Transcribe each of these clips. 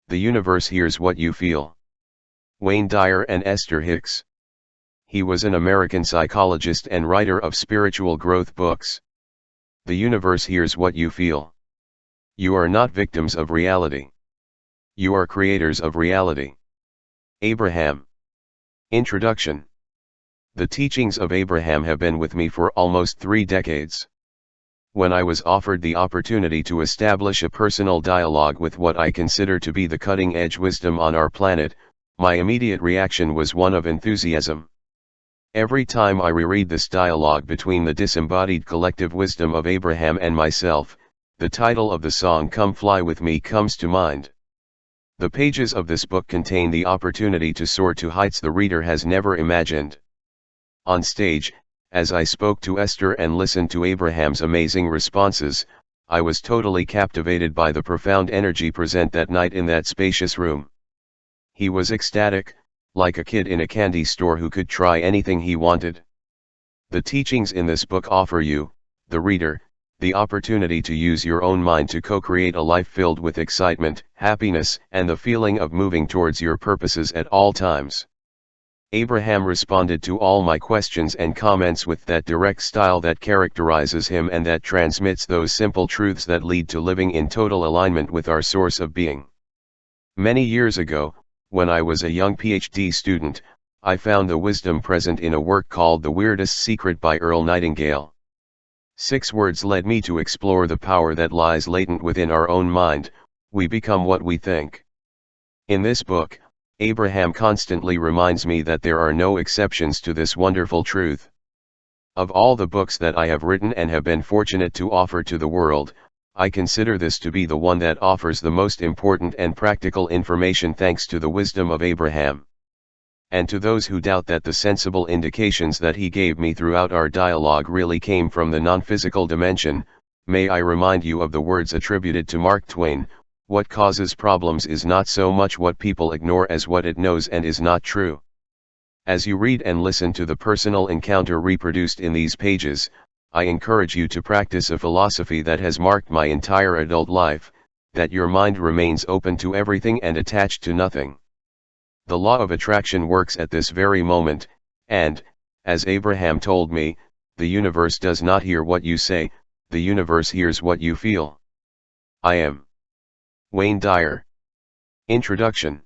The universe hears what you feel. Wayne Dyer and Esther Hicks. He was an American psychologist and writer of spiritual growth books. The universe hears what you feel. You are not victims of reality. You are creators of reality. Abraham. Introduction. The teachings of Abraham have been with me for almost 3 decades. When I was offered the opportunity to establish a personal dialogue with what I consider to be the cutting-edge wisdom on our planet, my immediate reaction was one of enthusiasm. Every time I reread this dialogue between the disembodied collective wisdom of Abraham and myself, the title of the song "Come Fly With Me" comes to mind. The pages of this book contain the opportunity to soar to heights the reader has never imagined. On stage, as I spoke to Esther and listened to Abraham's amazing responses, I was totally captivated by the profound energy present that night in that spacious room. He was ecstatic, like a kid in a candy store who could try anything he wanted. The teachings in this book offer you, the reader, the opportunity to use your own mind to co-create a life filled with excitement, happiness, and the feeling of moving towards your purposes at all times. Abraham responded to all my questions and comments with that direct style that characterizes him and that transmits those simple truths that lead to living in total alignment with our source of being. Many years ago, when I was a young PhD student, I found the wisdom present in a work called The Weirdest Secret by Earl Nightingale. 6 words led me to explore the power that lies latent within our own mind: we become what we think. In this book, Abraham constantly reminds me that there are no exceptions to this wonderful truth. Of all the books that I have written and have been fortunate to offer to the world, I consider this to be the one that offers the most important and practical information thanks to the wisdom of Abraham. And to those who doubt that the sensible indications that he gave me throughout our dialogue really came from the non-physical dimension, may I remind you of the words attributed to Mark Twain: "What causes problems is not so much what people ignore as what it knows and is not true." As you read and listen to the personal encounter reproduced in these pages, I encourage you to practice a philosophy that has marked my entire adult life: that your mind remains open to everything and attached to nothing. The law of attraction works at this very moment, and, as Abraham told me, the universe does not hear what you say, the universe hears what you feel. I am Wayne Dyer. Introduction.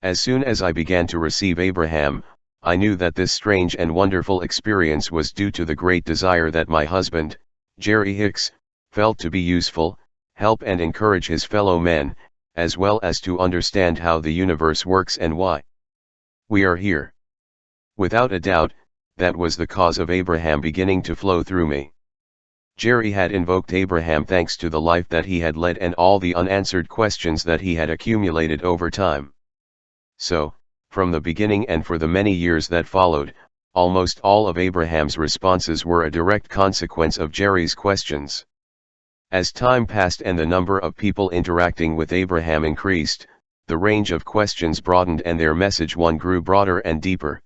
As soon as I began to receive Abraham, I knew that this strange and wonderful experience was due to the great desire that my husband, Jerry Hicks, felt to be useful, help and encourage his fellow men, as well as to understand how the universe works and why we are here. Without a doubt, that was the cause of Abraham beginning to flow through me. Jerry had invoked Abraham thanks to the life that he had led and all the unanswered questions that he had accumulated over time. So, from the beginning and for the many years that followed, almost all of Abraham's responses were a direct consequence of Jerry's questions. As time passed and the number of people interacting with Abraham increased, the range of questions broadened and their message grew broader and deeper.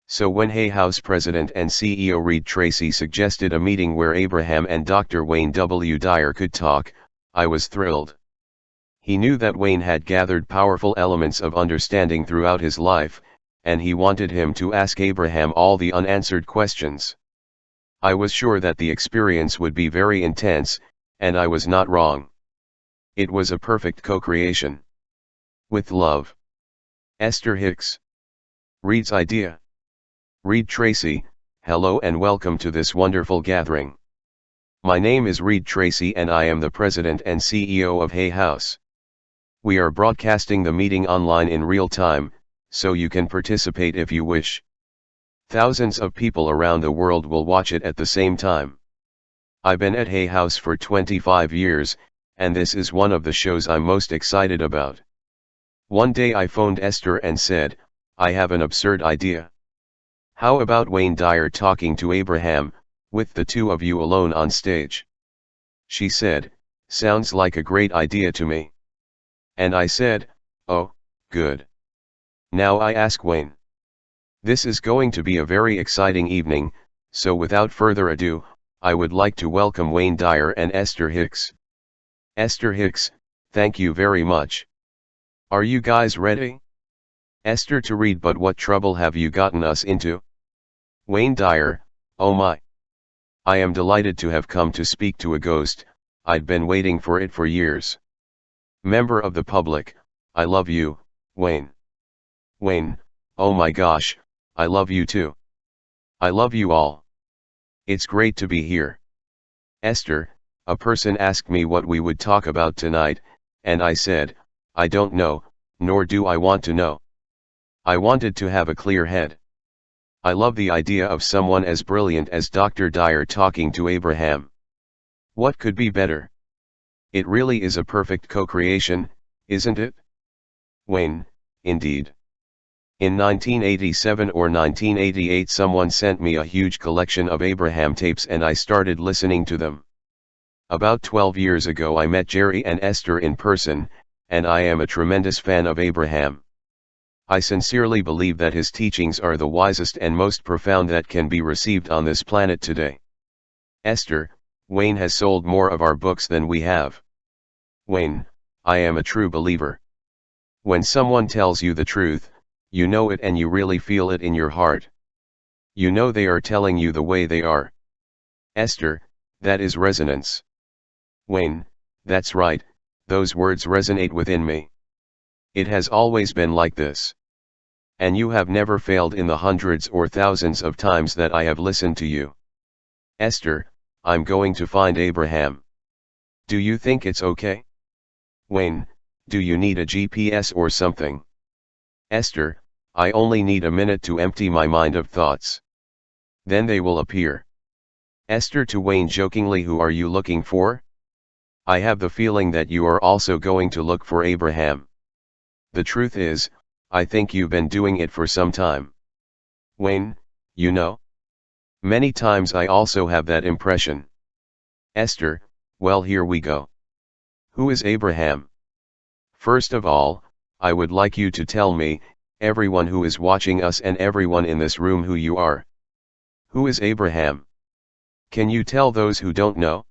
So when Hay House President and CEO Reed Tracy suggested a meeting where Abraham and Dr. Wayne W. Dyer could talk, I was thrilled. He knew that Wayne had gathered powerful elements of understanding throughout his life, and he wanted him to ask Abraham all the unanswered questions. I was sure that the experience would be very intense, and I was not wrong. It was a perfect co-creation. With love. Esther Hicks. Reed's idea. Reed Tracy, hello and welcome to this wonderful gathering. My name is Reed Tracy and I am the President and CEO of Hay House. We are broadcasting the meeting online in real time, so you can participate if you wish. Thousands of people around the world will watch it at the same time. I've been at Hay House for 25 years, and this is one of the shows I'm most excited about. One day I phoned Esther and said, I have an absurd idea. How about Wayne Dyer talking to Abraham, with the two of you alone on stage? She said, sounds like a great idea to me. And I said, oh, good. Now I ask Wayne. This is going to be a very exciting evening, so without further ado, I would like to welcome Wayne Dyer and Esther Hicks. Esther Hicks, thank you very much. Are you guys ready? Esther to read. But what trouble have you gotten us into? Wayne Dyer, oh my. I am delighted to have come to speak to a ghost. I'd been waiting for it for years. Member of the public, I love you, Wayne. Wayne, oh my gosh, I love you too. I love you all. It's great to be here. Esther, a person asked me what we would talk about tonight, and I said, I don't know, nor do I want to know. I wanted to have a clear head. I love the idea of someone as brilliant as Dr. Dyer talking to Abraham. What could be better? It really is a perfect co-creation, isn't it? Wayne, indeed. In 1987 or 1988 someone sent me a huge collection of Abraham tapes and I started listening to them. About 12 years ago I met Jerry and Esther in person, and I am a tremendous fan of Abraham. I sincerely believe that his teachings are the wisest and most profound that can be received on this planet today. Esther, Wayne has sold more of our books than we have. Wayne, I am a true believer. When someone tells you the truth, you know it and you really feel it in your heart. You know they are telling you the way they are. Esther, that is resonance. Wayne, that's right, those words resonate within me. It has always been like this. And you have never failed in the hundreds or thousands of times that I have listened to you. Esther, I'm going to find Abraham. Do you think it's okay? Wayne, do you need a GPS or something? Esther, I only need a minute to empty my mind of thoughts. Then they will appear. Esther to Wayne jokingly, who are you looking for? I have the feeling that you are also going to look for Abraham. The truth is, I think you've been doing it for some time. Wayne, you know? Many times I also have that impression. Esther, well, here we go. Who is Abraham? First of all, I would like you to tell me, everyone who is watching us and everyone in this room, who you are. Who is Abraham? Can you tell those who don't know?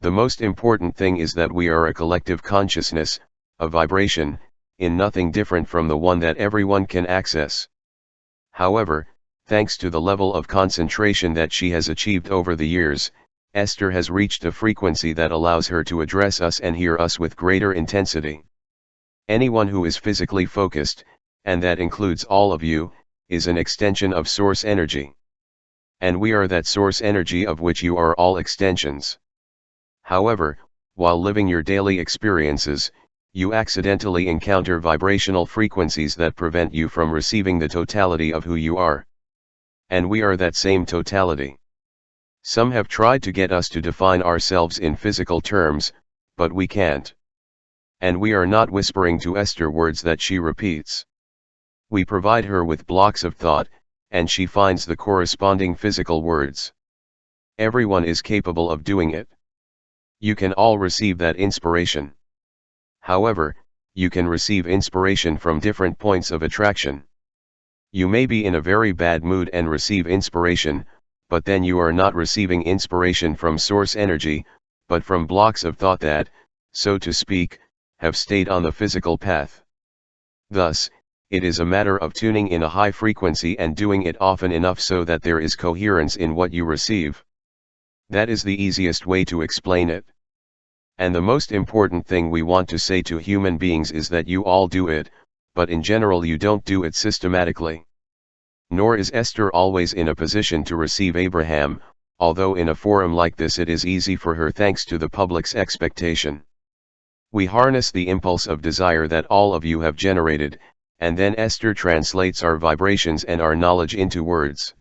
The most important thing is that we are a collective consciousness, a vibration, in nothing different from the one that everyone can access. However, thanks to the level of concentration that she has achieved over the years, Esther has reached a frequency that allows her to address us and hear us with greater intensity. Anyone who is physically focused, and that includes all of you, is an extension of source energy. And we are that source energy of which you are all extensions. However, while living your daily experiences, you accidentally encounter vibrational frequencies that prevent you from receiving the totality of who you are. And we are that same totality. Some have tried to get us to define ourselves in physical terms, but we can't. And we are not whispering to Esther words that she repeats. We provide her with blocks of thought, and she finds the corresponding physical words. Everyone is capable of doing it. You can all receive that inspiration. However, you can receive inspiration from different points of attraction. You may be in a very bad mood and receive inspiration, but then you are not receiving inspiration from source energy, but from blocks of thought that, so to speak, have stayed on the physical path. Thus, it is a matter of tuning in a high frequency and doing it often enough so that there is coherence in what you receive. That is the easiest way to explain it. And the most important thing we want to say to human beings is that you all do it, but in general you don't do it systematically. Nor is Esther always in a position to receive Abraham, although in a forum like this it is easy for her thanks to the public's expectation. We harness the impulse of desire that all of you have generated, and then Esther translates our vibrations and our knowledge into words.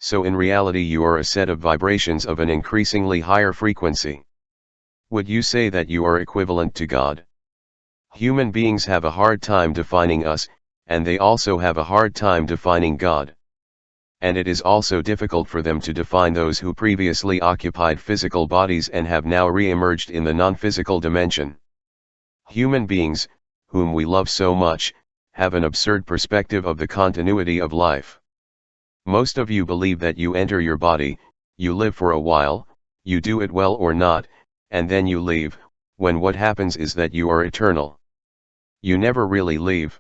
So in reality you are a set of vibrations of an increasingly higher frequency. Would you say that you are equivalent to God? Human beings have a hard time defining us, and they also have a hard time defining God. And it is also difficult for them to define those who previously occupied physical bodies and have now re-emerged in the non-physical dimension. Human beings, whom we love so much, have an absurd perspective of the continuity of life. Most of you believe that you enter your body, you live for a while, you do it well or not, and then you leave, when what happens is that you are eternal. You never really leave.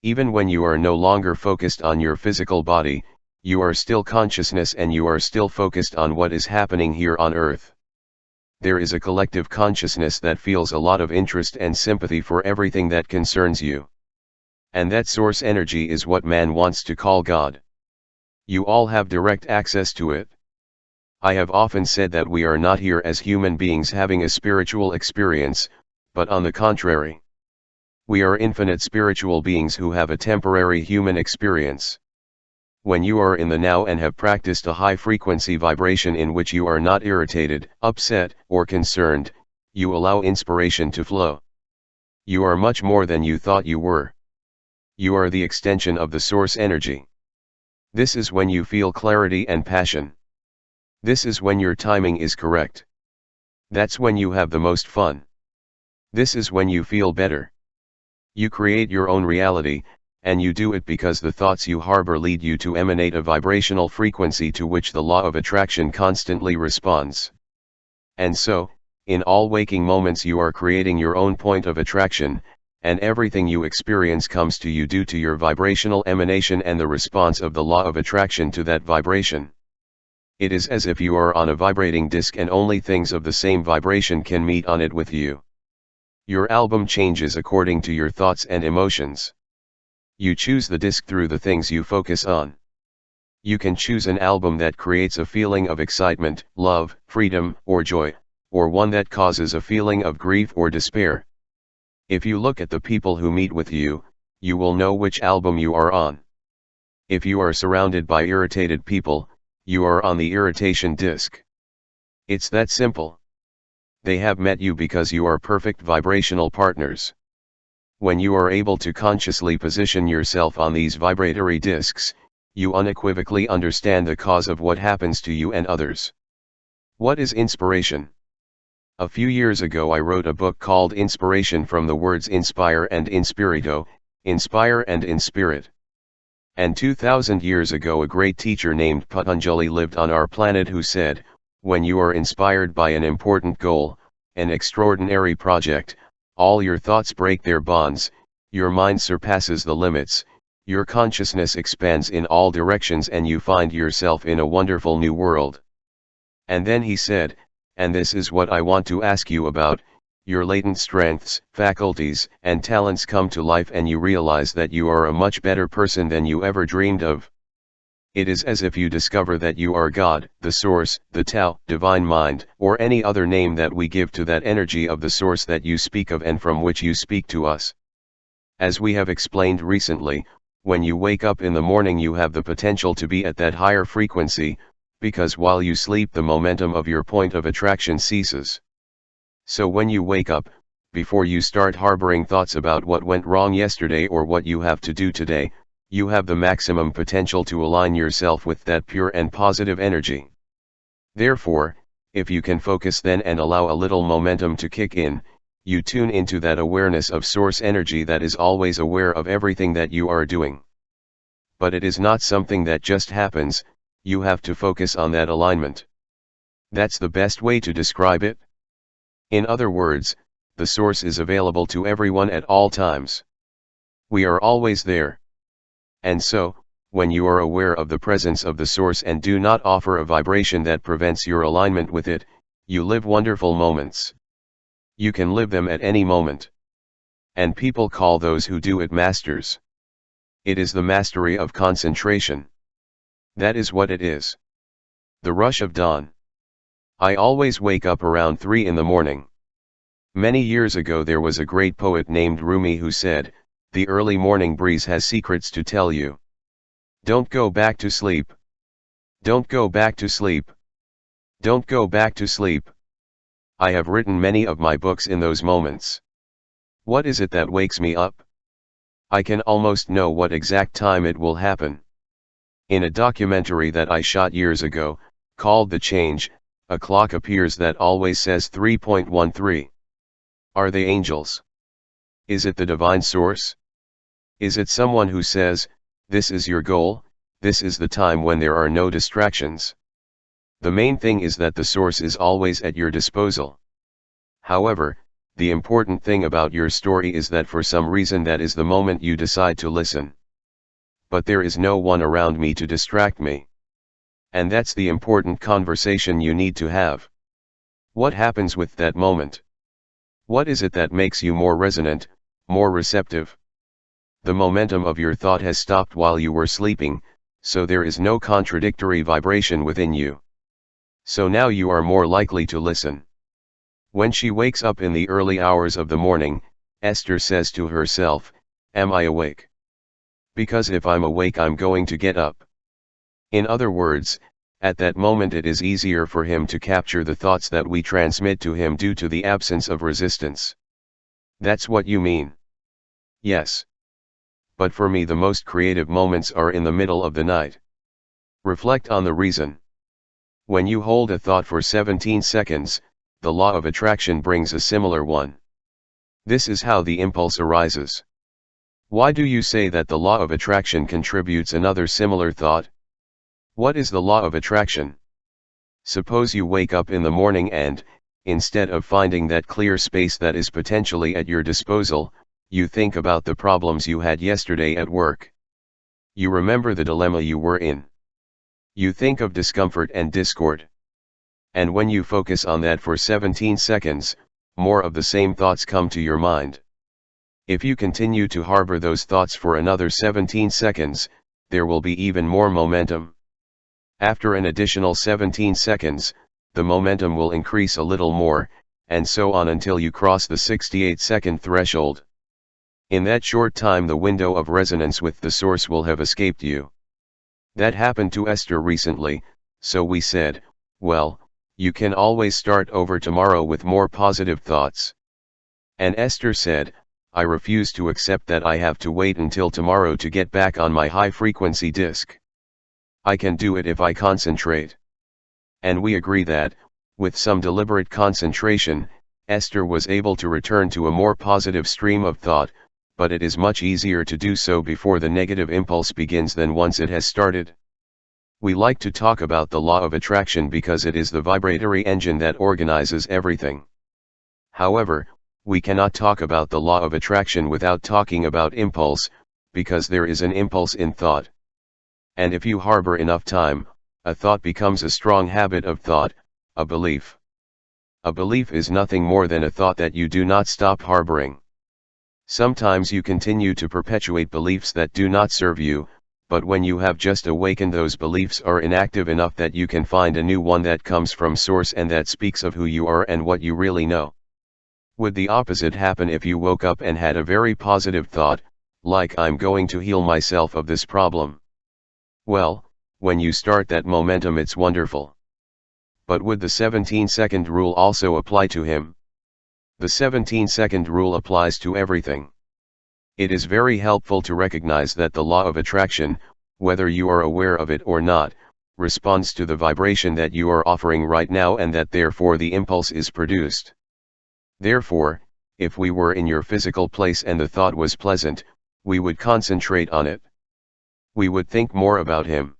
Even when you are no longer focused on your physical body, you are still consciousness and you are still focused on what is happening here on earth. There is a collective consciousness that feels a lot of interest and sympathy for everything that concerns you. And that source energy is what man wants to call God. You all have direct access to it. I have often said that we are not here as human beings having a spiritual experience, but on the contrary. We are infinite spiritual beings who have a temporary human experience. When you are in the now and have practiced a high-frequency vibration in which you are not irritated, upset, or concerned, you allow inspiration to flow. You are much more than you thought you were. You are the extension of the source energy. This is when you feel clarity and passion. This is when your timing is correct. That's when you have the most fun. This is when you feel better. You create your own reality, and you do it because the thoughts you harbor lead you to emanate a vibrational frequency to which the law of attraction constantly responds. And so, in all waking moments you are creating your own point of attraction, and everything you experience comes to you due to your vibrational emanation and the response of the law of attraction to that vibration. It is as if you are on a vibrating disc and only things of the same vibration can meet on it with you. Your album changes according to your thoughts and emotions. You choose the disc through the things you focus on. You can choose an album that creates a feeling of excitement, love, freedom, or joy, or one that causes a feeling of grief or despair. If you look at the people who meet with you, you will know which album you are on. If you are surrounded by irritated people, you are on the irritation disc. It's that simple. They have met you because you are perfect vibrational partners. When you are able to consciously position yourself on these vibratory discs, you unequivocally understand the cause of what happens to you and others. What is inspiration? A few years ago I wrote a book called Inspiration from the words inspire and inspirito, inspire and inspirit. And 2000 years ago a great teacher named Patanjali lived on our planet who said, when you are inspired by an important goal, an extraordinary project, all your thoughts break their bonds, your mind surpasses the limits, your consciousness expands in all directions and you find yourself in a wonderful new world. And then he said, and this is what I want to ask you about, your latent strengths, faculties, and talents come to life and you realize that you are a much better person than you ever dreamed of. It is as if you discover that you are God, the Source, the Tao, Divine Mind, or any other name that we give to that energy of the Source that you speak of and from which you speak to us. As we have explained recently, when you wake up in the morning you have the potential to be at that higher frequency, because while you sleep the momentum of your point of attraction ceases. So when you wake up, before you start harboring thoughts about what went wrong yesterday or what you have to do today, you have the maximum potential to align yourself with that pure and positive energy. Therefore, if you can focus then and allow a little momentum to kick in, you tune into that awareness of source energy that is always aware of everything that you are doing. But it is not something that just happens, you have to focus on that alignment. That's the best way to describe it. In other words, the source is available to everyone at all times. We are always there. And so, when you are aware of the presence of the source and do not offer a vibration that prevents your alignment with it, you live wonderful moments. You can live them at any moment. And people call those who do it masters. It is the mastery of concentration. That is what it is. The rush of dawn. I always wake up around 3 in the morning. Many years ago there was a great poet named Rumi who said, the early morning breeze has secrets to tell you. Don't go back to sleep. Don't go back to sleep. Don't go back to sleep. I have written many of my books in those moments. What is it that wakes me up? I can almost know what exact time it will happen. In a documentary that I shot years ago, called The Change, a clock appears that always says 3.13. Are they angels? Is it the divine source? Is it someone who says, this is your goal, this is the time when there are no distractions? The main thing is that the source is always at your disposal. However, The important thing about your story is that for some reason that is the moment you decide to listen. But there is no one around me to distract me. And that's the important conversation you need to have. What happens with that moment? What is it that makes you more resonant, more receptive? The momentum of your thought has stopped while you were sleeping, so there is no contradictory vibration within you. So now you are more likely to listen. When she wakes up in the early hours of the morning, Esther says to herself, "Am I awake? Because if I'm awake I'm going to get up." In other words, at that moment it is easier for him to capture the thoughts that we transmit to him due to the absence of resistance. That's what you mean? Yes. But for me the most creative moments are in the middle of the night. Reflect on the reason. When you hold a thought for 17 seconds, the law of attraction brings a similar one. This is how the impulse arises. Why do you say that the law of attraction contributes another similar thought? What is the law of attraction? Suppose you wake up in the morning and, instead of finding that clear space that is potentially at your disposal, you think about the problems you had yesterday at work. You remember the dilemma you were in. You think of discomfort and discord. And when you focus on that for 17 seconds, more of the same thoughts come to your mind. If you continue to harbor those thoughts for another 17 seconds, there will be even more momentum. After an additional 17 seconds, the momentum will increase a little more, and so on until you cross the 68-second threshold. In that short time the window of resonance with the source will have escaped you. That happened to Esther recently, so we said, well, you can always start over tomorrow with more positive thoughts. And Esther said, I refuse to accept that I have to wait until tomorrow to get back on my high-frequency disc. I can do it if I concentrate. And we agree that, with some deliberate concentration, Esther was able to return to a more positive stream of thought, but it is much easier to do so before the negative impulse begins than once it has started. We like to talk about the law of attraction because it is the vibratory engine that organizes everything. However, we cannot talk about the law of attraction without talking about impulse, because there is an impulse in thought. And if you harbor enough time, a thought becomes a strong habit of thought, a belief. A belief is nothing more than a thought that you do not stop harboring. Sometimes you continue to perpetuate beliefs that do not serve you, but when you have just awakened those beliefs are inactive enough that you can find a new one that comes from source and that speaks of who you are and what you really know. Would the opposite happen if you woke up and had a very positive thought, like I'm going to heal myself of this problem? Well, when you start that momentum it's wonderful. But would the 17-second rule also apply to him? The 17-second rule applies to everything. It is very helpful to recognize that the law of attraction, whether you are aware of it or not, responds to the vibration that you are offering right now and that therefore the impulse is produced. Therefore, if we were in your physical place and the thought was pleasant, we would concentrate on it. We would think more about him.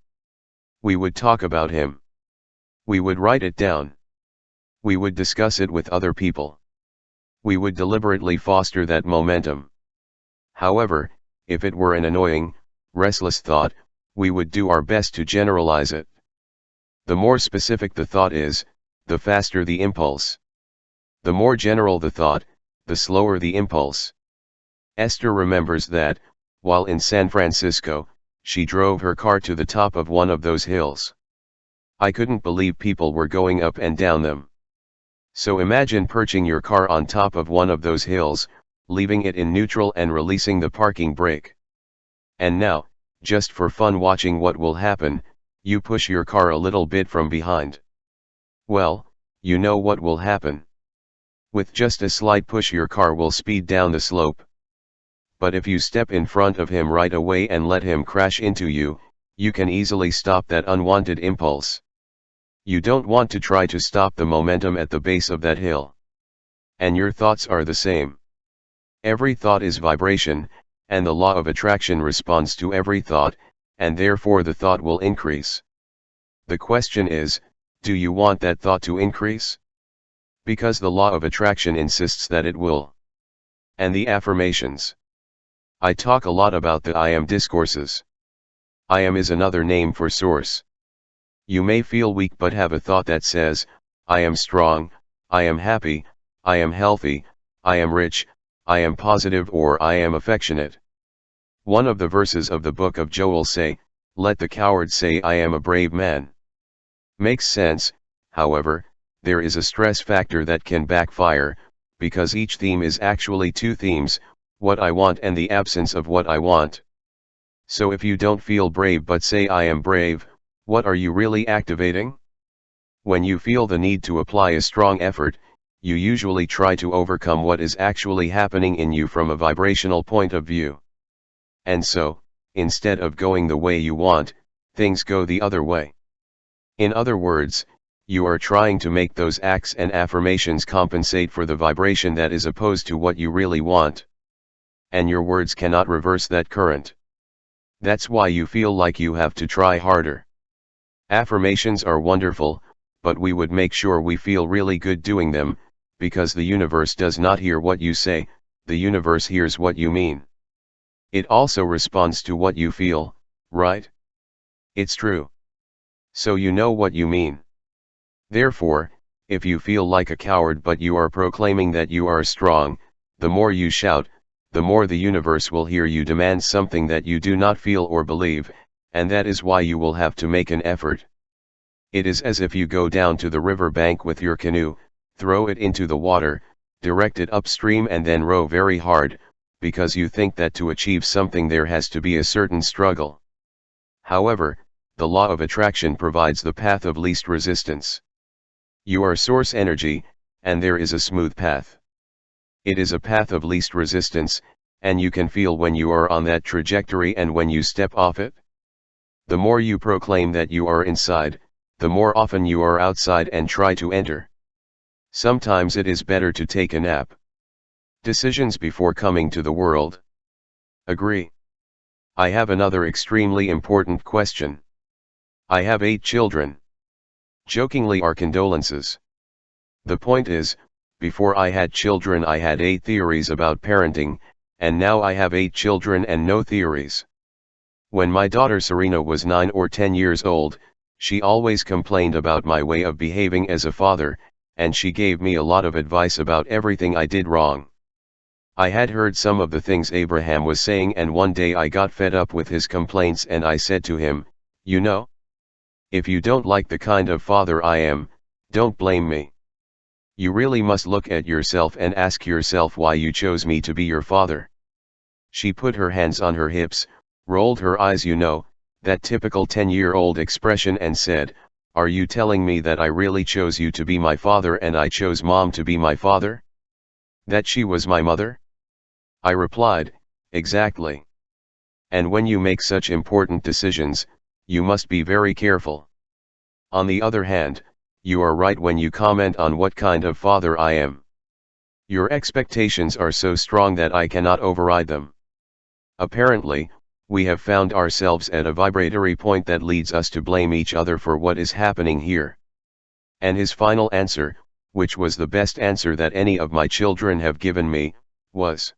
We would talk about him. We would write it down. We would discuss it with other people. We would deliberately foster that momentum. However, if it were an annoying, restless thought, we would do our best to generalize it. The more specific the thought is, the faster the impulse. The more general the thought, the slower the impulse. Esther remembers that, while in San Francisco, she drove her car to the top of one of those hills. I couldn't believe people were going up and down them. So imagine perching your car on top of one of those hills, leaving it in neutral and releasing the parking brake. And now, just for fun watching what will happen, you push your car a little bit from behind. Well, you know what will happen. With just a slight push your car will speed down the slope. But if you step in front of him right away and let him crash into you, you can easily stop that unwanted impulse. You don't want to try to stop the momentum at the base of that hill. And your thoughts are the same. Every thought is vibration, and the law of attraction responds to every thought, and therefore the thought will increase. The question is, do you want that thought to increase? Because the law of attraction insists that it will. And the affirmations. I talk a lot about the I am discourses. I am is another name for source. You may feel weak but have a thought that says, I am strong, I am happy, I am healthy, I am rich, I am positive, or I am affectionate. One of the verses of the book of Joel say, let the coward say I am a brave man. Makes sense. However, there is a stress factor that can backfire, because each theme is actually two themes, what I want and the absence of what I want. So if you don't feel brave but say I am brave, what are you really activating? When you feel the need to apply a strong effort, you usually try to overcome what is actually happening in you from a vibrational point of view. And so, instead of going the way you want, things go the other way. In other words, you are trying to make those acts and affirmations compensate for the vibration that is opposed to what you really want. And your words cannot reverse that current. That's why you feel like you have to try harder. Affirmations are wonderful, but we would make sure we feel really good doing them, because the universe does not hear what you say, the universe hears what you mean. It also responds to what you feel, right? It's true. So you know what you mean. Therefore, if you feel like a coward but you are proclaiming that you are strong, the more you shout, the more the universe will hear you demand something that you do not feel or believe, and that is why you will have to make an effort. It is as if you go down to the river bank with your canoe, throw it into the water, direct it upstream and then row very hard, because you think that to achieve something there has to be a certain struggle. However, the law of attraction provides the path of least resistance. You are source energy, and there is a smooth path. It is a path of least resistance, and you can feel when you are on that trajectory and when you step off it. The more you proclaim that you are inside, the more often you are outside and try to enter. Sometimes it is better to take a nap. Decisions before coming to the world. Agree. I have another extremely important question. I have 8 children. Jokingly, our condolences. The point is, before I had children I had 8 theories about parenting, and now I have 8 children and no theories. When my daughter Serena was 9 or 10 years old, she always complained about my way of behaving as a father, and she gave me a lot of advice about everything I did wrong. I had heard some of the things Abraham was saying, and one day I got fed up with his complaints and I said to him, you know, if you don't like the kind of father I am, don't blame me. You really must look at yourself and ask yourself why you chose me to be your father. She put her hands on her hips, rolled her eyes, you know, that typical 10-year-old expression, and said, are you telling me that I really chose you to be my father and I chose mom to be my father? That she was my mother? I replied, exactly. And when you make such important decisions, you must be very careful. On the other hand, you are right when you comment on what kind of father I am. Your expectations are so strong that I cannot override them. Apparently, we have found ourselves at a vibratory point that leads us to blame each other for what is happening here. And his final answer, which was the best answer that any of my children have given me, was,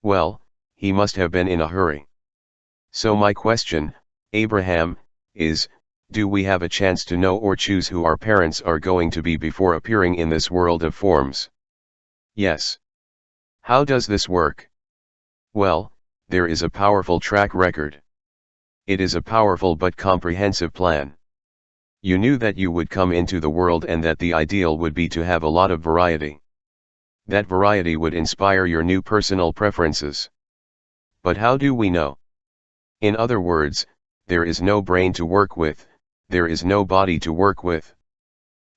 well, he must have been in a hurry. So my question, Abraham, is, do we have a chance to know or choose who our parents are going to be before appearing in this world of forms? Yes. How does this work? Well, there is a powerful track record. It is a powerful but comprehensive plan. You knew that you would come into the world and that the ideal would be to have a lot of variety. That variety would inspire your new personal preferences. But how do we know? In other words, there is no brain to work with, there is no body to work with.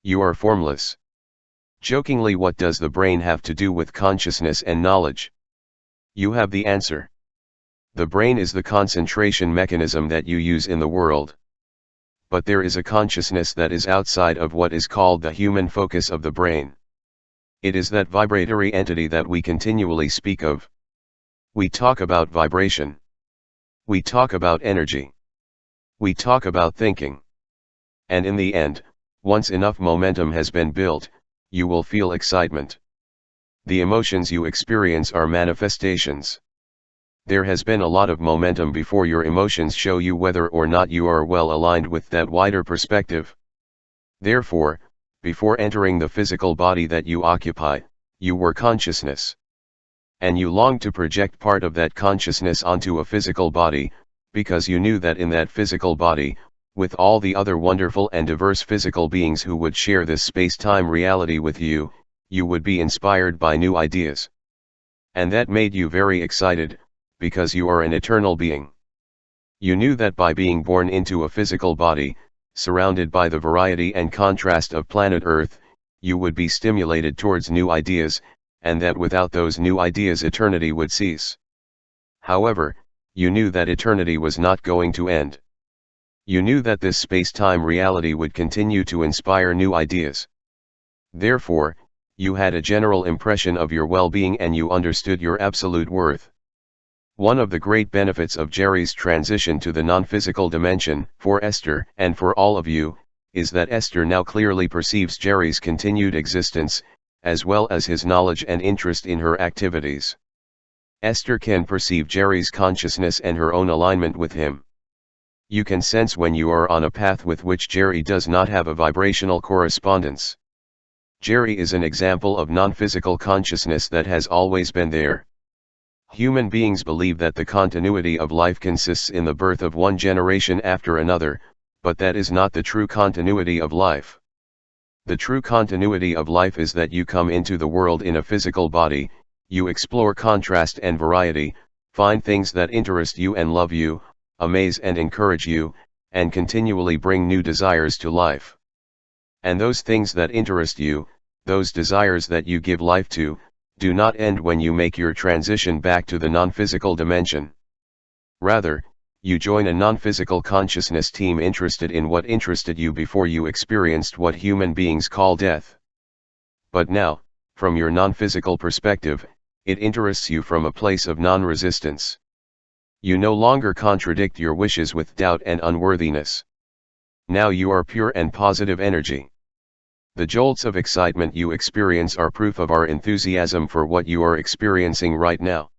You are formless. Jokingly, what does the brain have to do with consciousness and knowledge? You have the answer. The brain is the concentration mechanism that you use in the world. But there is a consciousness that is outside of what is called the human focus of the brain. It is that vibratory entity that we continually speak of. We talk about vibration. We talk about energy. We talk about thinking. And in the end, once enough momentum has been built, you will feel excitement. The emotions you experience are manifestations. There has been a lot of momentum before your emotions show you whether or not you are well aligned with that wider perspective. Therefore, before entering the physical body that you occupy, you were consciousness. And you longed to project part of that consciousness onto a physical body, because you knew that in that physical body, with all the other wonderful and diverse physical beings who would share this space-time reality with you, you would be inspired by new ideas. And that made you very excited, because you are an eternal being. You knew that by being born into a physical body, surrounded by the variety and contrast of planet Earth, you would be stimulated towards new ideas, and that without those new ideas eternity would cease. However, you knew that eternity was not going to end. You knew that this space-time reality would continue to inspire new ideas. Therefore, you had a general impression of your well-being and you understood your absolute worth. One of the great benefits of Jerry's transition to the non-physical dimension, for Esther and for all of you, is that Esther now clearly perceives Jerry's continued existence, as well as his knowledge and interest in her activities. Esther can perceive Jerry's consciousness and her own alignment with him. You can sense when you are on a path with which Jerry does not have a vibrational correspondence. Jerry is an example of non-physical consciousness that has always been there. Human beings believe that the continuity of life consists in the birth of one generation after another, but that is not the true continuity of life. The true continuity of life is that you come into the world in a physical body, you explore contrast and variety, find things that interest you and love you, amaze and encourage you, and continually bring new desires to life. And those things that interest you, those desires that you give life to, do not end when you make your transition back to the non-physical dimension. Rather, you join a non-physical consciousness team interested in what interested you before you experienced what human beings call death. But now, from your non-physical perspective, it interests you from a place of non-resistance. You no longer contradict your wishes with doubt and unworthiness. Now you are pure and positive energy. The jolts of excitement you experience are proof of our enthusiasm for what you are experiencing right now.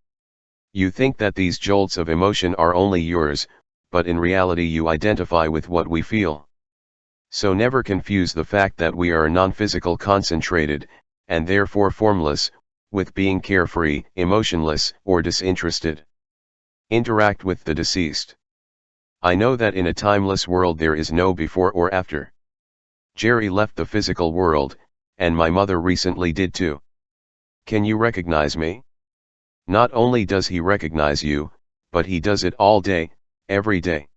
You think that these jolts of emotion are only yours, but in reality you identify with what we feel. So never confuse the fact that we are non-physical concentrated, and therefore formless, with being carefree, emotionless, or disinterested. Interact with the deceased. I know that in a timeless world there is no before or after. Jerry left the physical world, and my mother recently did too. Can you recognize me? Not only does he recognize you, but he does it all day, every day.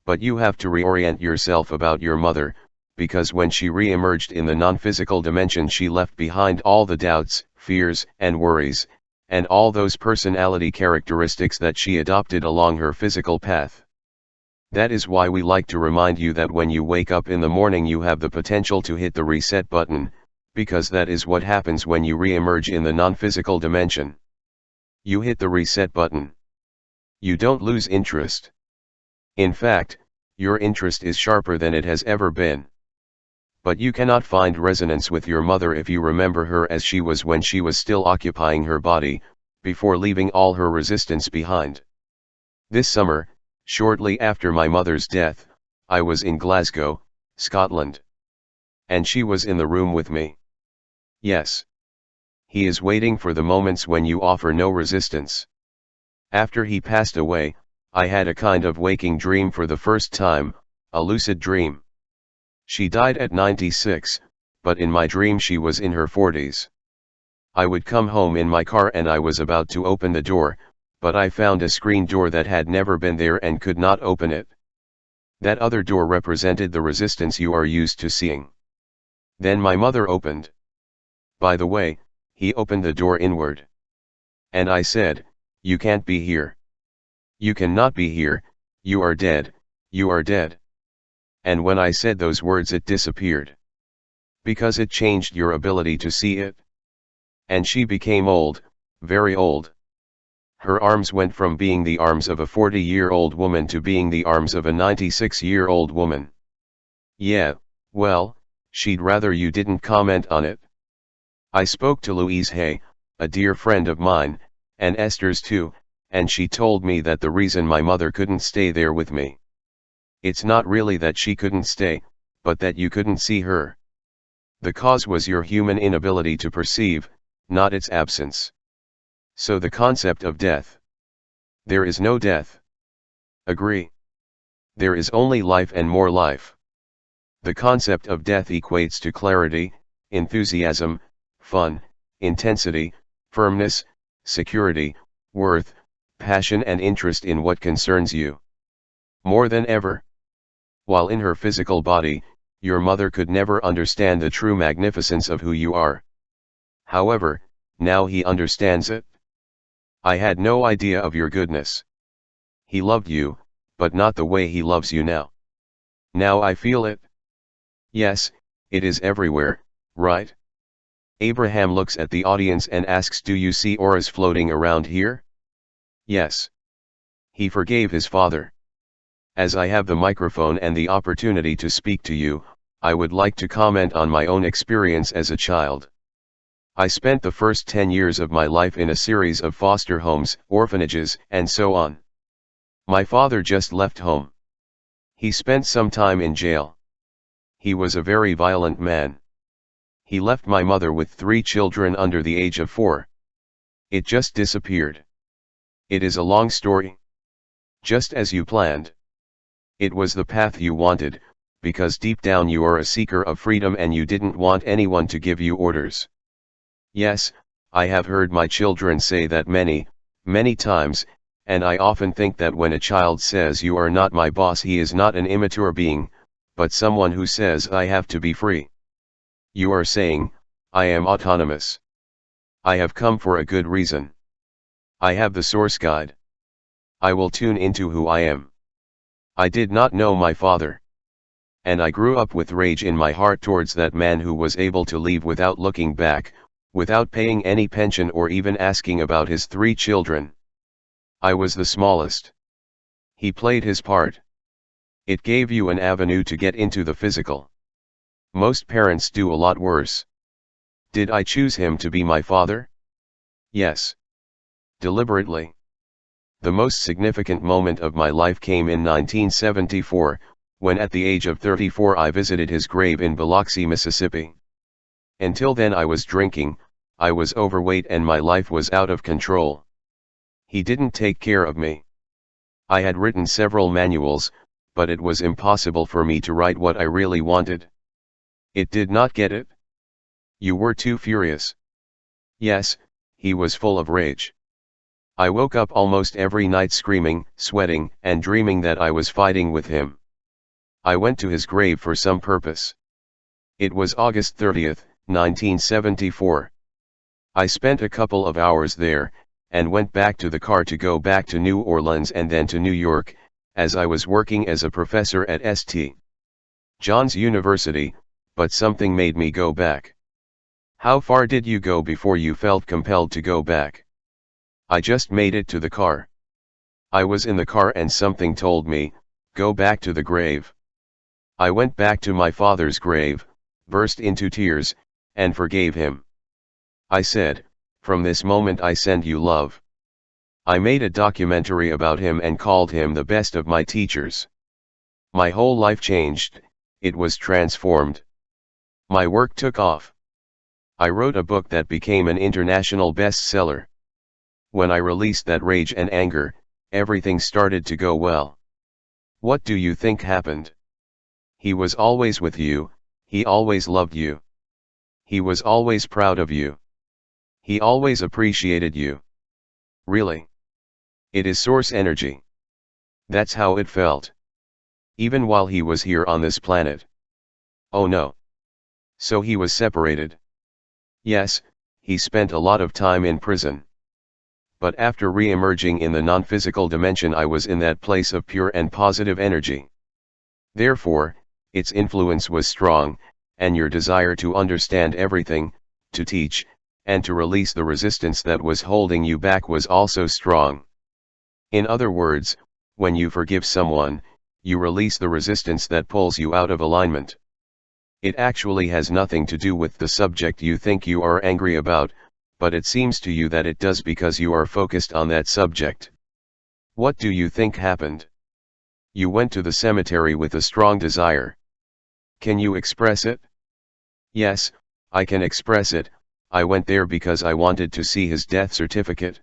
But you have to reorient yourself about your mother, because when she re-emerged in the non-physical dimension she left behind all the doubts, fears, and worries, and all those personality characteristics that she adopted along her physical path. That is why we like to remind you that when you wake up in the morning you have the potential to hit the reset button, because that is what happens when you re-emerge in the non-physical dimension. You hit the reset button. You don't lose interest. In fact, your interest is sharper than it has ever been. But you cannot find resonance with your mother if you remember her as she was when she was still occupying her body, before leaving all her resistance behind. This summer, shortly after my mother's death, I was in Glasgow, Scotland. And she was in the room with me. Yes. He is waiting for the moments when you offer no resistance. After he passed away, I had a kind of waking dream for the first time, a lucid dream. She died at 96, but in my dream she was in her 40s. I would come home in my car and I was about to open the door, but I found a screen door that had never been there and could not open it. That other door represented the resistance you are used to seeing. Then my mother opened. By the way, he opened the door inward. And I said, "You can't be here. You cannot be here, you are dead, you are dead." And when I said those words it disappeared. Because it changed your ability to see it. And she became old, very old. Her arms went from being the arms of a 40-year-old woman to being the arms of a 96-year-old woman. Yeah, well, she'd rather you didn't comment on it. I spoke to Louise Hay, a dear friend of mine, and Esther's too, and she told me that the reason my mother couldn't stay there with me. It's not really that she couldn't stay, but that you couldn't see her. The cause was your human inability to perceive, not its absence. So the concept of death. There is no death. Agree. There is only life and more life. The concept of death equates to clarity, enthusiasm, fun, intensity, firmness, security, worth, passion and interest in what concerns you. More than ever. While in her physical body, your mother could never understand the true magnificence of who you are. However, now he understands it. I had no idea of your goodness. He loved you, but not the way he loves you now. Now I feel it. Yes, it is everywhere, right? Abraham looks at the audience and asks, do you see auras floating around here? Yes. He forgave his father. As I have the microphone and the opportunity to speak to you, I would like to comment on my own experience as a child. I spent the first 10 years of my life in a series of foster homes, orphanages, and so on. My father just left home. He spent some time in jail. He was a very violent man. He left my mother with 3 children under the age of 4. It just disappeared. It is a long story. Just as you planned. It was the path you wanted, because deep down you are a seeker of freedom and you didn't want anyone to give you orders. Yes, I have heard my children say that many, many times, and I often think that when a child says you are not my boss, he is not an immature being, but someone who says I have to be free. You are saying, I am autonomous. I have come for a good reason. I have the source guide. I will tune into who I am. I did not know my father. And I grew up with rage in my heart towards that man who was able to leave without looking back, without paying any pension or even asking about his 3 children. I was the smallest. He played his part. It gave you an avenue to get into the physical. Most parents do a lot worse. Did I choose him to be my father? Yes. Deliberately. The most significant moment of my life came in 1974, when at the age of 34 I visited his grave in Biloxi, Mississippi. Until then I was drinking, I was overweight and my life was out of control. He didn't take care of me. I had written several manuals, but it was impossible for me to write what I really wanted. It did not get it. You were too furious. Yes, he was full of rage. I woke up almost every night screaming, sweating, and dreaming that I was fighting with him. I went to his grave for some purpose. It was August 30th, 1974. I spent a couple of hours there, and went back to the car to go back to New Orleans and then to New York, as I was working as a professor at St. John's University, but something made me go back. How far did you go before you felt compelled to go back? I just made it to the car. I was in the car and something told me, go back to the grave. I went back to my father's grave, burst into tears, and forgave him. I said, from this moment I send you love. I made a documentary about him and called him the best of my teachers. My whole life changed, it was transformed. My work took off. I wrote a book that became an international bestseller. When I released that rage and anger, everything started to go well. What do you think happened? He was always with you, he always loved you. He was always proud of you. He always appreciated you. Really? It is source energy. That's how it felt. Even while he was here on this planet. Oh no. So he was separated. Yes, he spent a lot of time in prison. But after re-emerging in the non-physical dimension I was in that place of pure and positive energy. Therefore, its influence was strong, and your desire to understand everything, to teach, and to release the resistance that was holding you back was also strong. In other words, when you forgive someone, you release the resistance that pulls you out of alignment. It actually has nothing to do with the subject you think you are angry about, but it seems to you that it does because you are focused on that subject. What do you think happened? You went to the cemetery with a strong desire. Can you express it? Yes, I can express it. I went there because I wanted to see his death certificate.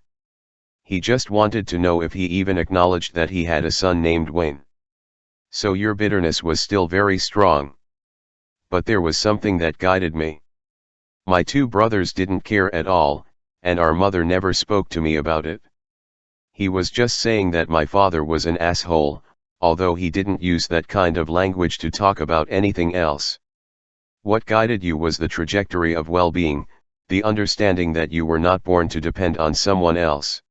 He just wanted to know if he even acknowledged that he had a son named Wayne. So your bitterness was still very strong. But there was something that guided me. My two brothers didn't care at all, and our mother never spoke to me about it. He was just saying that my father was an asshole, although he didn't use that kind of language to talk about anything else. What guided you was the trajectory of well-being, the understanding that you were not born to depend on someone else.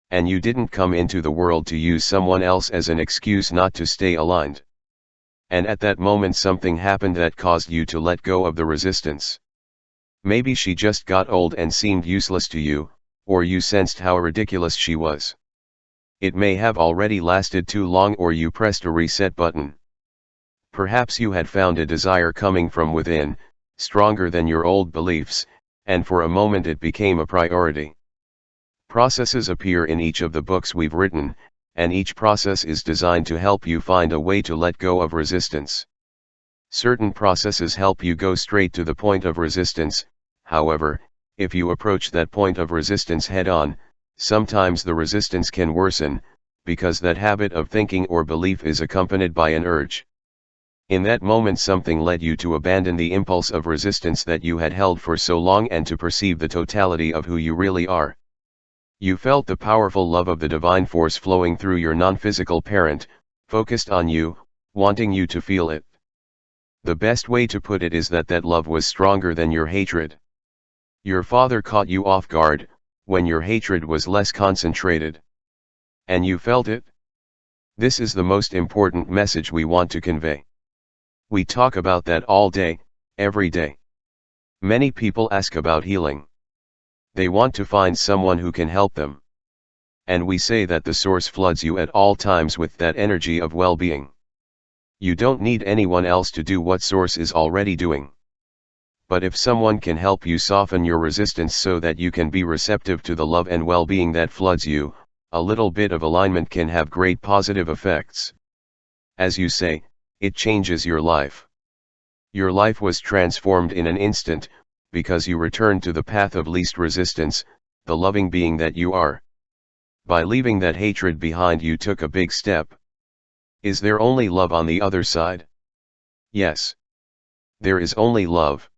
And you didn't come into the world to use someone else as an excuse not to stay aligned. And at that moment something happened that caused you to let go of the resistance. Maybe she just got old and seemed useless to you, or you sensed how ridiculous she was. It may have already lasted too long, or you pressed a reset button. Perhaps you had found a desire coming from within, stronger than your old beliefs, and for a moment it became a priority. Processes appear in each of the books we've written, and each process is designed to help you find a way to let go of resistance. Certain processes help you go straight to the point of resistance. However, if you approach that point of resistance head-on, sometimes the resistance can worsen, because that habit of thinking or belief is accompanied by an urge. In that moment something led you to abandon the impulse of resistance that you had held for so long and to perceive the totality of who you really are. You felt the powerful love of the divine force flowing through your non-physical parent, focused on you, wanting you to feel it. The best way to put it is that that love was stronger than your hatred. Your father caught you off guard, when your hatred was less concentrated. And you felt it? This is the most important message we want to convey. We talk about that all day, every day. Many people ask about healing. They want to find someone who can help them. And we say that the source floods you at all times with that energy of well-being. You don't need anyone else to do what source is already doing. But if someone can help you soften your resistance so that you can be receptive to the love and well-being that floods you, a little bit of alignment can have great positive effects. As you say, it changes your life. Your life was transformed in an instant, because you returned to the path of least resistance, the loving being that you are. By leaving that hatred behind, you took a big step. Is there only love on the other side? Yes. There is only love.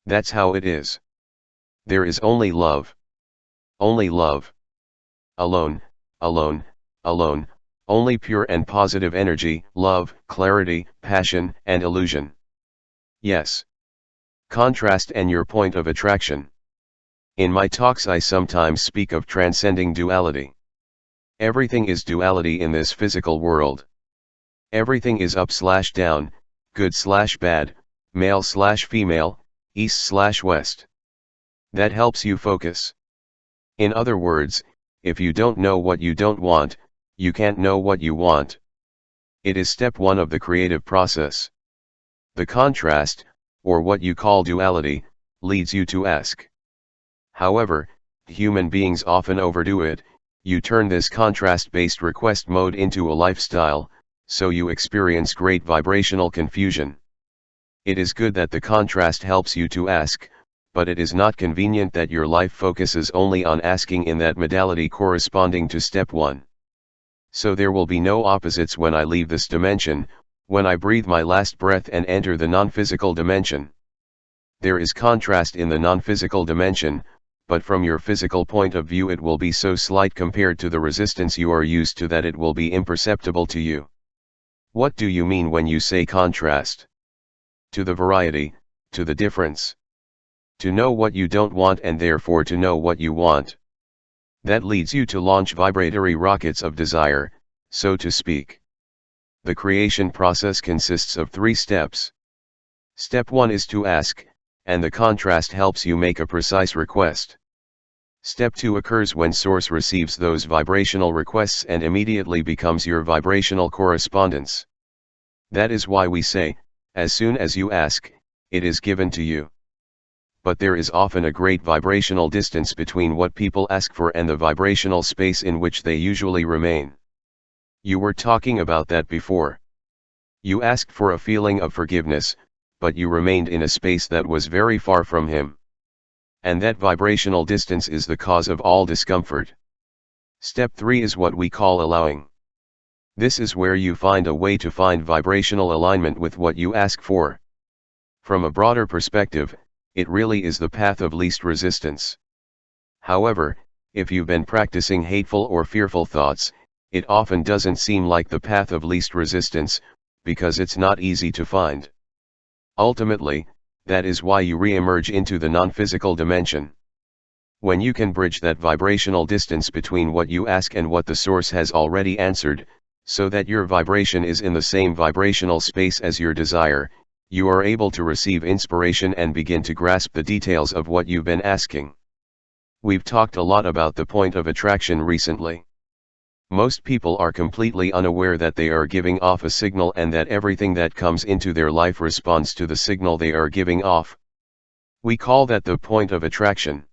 That's how it is. There is only love. Only love. Alone, alone, alone, only pure and positive energy, love, clarity, passion, and illusion. Yes. Contrast and your point of attraction. In my talks I sometimes speak of transcending duality. Everything is duality in this physical world. Everything is up/down, good/bad, male/female, east/west. That helps you focus. In other words, if you don't know what you don't want, you can't know what you want. It is step one of the creative process. The contrast, or what you call duality, leads you to ask. However, human beings often overdo it. You turn this contrast-based request mode into a lifestyle, so you experience great vibrational confusion. It is good that the contrast helps you to ask, but it is not convenient that your life focuses only on asking in that modality corresponding to step 1. So there will be no opposites when I leave this dimension, when I breathe my last breath and enter the non-physical dimension. There is contrast in the non-physical dimension, but from your physical point of view it will be so slight compared to the resistance you are used to that it will be imperceptible to you. What do you mean when you say contrast? To the variety, to the difference. To know what you don't want and therefore to know what you want. That leads you to launch vibratory rockets of desire, so to speak. The creation process consists of 3 steps. Step 1 is to ask, and the contrast helps you make a precise request. Step 2 occurs when Source receives those vibrational requests and immediately becomes your vibrational correspondence. That is why we say, As soon as you ask, it is given to you. But there is often a great vibrational distance between what people ask for and the vibrational space in which they usually remain. You were talking about that before. You asked for a feeling of forgiveness, but you remained in a space that was very far from him. And that vibrational distance is the cause of all discomfort. Step 3 is what we call allowing. This is where you find a way to find vibrational alignment with what you ask for. From a broader perspective, it really is the path of least resistance. However, if you've been practicing hateful or fearful thoughts, it often doesn't seem like the path of least resistance, because it's not easy to find. Ultimately, that is why you re-emerge into the non-physical dimension. When you can bridge that vibrational distance between what you ask and what the source has already answered, so that your vibration is in the same vibrational space as your desire, you are able to receive inspiration and begin to grasp the details of what you've been asking. We've talked a lot about the point of attraction recently. Most people are completely unaware that they are giving off a signal and that everything that comes into their life responds to the signal they are giving off. We call that the point of attraction.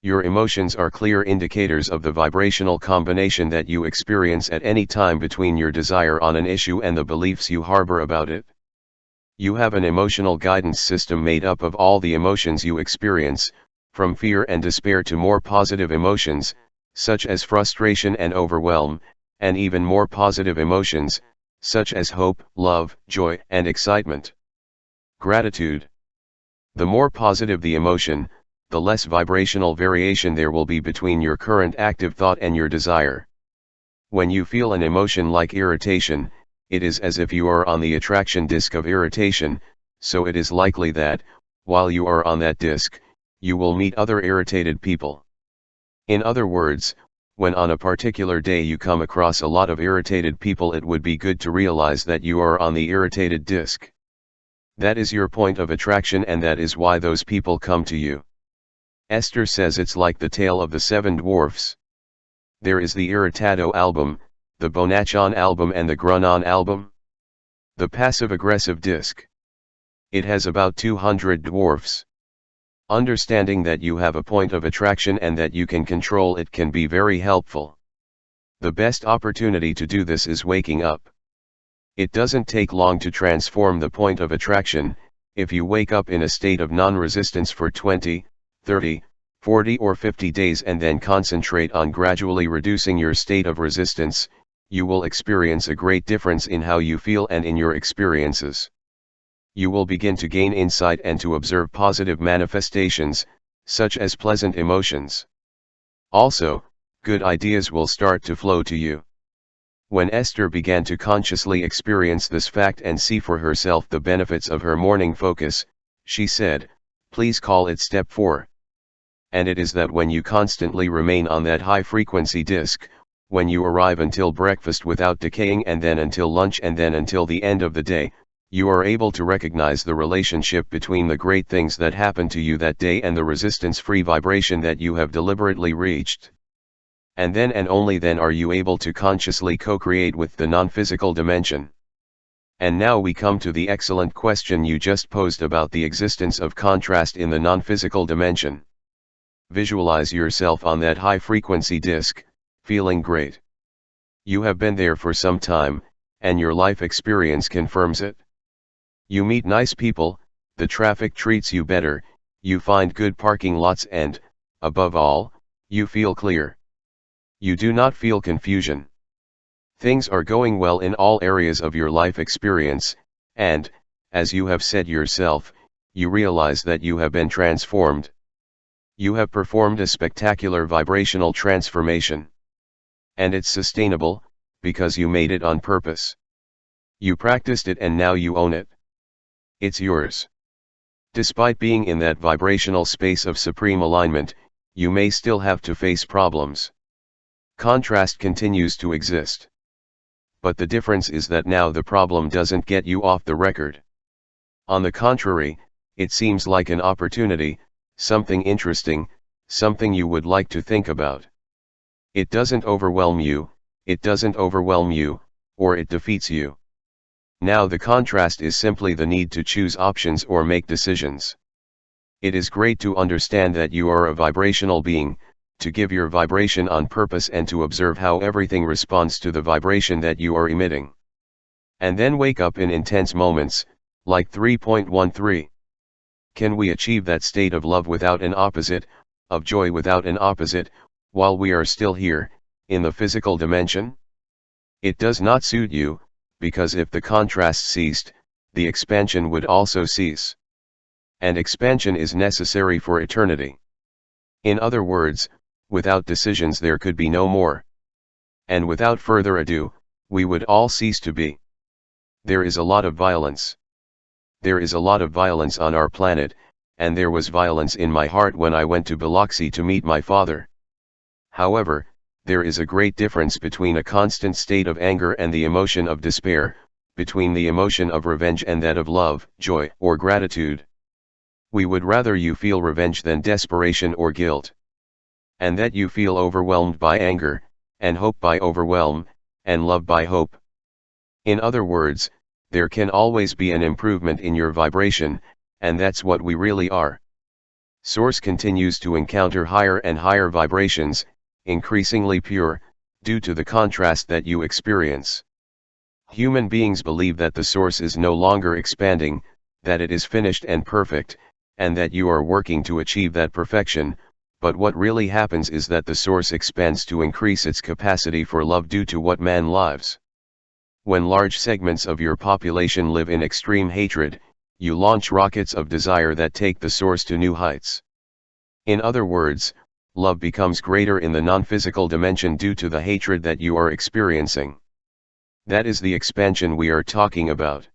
Your emotions are clear indicators of the vibrational combination that you experience at any time between your desire on an issue and the beliefs you harbor about it. You have an emotional guidance system made up of all the emotions you experience, from fear and despair to more positive emotions, such as frustration and overwhelm, and even more positive emotions, such as hope, love, joy, and excitement. Gratitude. The more positive the emotion, the less vibrational variation there will be between your current active thought and your desire. When you feel an emotion like irritation, it is as if you are on the attraction disk of irritation, so it is likely that, while you are on that disk, you will meet other irritated people. In other words, when on a particular day you come across a lot of irritated people, it would be good to realize that you are on the irritated disk. That is your point of attraction, and that is why those people come to you. Esther says it's like the tale of the seven dwarfs. There is the Irritado album, the Bonachon album, and the Grunon album. The passive-aggressive disc. It has about 200 dwarfs. Understanding that you have a point of attraction and that you can control it can be very helpful. The best opportunity to do this is waking up. It doesn't take long to transform the point of attraction. If you wake up in a state of non-resistance for 20, 30, 40 or 50 days and then concentrate on gradually reducing your state of resistance, you will experience a great difference in how you feel and in your experiences. You will begin to gain insight and to observe positive manifestations, such as pleasant emotions. Also, good ideas will start to flow to you. When Esther began to consciously experience this fact and see for herself the benefits of her morning focus, she said, "Please call it step 4. And it is that when you constantly remain on that high-frequency disk, when you arrive until breakfast without decaying and then until lunch and then until the end of the day, you are able to recognize the relationship between the great things that happen to you that day and the resistance-free vibration that you have deliberately reached. And then and only then are you able to consciously co-create with the non-physical dimension." And now we come to the excellent question you just posed about the existence of contrast in the non-physical dimension. Visualize yourself on that high-frequency disk, feeling great. You have been there for some time, and your life experience confirms it. You meet nice people, the traffic treats you better, you find good parking lots and, above all, you feel clear. You do not feel confusion. Things are going well in all areas of your life experience, and, as you have said yourself, you realize that you have been transformed. You have performed a spectacular vibrational transformation. And it's sustainable, because you made it on purpose. You practiced it and now you own it. It's yours. Despite being in that vibrational space of supreme alignment, you may still have to face problems. Contrast continues to exist. But the difference is that now the problem doesn't get you off the record. On the contrary, it seems like an opportunity, something interesting, something you would like to think about. It doesn't overwhelm you, or it defeats you. Now the contrast is simply the need to choose options or make decisions. It is great to understand that you are a vibrational being, to give your vibration on purpose and to observe how everything responds to the vibration that you are emitting. And then wake up in intense moments, like 3.13. Can we achieve that state of love without an opposite, of joy without an opposite, while we are still here, in the physical dimension? It does not suit you, because if the contrast ceased, the expansion would also cease. And expansion is necessary for eternity. In other words, without decisions there could be no more. And without further ado, we would all cease to be. There is a lot of violence. There is a lot of violence on our planet, and there was violence in my heart when I went to Biloxi to meet my father. However, there is a great difference between a constant state of anger and the emotion of despair, between the emotion of revenge and that of love, joy, or gratitude. We would rather you feel revenge than desperation or guilt. And that you feel overwhelmed by anger, and hope by overwhelm, and love by hope. In other words, there can always be an improvement in your vibration, and that's what we really are. Source continues to encounter higher and higher vibrations, increasingly pure, due to the contrast that you experience. Human beings believe that the source is no longer expanding, that it is finished and perfect, and that you are working to achieve that perfection, but what really happens is that the source expands to increase its capacity for love due to what man lives. When large segments of your population live in extreme hatred, you launch rockets of desire that take the source to new heights. In other words, love becomes greater in the non-physical dimension due to the hatred that you are experiencing. That is the expansion we are talking about.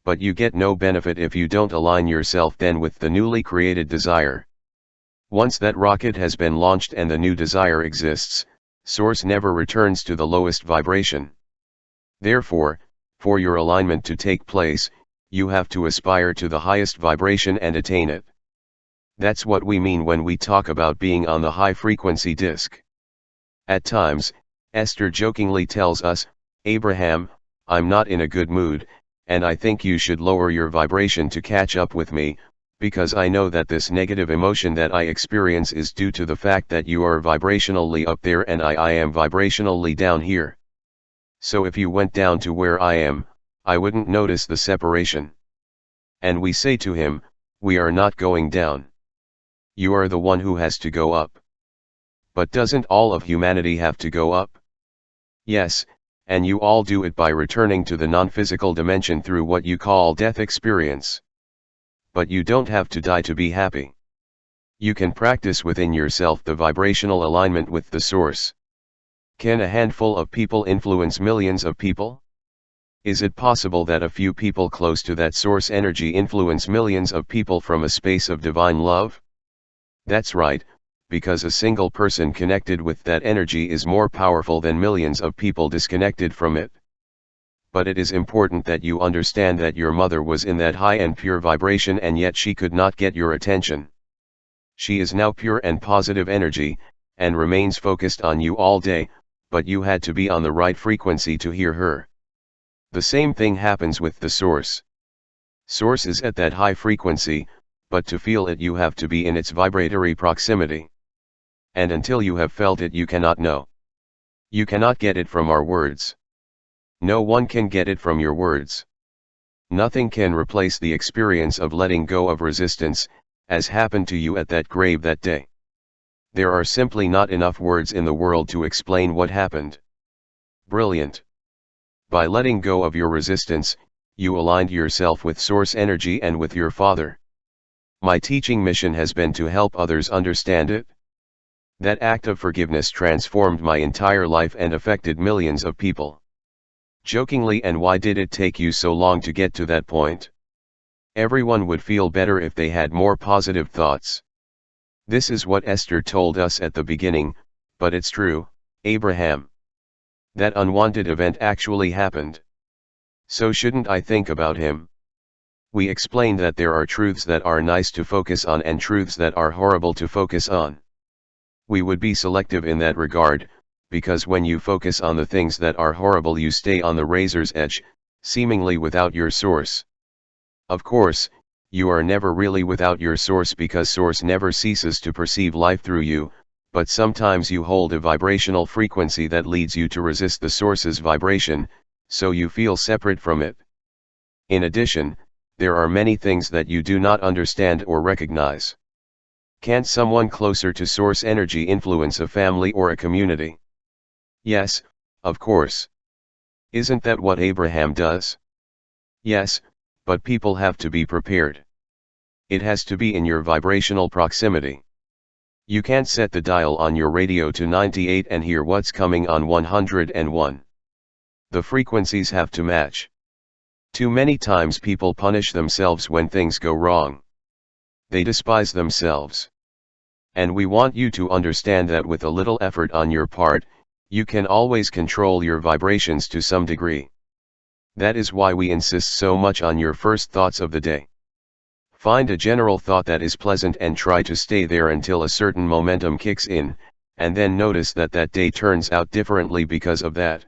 But you get no benefit if you don't align yourself then with the newly created desire. Once that rocket has been launched and the new desire exists, source never returns to the lowest vibration. Therefore, for your alignment to take place, you have to aspire to the highest vibration and attain it. That's what we mean when we talk about being on the high-frequency disc. At times, Esther jokingly tells us, "Abraham, I'm not in a good mood, and I think you should lower your vibration to catch up with me, because I know that this negative emotion that I experience is due to the fact that you are vibrationally up there and I am vibrationally down here. So if you went down to where I am, I wouldn't notice the separation." And we say to him, "We are not going down. You are the one who has to go up." But doesn't all of humanity have to go up? Yes, and you all do it by returning to the non-physical dimension through what you call death experience. But you don't have to die to be happy. You can practice within yourself the vibrational alignment with the source. Can a handful of people influence millions of people? Is it possible that a few people close to that source energy influence millions of people from a space of divine love? That's right, because a single person connected with that energy is more powerful than millions of people disconnected from it. But it is important that you understand that your mother was in that high and pure vibration and yet she could not get your attention. She is now pure and positive energy, and remains focused on you all day, but you had to be on the right frequency to hear her. The same thing happens with the source. Source is at that high frequency, but to feel it you have to be in its vibratory proximity. And until you have felt it you cannot know. You cannot get it from our words. No one can get it from your words. Nothing can replace the experience of letting go of resistance, as happened to you at that grave that day. There are simply not enough words in the world to explain what happened. Brilliant. By letting go of your resistance, you aligned yourself with source energy and with your Father. My teaching mission has been to help others understand it. That act of forgiveness transformed my entire life and affected millions of people. Jokingly, and why did it take you so long to get to that point? Everyone would feel better if they had more positive thoughts. This is what Esther told us at the beginning, but it's true, Abraham. That unwanted event actually happened. So shouldn't I think about him? We explained that there are truths that are nice to focus on and truths that are horrible to focus on. We would be selective in that regard, because when you focus on the things that are horrible you stay on the razor's edge, seemingly without your source. Of course, you are never really without your source because source never ceases to perceive life through you, but sometimes you hold a vibrational frequency that leads you to resist the source's vibration, so you feel separate from it. In addition, there are many things that you do not understand or recognize. Can't someone closer to source energy influence a family or a community? Yes, of course. Isn't that what Abraham does? Yes, but people have to be prepared. It has to be in your vibrational proximity. You can't set the dial on your radio to 98 and hear what's coming on 101. The frequencies have to match. Too many times people punish themselves when things go wrong. They despise themselves. And we want you to understand that with a little effort on your part, you can always control your vibrations to some degree. That is why we insist so much on your first thoughts of the day. Find a general thought that is pleasant and try to stay there until a certain momentum kicks in, and then notice that that day turns out differently because of that.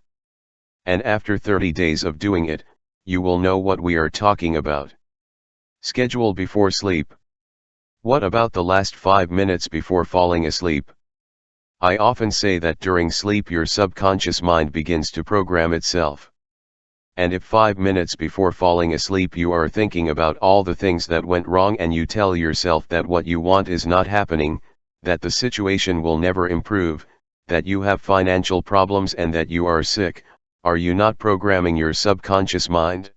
And after 30 days of doing it, you will know what we are talking about. Schedule before sleep. What about the last 5 minutes before falling asleep? I often say that during sleep your subconscious mind begins to program itself. And if 5 minutes before falling asleep you are thinking about all the things that went wrong and you tell yourself that what you want is not happening, that the situation will never improve, that you have financial problems and that you are sick, are you not programming your subconscious mind?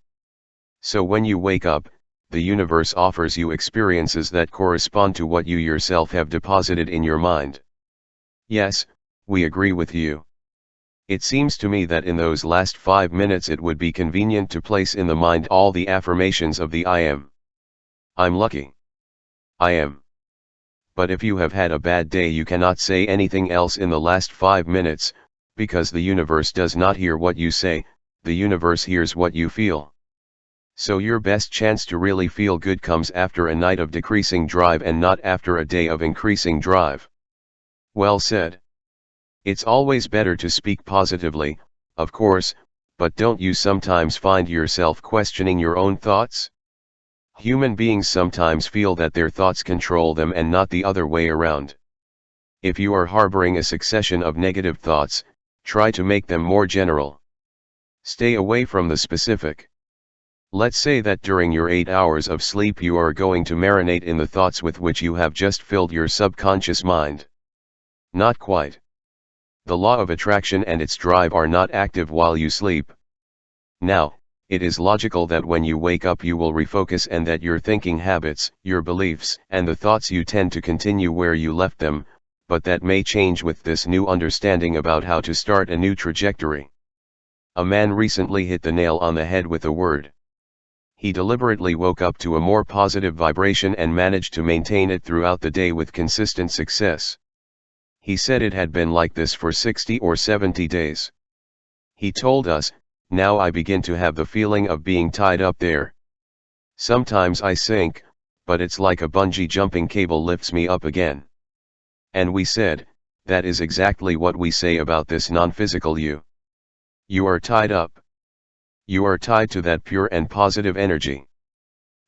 So when you wake up, the universe offers you experiences that correspond to what you yourself have deposited in your mind. Yes, we agree with you. It seems to me that in those last 5 minutes it would be convenient to place in the mind all the affirmations of the I am. I'm lucky. I am. But if you have had a bad day you cannot say anything else in the last 5 minutes, because the universe does not hear what you say, the universe hears what you feel. So your best chance to really feel good comes after a night of decreasing drive and not after a day of increasing drive. Well said. It's always better to speak positively, of course, but don't you sometimes find yourself questioning your own thoughts? Human beings sometimes feel that their thoughts control them and not the other way around. If you are harboring a succession of negative thoughts, try to make them more general. Stay away from the specific. Let's say that during your 8 hours of sleep you are going to marinate in the thoughts with which you have just filled your subconscious mind. Not quite. The law of attraction and its drive are not active while you sleep. Now, it is logical that when you wake up you will refocus and that your thinking habits, your beliefs, and the thoughts you tend to continue where you left them, but that may change with this new understanding about how to start a new trajectory. A man recently hit the nail on the head with a word. He deliberately woke up to a more positive vibration and managed to maintain it throughout the day with consistent success. He said it had been like this for 60 or 70 days. He told us, now I begin to have the feeling of being tied up there. Sometimes I sink, but it's like a bungee jumping cable lifts me up again. And we said, that is exactly what we say about this non-physical you. You are tied up. You are tied to that pure and positive energy.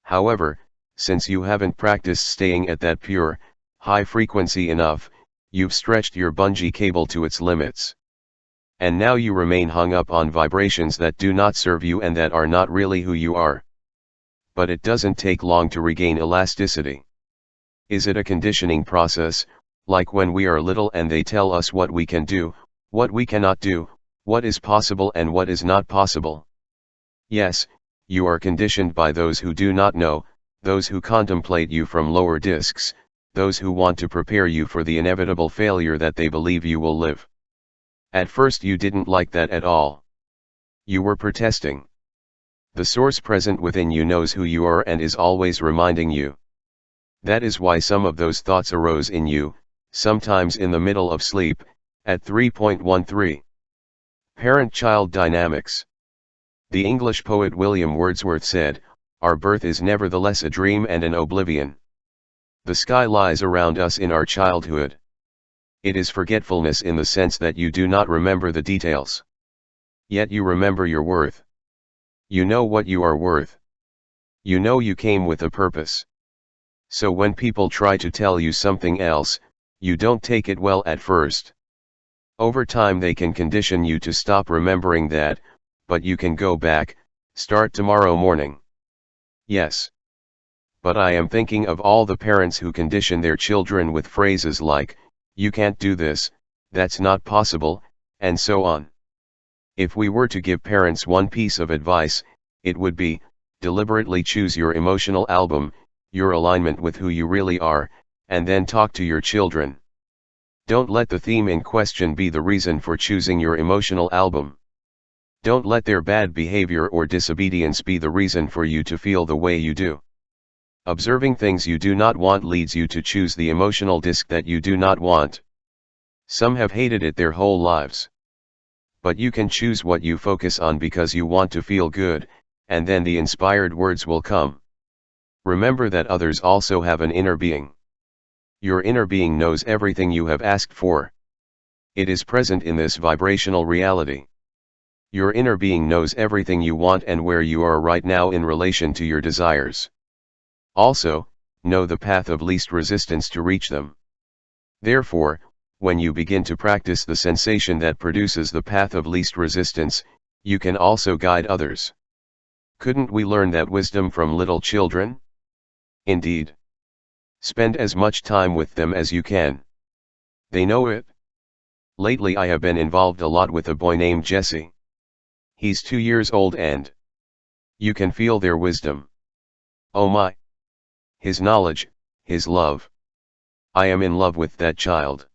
However, since you haven't practiced staying at that pure, high frequency enough, you've stretched your bungee cable to its limits. And now you remain hung up on vibrations that do not serve you and that are not really who you are. But it doesn't take long to regain elasticity. Is it a conditioning process, like when we are little and they tell us what we can do, what we cannot do, what is possible and what is not possible? Yes, you are conditioned by those who do not know, those who contemplate you from lower discs, those who want to prepare you for the inevitable failure that they believe you will live. At first you didn't like that at all. You were protesting. The source present within you knows who you are and is always reminding you. That is why some of those thoughts arose in you, sometimes in the middle of sleep, at 3.13. Parent-child dynamics. The English poet William Wordsworth said, "Our birth is nevertheless a dream and an oblivion. The sky lies around us in our childhood. It is forgetfulness in the sense that you do not remember the details. Yet you remember your worth. You know what you are worth. You know you came with a purpose. So when people try to tell you something else, you don't take it well at first. Over time they can condition you to stop remembering that, but you can go back, start tomorrow morning. Yes. But I am thinking of all the parents who condition their children with phrases like, you can't do this, that's not possible, and so on. If we were to give parents one piece of advice, it would be, deliberately choose your emotional album, your alignment with who you really are, and then talk to your children. Don't let the theme in question be the reason for choosing your emotional album. Don't let their bad behavior or disobedience be the reason for you to feel the way you do. Observing things you do not want leads you to choose the emotional disc that you do not want. Some have hated it their whole lives. But you can choose what you focus on because you want to feel good, and then the inspired words will come. Remember that others also have an inner being. Your inner being knows everything you have asked for. It is present in this vibrational reality. Your inner being knows everything you want and where you are right now in relation to your desires. Also, know the path of least resistance to reach them. Therefore, when you begin to practice the sensation that produces the path of least resistance, you can also guide others. Couldn't we learn that wisdom from little children? Indeed. Spend as much time with them as you can. They know it. Lately I have been involved a lot with a boy named Jesse. He's 2 years old and you can feel their wisdom. Oh my! His knowledge, his love. I am in love with that child.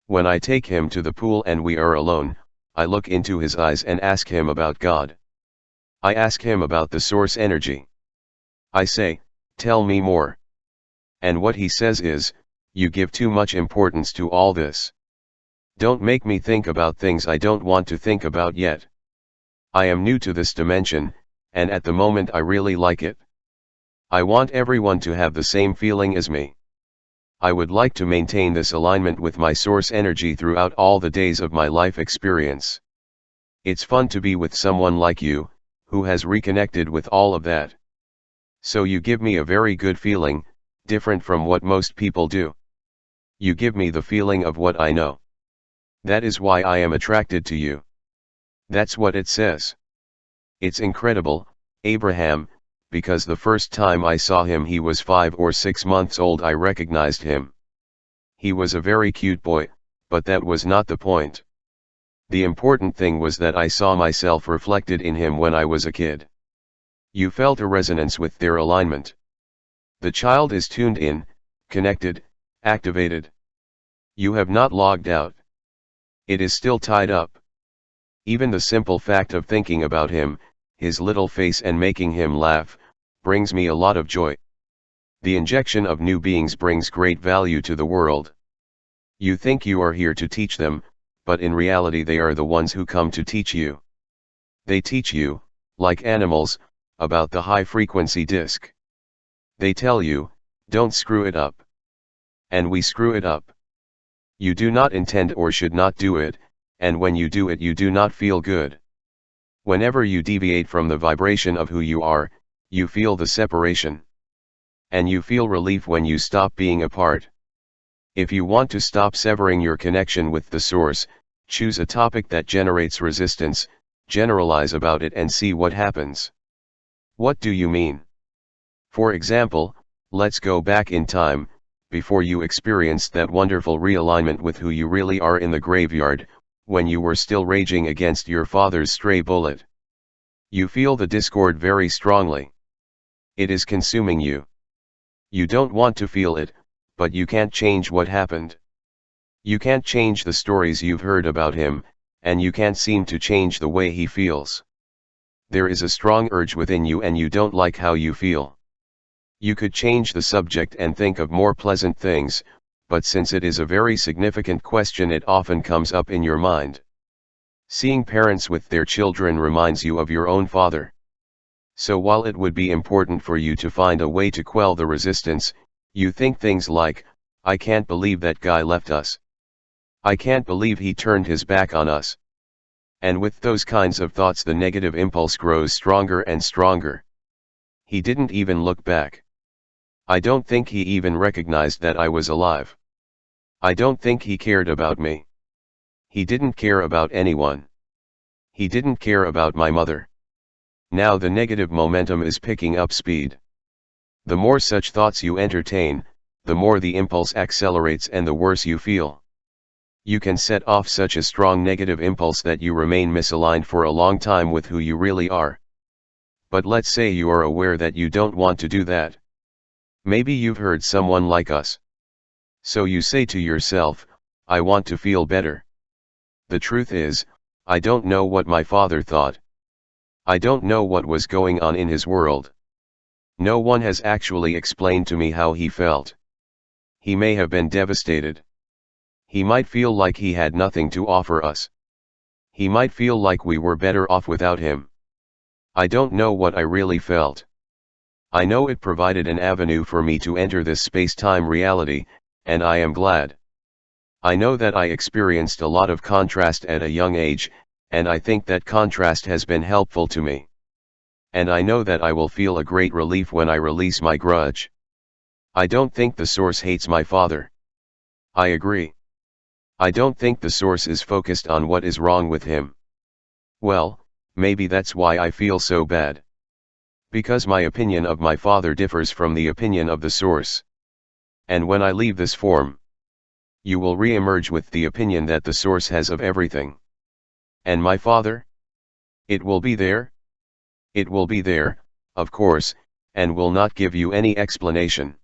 When I take him to the pool and we are alone, I look into his eyes and ask him about God. I ask him about the source energy. I say, tell me more. And what he says is, you give too much importance to all this. Don't make me think about things I don't want to think about yet. I am new to this dimension, and at the moment I really like it. I want everyone to have the same feeling as me. I would like to maintain this alignment with my source energy throughout all the days of my life experience. It's fun to be with someone like you, who has reconnected with all of that. So you give me a very good feeling, different from what most people do. You give me the feeling of what I know. That is why I am attracted to you. That's what it says. It's incredible, Abraham, because the first time I saw him he was 5 or 6 months old. I recognized him. He was a very cute boy, but that was not the point. The important thing was that I saw myself reflected in him when I was a kid. You felt a resonance with their alignment. The child is tuned in, connected, activated. You have not logged out. It is still tied up. Even the simple fact of thinking about him, his little face and making him laugh, brings me a lot of joy. The injection of new beings brings great value to the world. You think you are here to teach them, but in reality they are the ones who come to teach you. They teach you, like animals, about the high-frequency disc. They tell you, don't screw it up. And we screw it up. You do not intend or should not do it, and when you do it you do not feel good. Whenever you deviate from the vibration of who you are, you feel the separation. And you feel relief when you stop being apart. If you want to stop severing your connection with the source, choose a topic that generates resistance, generalize about it and see what happens. What do you mean? For example, let's go back in time, before you experienced that wonderful realignment with who you really are in the graveyard, when you were still raging against your father's stray bullet. You feel the discord very strongly. It is consuming you. You don't want to feel it, but you can't change what happened. You can't change the stories you've heard about him, and you can't seem to change the way he feels. There is a strong urge within you and you don't like how you feel. You could change the subject and think of more pleasant things, but since it is a very significant question it often comes up in your mind. Seeing parents with their children reminds you of your own father. So while it would be important for you to find a way to quell the resistance, you think things like, I can't believe that guy left us. I can't believe he turned his back on us. And with those kinds of thoughts the negative impulse grows stronger and stronger. He didn't even look back. I don't think he even recognized that I was alive. I don't think he cared about me. He didn't care about anyone. He didn't care about my mother. Now the negative momentum is picking up speed. The more such thoughts you entertain, the more the impulse accelerates and the worse you feel. You can set off such a strong negative impulse that you remain misaligned for a long time with who you really are. But let's say you are aware that you don't want to do that. Maybe you've heard someone like us. So you say to yourself, I want to feel better. The truth is, I don't know what my father thought. I don't know what was going on in his world. No one has actually explained to me how he felt. He may have been devastated. He might feel like he had nothing to offer us. He might feel like we were better off without him. I don't know what I really felt. I know it provided an avenue for me to enter this space-time reality, and I am glad. I know that I experienced a lot of contrast at a young age, and I think that contrast has been helpful to me. And I know that I will feel a great relief when I release my grudge. I don't think the source hates my father. I agree. I don't think the source is focused on what is wrong with him. Well, maybe that's why I feel so bad. Because my opinion of my father differs from the opinion of the source. And when I leave this form, you will re-emerge with the opinion that the source has of everything. And my father? It will be there? It will be there, of course, and will not give you any explanation.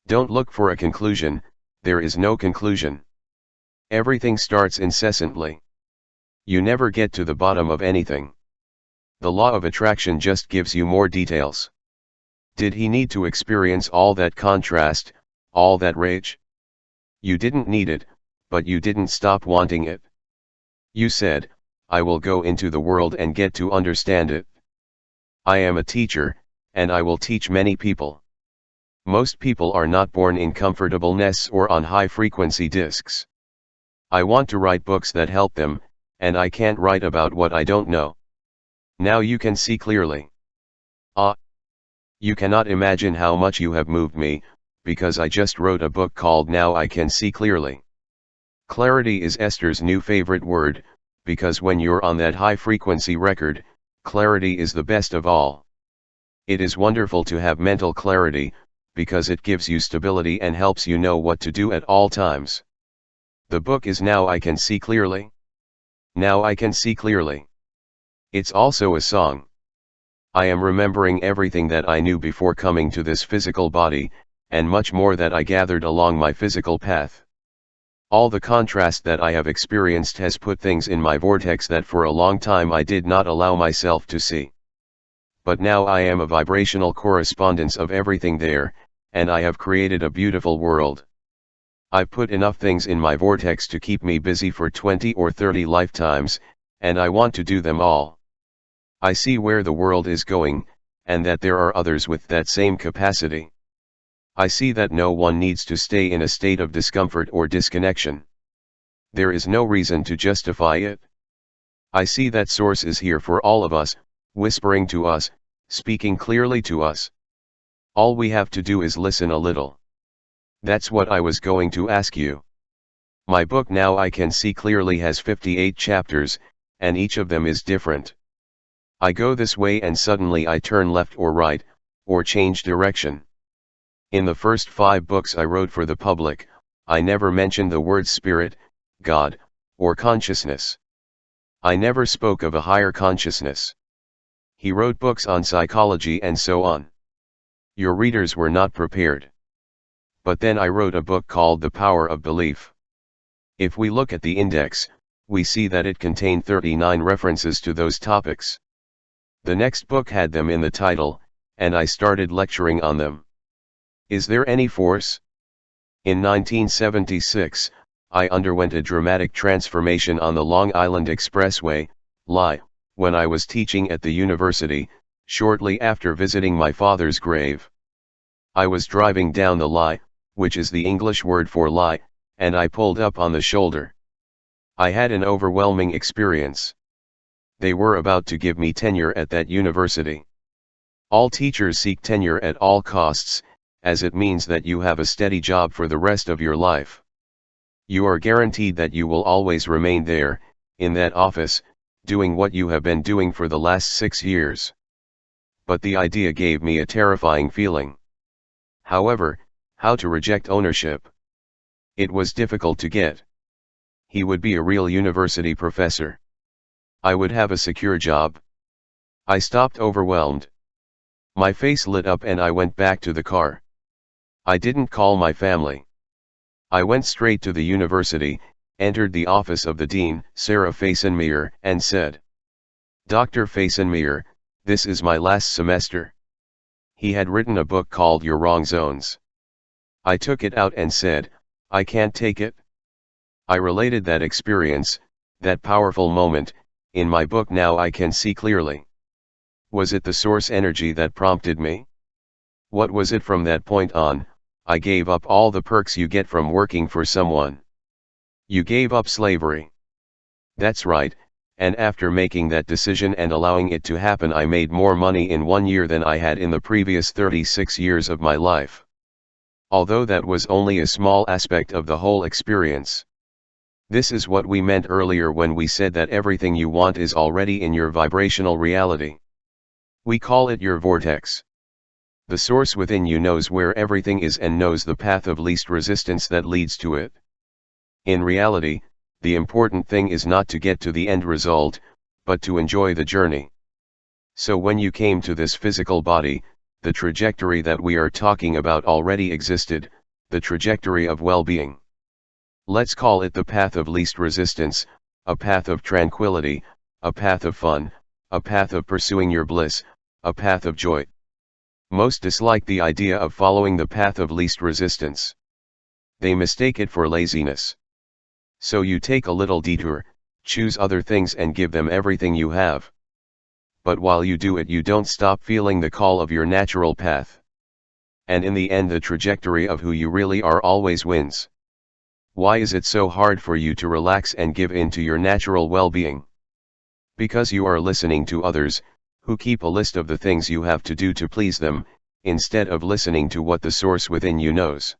Don't look for a conclusion, there is no conclusion. Everything starts incessantly. You never get to the bottom of anything. The law of attraction just gives you more details. Did he need to experience all that contrast, all that rage? You didn't need it, but you didn't stop wanting it. You said, I will go into the world and get to understand it. I am a teacher, and I will teach many people. Most people are not born in comfortable nests or on high-frequency disks. I want to write books that help them, and I can't write about what I don't know. Now you can see clearly. You cannot imagine how much you have moved me, because I just wrote a book called Now I Can See Clearly. Clarity is Esther's new favorite word, because when you're on that high-frequency record, clarity is the best of all. It is wonderful to have mental clarity, because it gives you stability and helps you know what to do at all times. The book is Now I Can See Clearly. Now I Can See Clearly. It's also a song. I am remembering everything that I knew before coming to this physical body, and much more that I gathered along my physical path. All the contrast that I have experienced has put things in my vortex that for a long time I did not allow myself to see. But now I am a vibrational correspondence of everything there, and I have created a beautiful world. I've put enough things in my vortex to keep me busy for 20 or 30 lifetimes, and I want to do them all. I see where the world is going, and that there are others with that same capacity. I see that no one needs to stay in a state of discomfort or disconnection. There is no reason to justify it. I see that Source is here for all of us, whispering to us, speaking clearly to us. All we have to do is listen a little. That's what I was going to ask you. My book Now I Can See Clearly has 58 chapters, and each of them is different. I go this way and suddenly I turn left or right, or change direction. In the first 5 books I wrote for the public, I never mentioned the words spirit, God, or consciousness. I never spoke of a higher consciousness. He wrote books on psychology and so on. Your readers were not prepared. But then I wrote a book called The Power of Belief. If we look at the index, we see that it contained 39 references to those topics. The next book had them in the title, and I started lecturing on them. Is there any force? In 1976, I underwent a dramatic transformation on the Long Island Expressway, LI, when I was teaching at the university, shortly after visiting my father's grave. I was driving down the LI, which is the English word for lie, and I pulled up on the shoulder. I had an overwhelming experience. They were about to give me tenure at that university. All teachers seek tenure at all costs, as it means that you have a steady job for the rest of your life. You are guaranteed that you will always remain there, in that office, doing what you have been doing for the last 6 years. But the idea gave me a terrifying feeling. However, how to reject ownership? It was difficult to get. He would be a real university professor. I would have a secure job. I stopped overwhelmed. My face lit up and I went back to the car. I didn't call my family. I went straight to the university, entered the office of the dean, Sarah Fasenmeyer, and said, "Dr. Fasenmeyer, this is my last semester." He had written a book called Your Wrong Zones. I took it out and said, "I can't take it." I related that experience, that powerful moment, in my book. Now I can see clearly. Was it the source energy that prompted me? What was it? From that point on, I gave up all the perks you get from working for someone. You gave up slavery. That's right, and after making that decision and allowing it to happen, I made more money in 1 year than I had in the previous 36 years of my life. Although that was only a small aspect of the whole experience. This is what we meant earlier when we said that everything you want is already in your vibrational reality. We call it your vortex. The source within you knows where everything is and knows the path of least resistance that leads to it. In reality, the important thing is not to get to the end result, but to enjoy the journey. So when you came to this physical body, the trajectory that we are talking about already existed, the trajectory of well-being. Let's call it the path of least resistance, a path of tranquility, a path of fun, a path of pursuing your bliss, a path of joy. Most dislike the idea of following the path of least resistance. They mistake it for laziness. So you take a little detour, choose other things and give them everything you have. But while you do it, you don't stop feeling the call of your natural path. And in the end, the trajectory of who you really are always wins. Why is it so hard for you to relax and give in to your natural well-being? Because you are listening to others, who keep a list of the things you have to do to please them, instead of listening to what the source within you knows.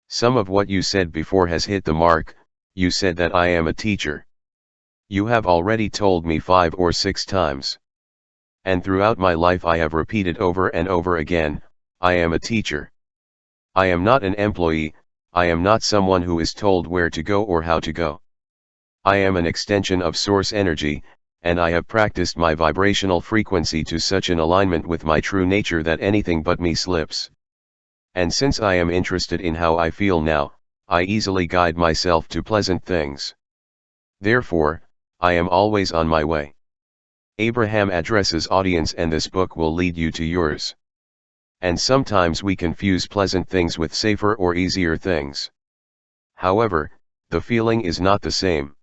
Some of what you said before has hit the mark. You said that I am a teacher. You have already told me 5 or 6 times. And throughout my life I have repeated over and over again, I am a teacher. I am not an employee, I am not someone who is told where to go or how to go. I am an extension of source energy, and I have practiced my vibrational frequency to such an alignment with my true nature that anything but me slips. And since I am interested in how I feel now, I easily guide myself to pleasant things. Therefore, I am always on my way. Abraham addresses audience, and this book will lead you to yours. And sometimes we confuse pleasant things with safer or easier things. However, the feeling is not the same.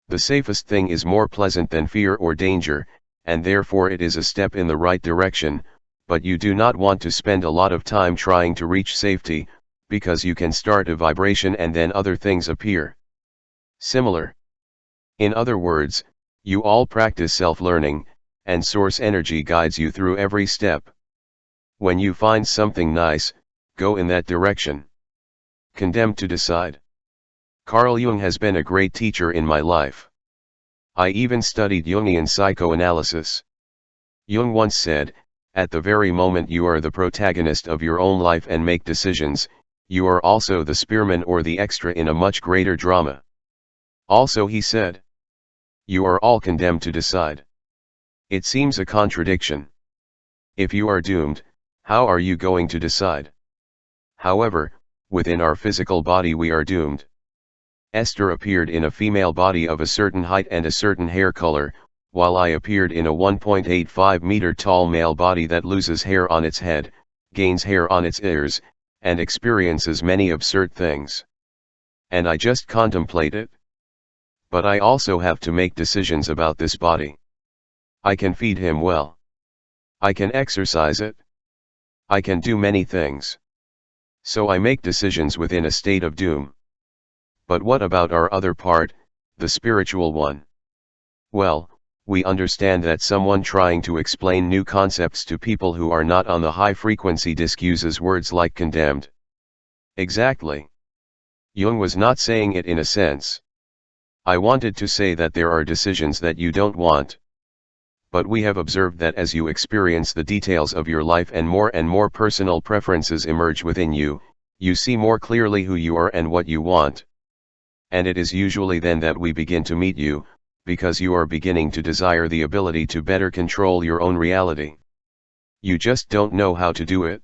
The safest thing is more pleasant than fear or danger, and therefore it is a step in the right direction, but you do not want to spend a lot of time trying to reach safety, because you can start a vibration and then other things appear. Similar. In other words, you all practice self-learning, and source energy guides you through every step. When you find something nice, go in that direction. Condemned to decide. Carl Jung has been a great teacher in my life. I even studied Jungian psychoanalysis. Jung once said, at the very moment you are the protagonist of your own life and make decisions, you are also the spearman or the extra in a much greater drama. Also he said, you are all condemned to decide. It seems a contradiction. If you are doomed, how are you going to decide? However, within our physical body we are doomed. Esther appeared in a female body of a certain height and a certain hair color, while I appeared in a 1.85 meter tall male body that loses hair on its head, gains hair on its ears, and experiences many absurd things. And I just contemplate it. But I also have to make decisions about this body. I can feed him well. I can exercise it. I can do many things. So I make decisions within a state of doom. But what about our other part, the spiritual one? Well, we understand that someone trying to explain new concepts to people who are not on the high frequency disc uses words like condemned. Exactly. Jung was not saying it in a sense. I wanted to say that there are decisions that you don't want. But we have observed that as you experience the details of your life and more personal preferences emerge within you, you see more clearly who you are and what you want. And it is usually then that we begin to meet you, because you are beginning to desire the ability to better control your own reality. You just don't know how to do it.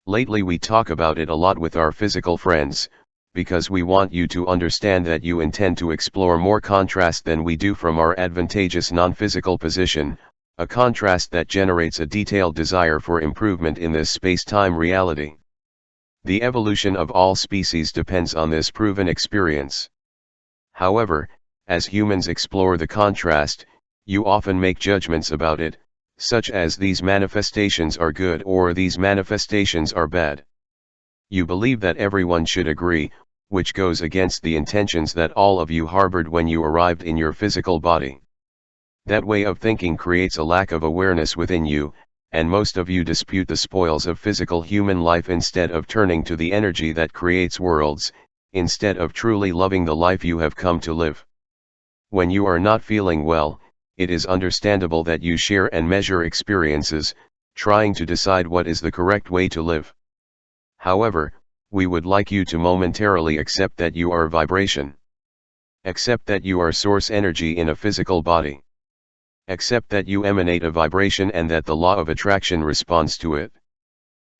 Lately we talk about it a lot with our physical friends, because we want you to understand that you intend to explore more contrast than we do from our advantageous non-physical position, a contrast that generates a detailed desire for improvement in this space-time reality. The evolution of all species depends on this proven experience. However, as humans explore the contrast, you often make judgments about it, such as these manifestations are good or these manifestations are bad. You believe that everyone should agree, which goes against the intentions that all of you harbored when you arrived in your physical body. That way of thinking creates a lack of awareness within you, and most of you dispute the spoils of physical human life instead of turning to the energy that creates worlds, instead of truly loving the life you have come to live. When you are not feeling well, it is understandable that you share and measure experiences, trying to decide what is the correct way to live. However, we would like you to momentarily accept that you are vibration. Accept that you are source energy in a physical body. Accept that you emanate a vibration and that the law of attraction responds to it.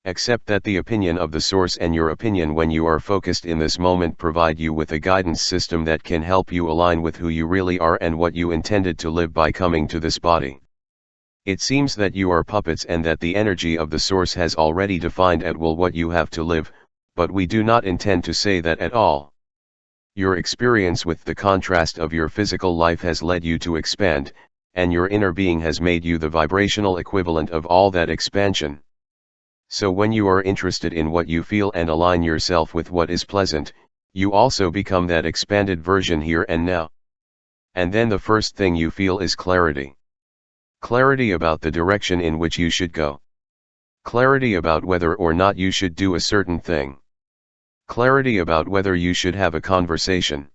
Accept that the opinion of the source and your opinion when you are focused in this moment provide you with a guidance system that can help you align with who you really are and what you intended to live by coming to this body. It seems that you are puppets and that the energy of the source has already defined at will what you have to live, but we do not intend to say that at all. Your experience with the contrast of your physical life has led you to expand, and your inner being has made you the vibrational equivalent of all that expansion. So when you are interested in what you feel and align yourself with what is pleasant, you also become that expanded version here and now. And then the first thing you feel is clarity. Clarity about the direction in which you should go. Clarity about whether or not you should do a certain thing. Clarity about whether you should have a conversation.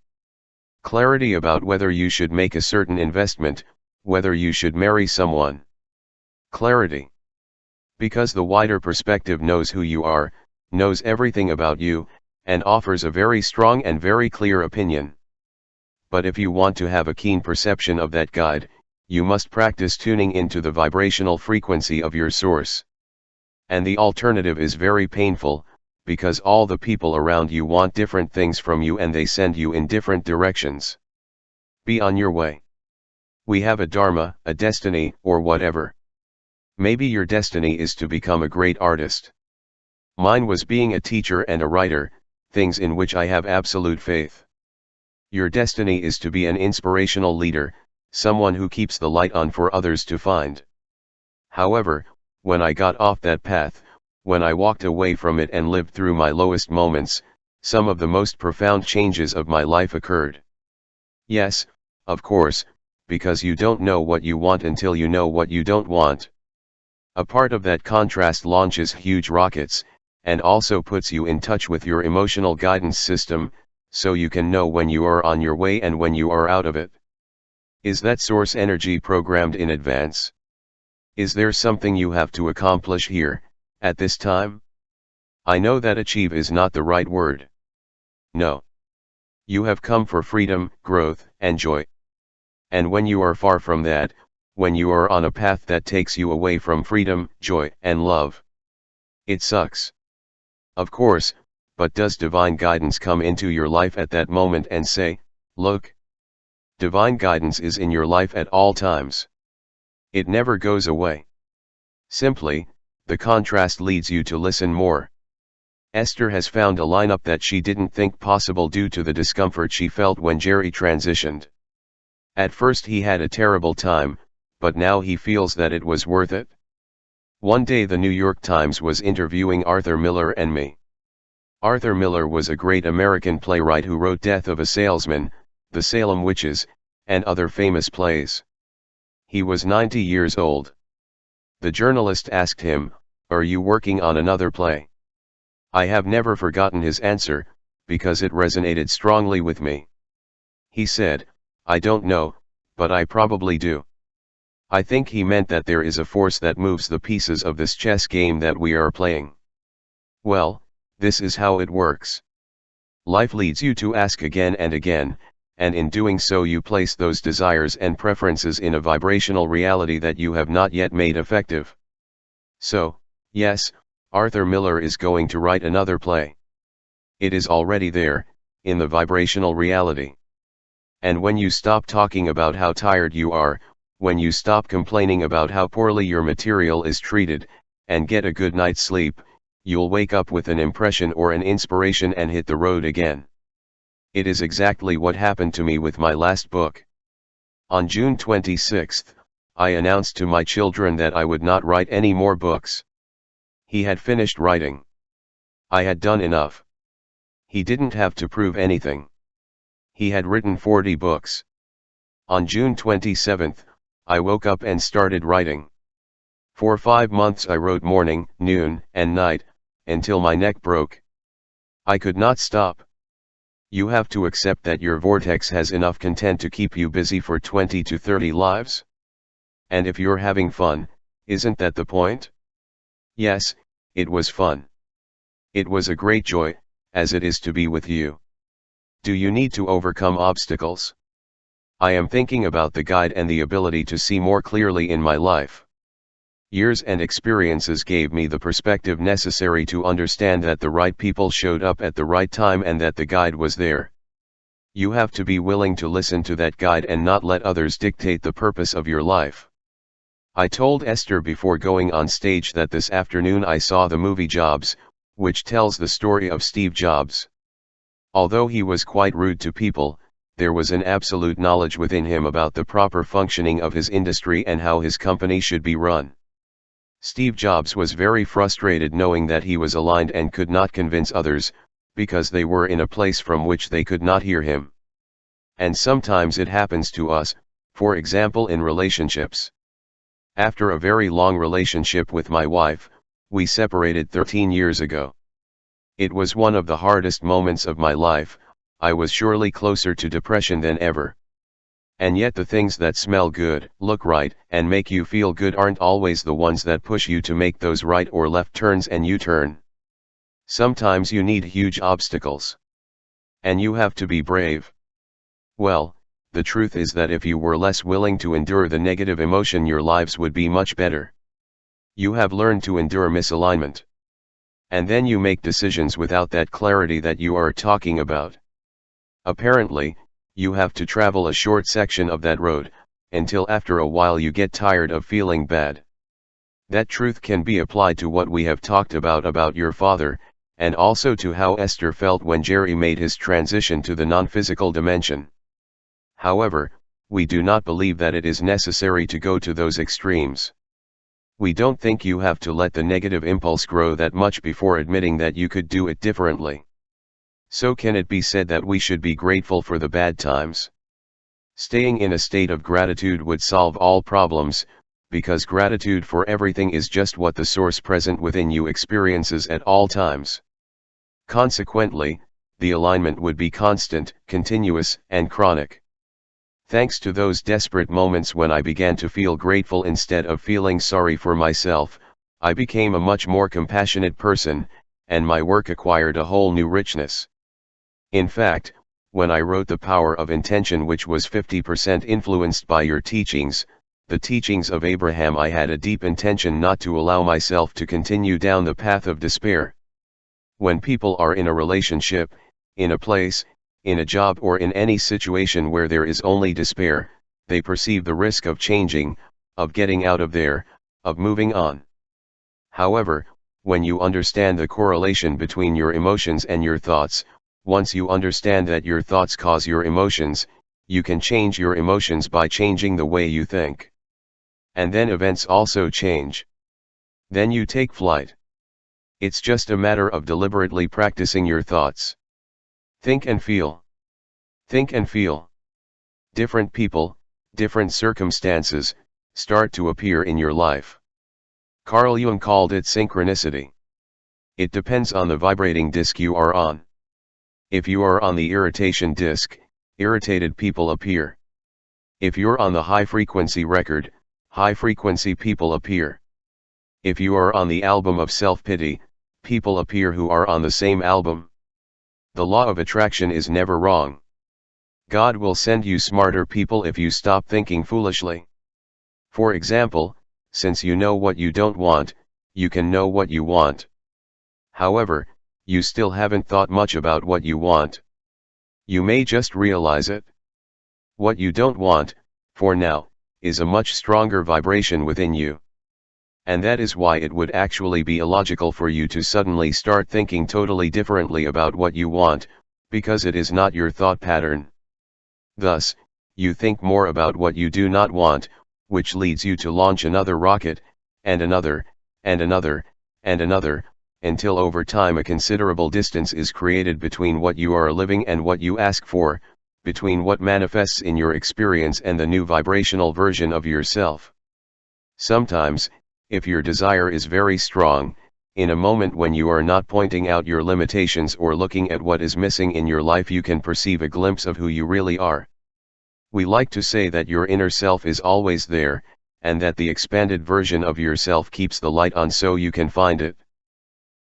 Clarity about whether you should make a certain investment, whether you should marry someone. Clarity. Because the wider perspective knows who you are, knows everything about you, and offers a very strong and very clear opinion. But if you want to have a keen perception of that guide, you must practice tuning into the vibrational frequency of your source. And the alternative is very painful, because all the people around you want different things from you and they send you in different directions. Be on your way. We have a dharma, a destiny, or whatever. Maybe your destiny is to become a great artist. Mine was being a teacher and a writer, things in which I have absolute faith. Your destiny is to be an inspirational leader, someone who keeps the light on for others to find. However, when I got off that path, when I walked away from it and lived through my lowest moments, some of the most profound changes of my life occurred. Yes, of course, because you don't know what you want until you know what you don't want. A part of that contrast launches huge rockets, and also puts you in touch with your emotional guidance system, so you can know when you are on your way and when you are out of it. Is that source energy programmed in advance? Is there something you have to accomplish here, at this time? I know that achieve is not the right word. No. You have come for freedom, growth, and joy. And when you are far from that, when you are on a path that takes you away from freedom, joy, and love, it sucks. Of course, but does divine guidance come into your life at that moment and say, look? Divine guidance is in your life at all times. It never goes away. Simply, the contrast leads you to listen more. Esther has found a lineup that she didn't think possible due to the discomfort she felt when Jerry transitioned. At first he had a terrible time, but now he feels that it was worth it. One day the New York Times was interviewing Arthur Miller and me. Arthur Miller was a great American playwright who wrote Death of a Salesman, The Salem Witches, and other famous plays. He was 90 years old. The journalist asked him, "Are you working on another play?" I have never forgotten his answer, because it resonated strongly with me. He said, "I don't know, but I probably do." I think he meant that there is a force that moves the pieces of this chess game that we are playing. Well, this is how it works. Life leads you to ask again and again, and in doing so you place those desires and preferences in a vibrational reality that you have not yet made effective. So, yes, Arthur Miller is going to write another play. It is already there, in the vibrational reality. And when you stop talking about how tired you are, when you stop complaining about how poorly your material is treated, and get a good night's sleep, you'll wake up with an impression or an inspiration and hit the road again. It is exactly what happened to me with my last book. On June 26th, I announced to my children that I would not write any more books. He had finished writing. I had done enough. He didn't have to prove anything. He had written 40 books. On June 27th, I woke up and started writing. For 5 months I wrote morning, noon, and night, until my neck broke. I could not stop. You have to accept that your vortex has enough content to keep you busy for 20 to 30 lives. And if you're having fun, isn't that the point? Yes, it was fun. It was a great joy, as it is to be with you. Do you need to overcome obstacles? I am thinking about the guide and the ability to see more clearly in my life. Years and experiences gave me the perspective necessary to understand that the right people showed up at the right time and that the guide was there. You have to be willing to listen to that guide and not let others dictate the purpose of your life. I told Esther before going on stage that this afternoon I saw the movie Jobs, which tells the story of Steve Jobs. Although he was quite rude to people, there was an absolute knowledge within him about the proper functioning of his industry and how his company should be run. Steve Jobs was very frustrated knowing that he was aligned and could not convince others, because they were in a place from which they could not hear him. And sometimes it happens to us, for example in relationships. After a very long relationship with my wife, we separated 13 years ago. It was one of the hardest moments of my life. I was surely closer to depression than ever. And yet the things that smell good, look right, and make you feel good aren't always the ones that push you to make those right or left turns and U-turn. Sometimes you need huge obstacles. And you have to be brave. Well, the truth is that if you were less willing to endure the negative emotion, your lives would be much better. You have learned to endure misalignment. And then you make decisions without that clarity that you are talking about. Apparently, you have to travel a short section of that road, until after a while you get tired of feeling bad. That truth can be applied to what we have talked about your father, and also to how Esther felt when Jerry made his transition to the non-physical dimension. However, we do not believe that it is necessary to go to those extremes. We don't think you have to let the negative impulse grow that much before admitting that you could do it differently. So can it be said that we should be grateful for the bad times? Staying in a state of gratitude would solve all problems, because gratitude for everything is just what the source present within you experiences at all times. Consequently, the alignment would be constant, continuous, and chronic. Thanks to those desperate moments when I began to feel grateful instead of feeling sorry for myself, I became a much more compassionate person, and my work acquired a whole new richness. In fact, when I wrote The Power of Intention, which was 50% influenced by your teachings, the teachings of Abraham, I had a deep intention not to allow myself to continue down the path of despair. When people are in a relationship, in a place, in a job, or in any situation where there is only despair, they perceive the risk of changing, of getting out of there, of moving on. However, when you understand the correlation between your emotions and your thoughts, once you understand that your thoughts cause your emotions, you can change your emotions by changing the way you think. And then events also change. Then you take flight. It's just a matter of deliberately practicing your thoughts. Think and feel. Think and feel. Different people, different circumstances, start to appear in your life. Carl Jung called it synchronicity. It depends on the vibrating disc you are on. If you are on the irritation disc, irritated people appear. If you're on the high-frequency record, high-frequency people appear. If you are on the album of self-pity, people appear who are on the same album. The law of attraction is never wrong. God will send you smarter people if you stop thinking foolishly. For example, since you know what you don't want, you can know what you want. However, you still haven't thought much about what you want. You may just realize it. What you don't want, for now, is a much stronger vibration within you. And that is why it would actually be illogical for you to suddenly start thinking totally differently about what you want, because it is not your thought pattern. Thus, you think more about what you do not want, which leads you to launch another rocket, and another, and another, and another, until over time a considerable distance is created between what you are living and what you ask for, between what manifests in your experience and the new vibrational version of yourself. Sometimes, if your desire is very strong, in a moment when you are not pointing out your limitations or looking at what is missing in your life, you can perceive a glimpse of who you really are. We like to say that your inner self is always there, and that the expanded version of yourself keeps the light on so you can find it.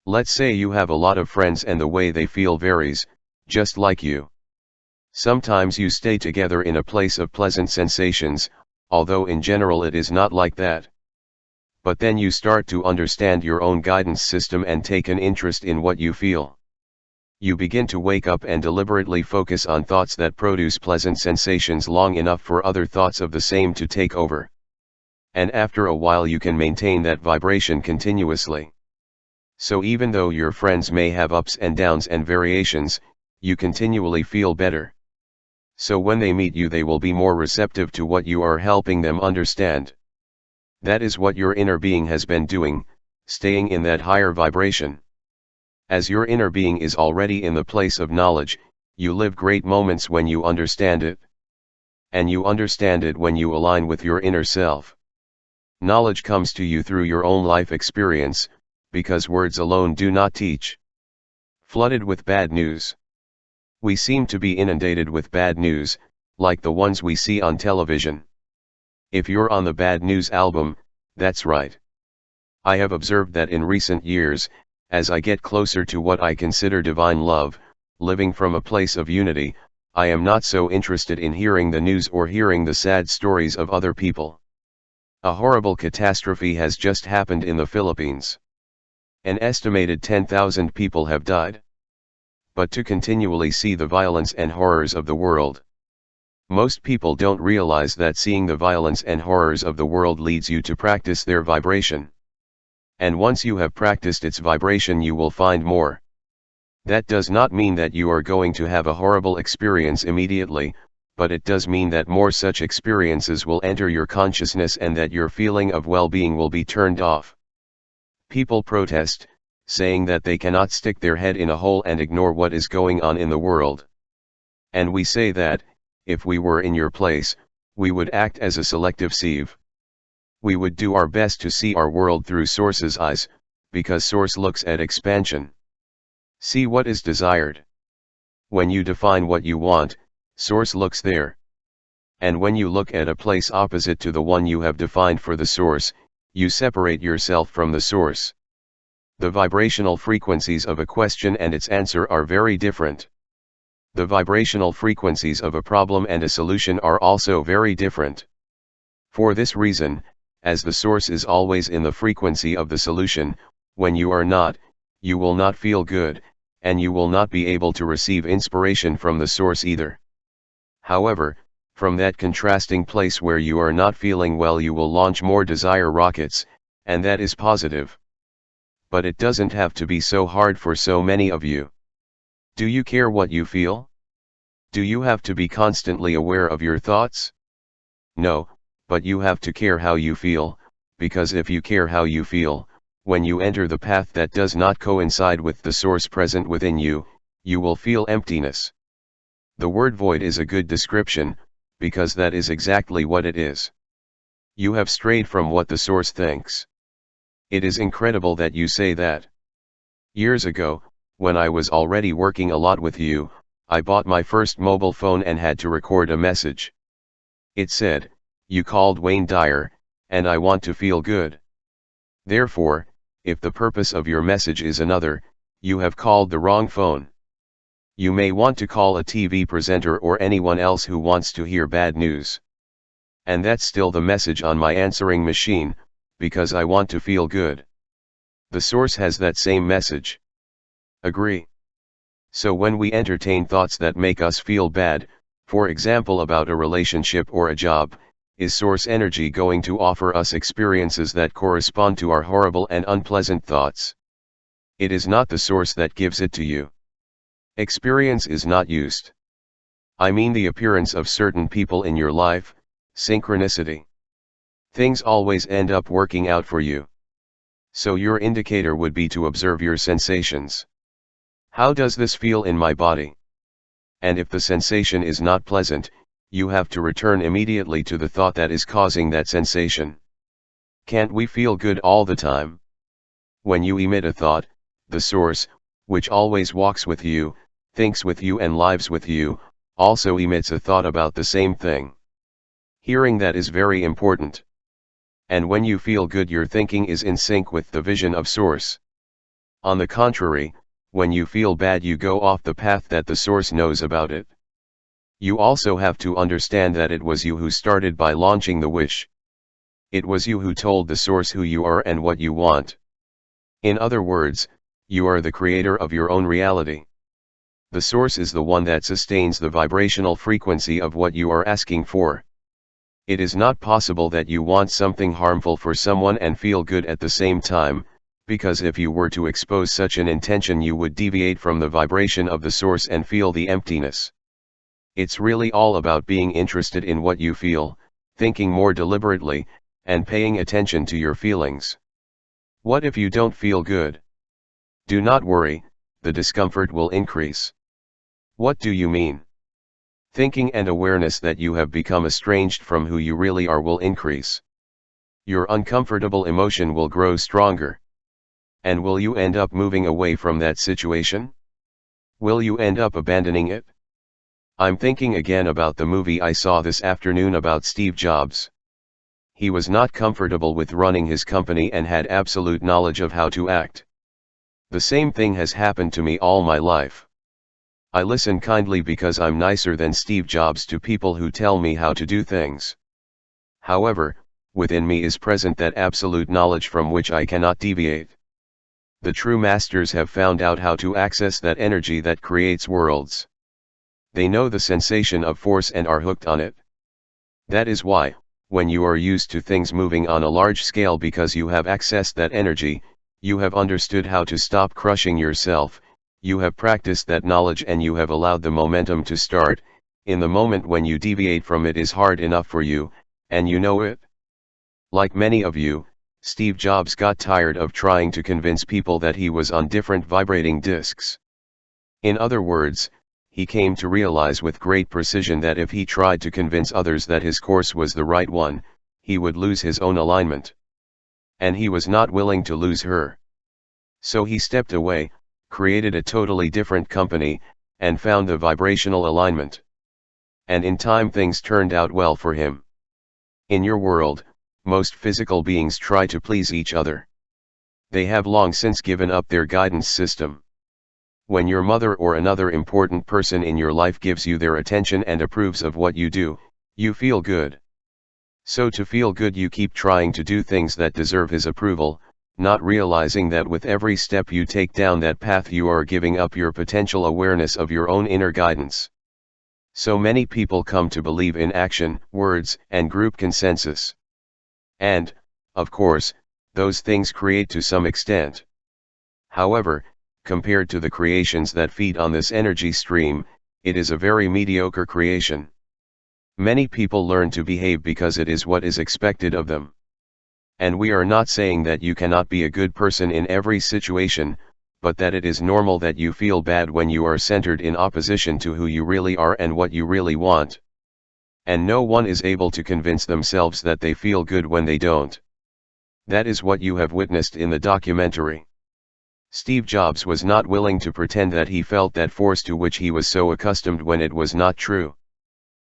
Let's say you have a lot of friends and the way they feel varies, just like you. Sometimes you stay together in a place of pleasant sensations, although in general it is not like that. But then you start to understand your own guidance system and take an interest in what you feel. You begin to wake up and deliberately focus on thoughts that produce pleasant sensations long enough for other thoughts of the same to take over. And after a while you can maintain that vibration continuously. So even though your friends may have ups and downs and variations, you continually feel better. So when they meet you, they will be more receptive to what you are helping them understand. That is what your inner being has been doing, staying in that higher vibration. As your inner being is already in the place of knowledge, you live great moments when you understand it. And you understand it when you align with your inner self. Knowledge comes to you through your own life experience, because words alone do not teach. Flooded with bad news. We seem to be inundated with bad news, like the ones we see on television. If you're on the bad news album, that's right. I have observed that in recent years, as I get closer to what I consider divine love, living from a place of unity, I am not so interested in hearing the news or hearing the sad stories of other people. A horrible catastrophe has just happened in the Philippines. An estimated 10,000 people have died. But to continually see the violence and horrors of the world. Most people don't realize that seeing the violence and horrors of the world leads you to practice their vibration. And once you have practiced its vibration, you will find more. That does not mean that you are going to have a horrible experience immediately, but it does mean that more such experiences will enter your consciousness and that your feeling of well-being will be turned off. People protest, saying that they cannot stick their head in a hole and ignore what is going on in the world. And we say that, if we were in your place, we would act as a selective sieve. We would do our best to see our world through Source's eyes, because Source looks at expansion. See what is desired. When you define what you want, Source looks there. And when you look at a place opposite to the one you have defined for the Source, you separate yourself from the Source. The vibrational frequencies of a question and its answer are very different. The vibrational frequencies of a problem and a solution are also very different. For this reason, as the Source is always in the frequency of the solution, when you are not, you will not feel good, and you will not be able to receive inspiration from the Source either. However, from that contrasting place where you are not feeling well, you will launch more desire rockets, and that is positive. But it doesn't have to be so hard for so many of you. Do you care what you feel? Do you have to be constantly aware of your thoughts? No, but you have to care how you feel, because if you care how you feel, when you enter the path that does not coincide with the Source present within you, you will feel emptiness. The word void is a good description, because that is exactly what it is. You have strayed from what the source thinks. It is incredible that you say that. Years ago, when I was already working a lot with you, I bought my first mobile phone and had to record a message. It said, "You called Wayne Dyer, and I want to feel good." Therefore, if the purpose of your message is another, you have called the wrong phone. You may want to call a TV presenter or anyone else who wants to hear bad news. And that's still the message on my answering machine, because I want to feel good. The source has that same message. Agree? So when we entertain thoughts that make us feel bad, for example about a relationship or a job, is source energy going to offer us experiences that correspond to our horrible and unpleasant thoughts? It is not the source that gives it to you. Experience is not used. I mean the appearance of certain people in your life, synchronicity. Things always end up working out for you. So your indicator would be to observe your sensations. How does this feel in my body? And if the sensation is not pleasant, you have to return immediately to the thought that is causing that sensation. Can't we feel good all the time? When you emit a thought, the source, which always walks with you, thinks with you and lives with you, also emits a thought about the same thing. Hearing that is very important. And when you feel good, your thinking is in sync with the vision of source. On the contrary, when you feel bad, you go off the path that the source knows about it. You also have to understand that it was you who started by launching the wish. It was you who told the source who you are and what you want. In other words, you are the creator of your own reality. The source is the one that sustains the vibrational frequency of what you are asking for. It is not possible that you want something harmful for someone and feel good at the same time, because if you were to expose such an intention, you would deviate from the vibration of the source and feel the emptiness. It's really all about being interested in what you feel, thinking more deliberately, and paying attention to your feelings. What if you don't feel good? Do not worry, the discomfort will increase. What do you mean? Thinking and awareness that you have become estranged from who you really are will increase. Your uncomfortable emotion will grow stronger. And will you end up moving away from that situation? Will you end up abandoning it? I'm thinking again about the movie I saw this afternoon about Steve Jobs. He was not comfortable with running his company and had absolute knowledge of how to act. The same thing has happened to me all my life. I listen kindly because I'm nicer than Steve Jobs to people who tell me how to do things. However, within me is present that absolute knowledge from which I cannot deviate. The true masters have found out how to access that energy that creates worlds. They know the sensation of force and are hooked on it. That is why, when you are used to things moving on a large scale because you have accessed that energy, you have understood how to stop crushing yourself, you have practiced that knowledge and you have allowed the momentum to start. In the moment when you deviate from it is hard enough for you, and you know it. Like many of you, Steve Jobs got tired of trying to convince people that he was on different vibrating discs. In other words, he came to realize with great precision that if he tried to convince others that his course was the right one, he would lose his own alignment. And he was not willing to lose her. So he stepped away, created a totally different company, and found the vibrational alignment. And in time things turned out well for him. In your world, most physical beings try to please each other. They have long since given up their guidance system. When your mother or another important person in your life gives you their attention and approves of what you do, you feel good. So to feel good you keep trying to do things that deserve his approval, not realizing that with every step you take down that path you are giving up your potential awareness of your own inner guidance. So many people come to believe in action, words, and group consensus. And, of course, those things create to some extent. However, compared to the creations that feed on this energy stream, it is a very mediocre creation. Many people learn to behave because it is what is expected of them. And we are not saying that you cannot be a good person in every situation, but that it is normal that you feel bad when you are centered in opposition to who you really are and what you really want. And no one is able to convince themselves that they feel good when they don't. That is what you have witnessed in the documentary. Steve Jobs was not willing to pretend that he felt that force to which he was so accustomed when it was not true.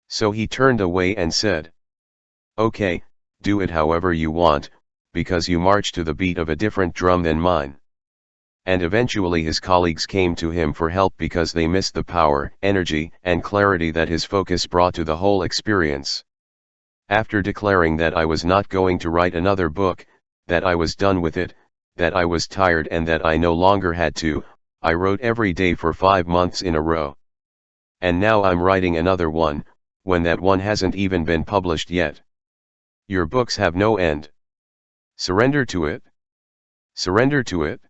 So he turned away and said, "Okay, do it however you want, because you march to the beat of a different drum than mine." And eventually his colleagues came to him for help because they missed the power, energy, and clarity that his focus brought to the whole experience. After declaring that I was not going to write another book, that I was done with it, that I was tired and that I no longer had to, I wrote every day for 5 months in a row. And now I'm writing another one, when that one hasn't even been published yet. Your books have no end. Surrender to it. Surrender to it.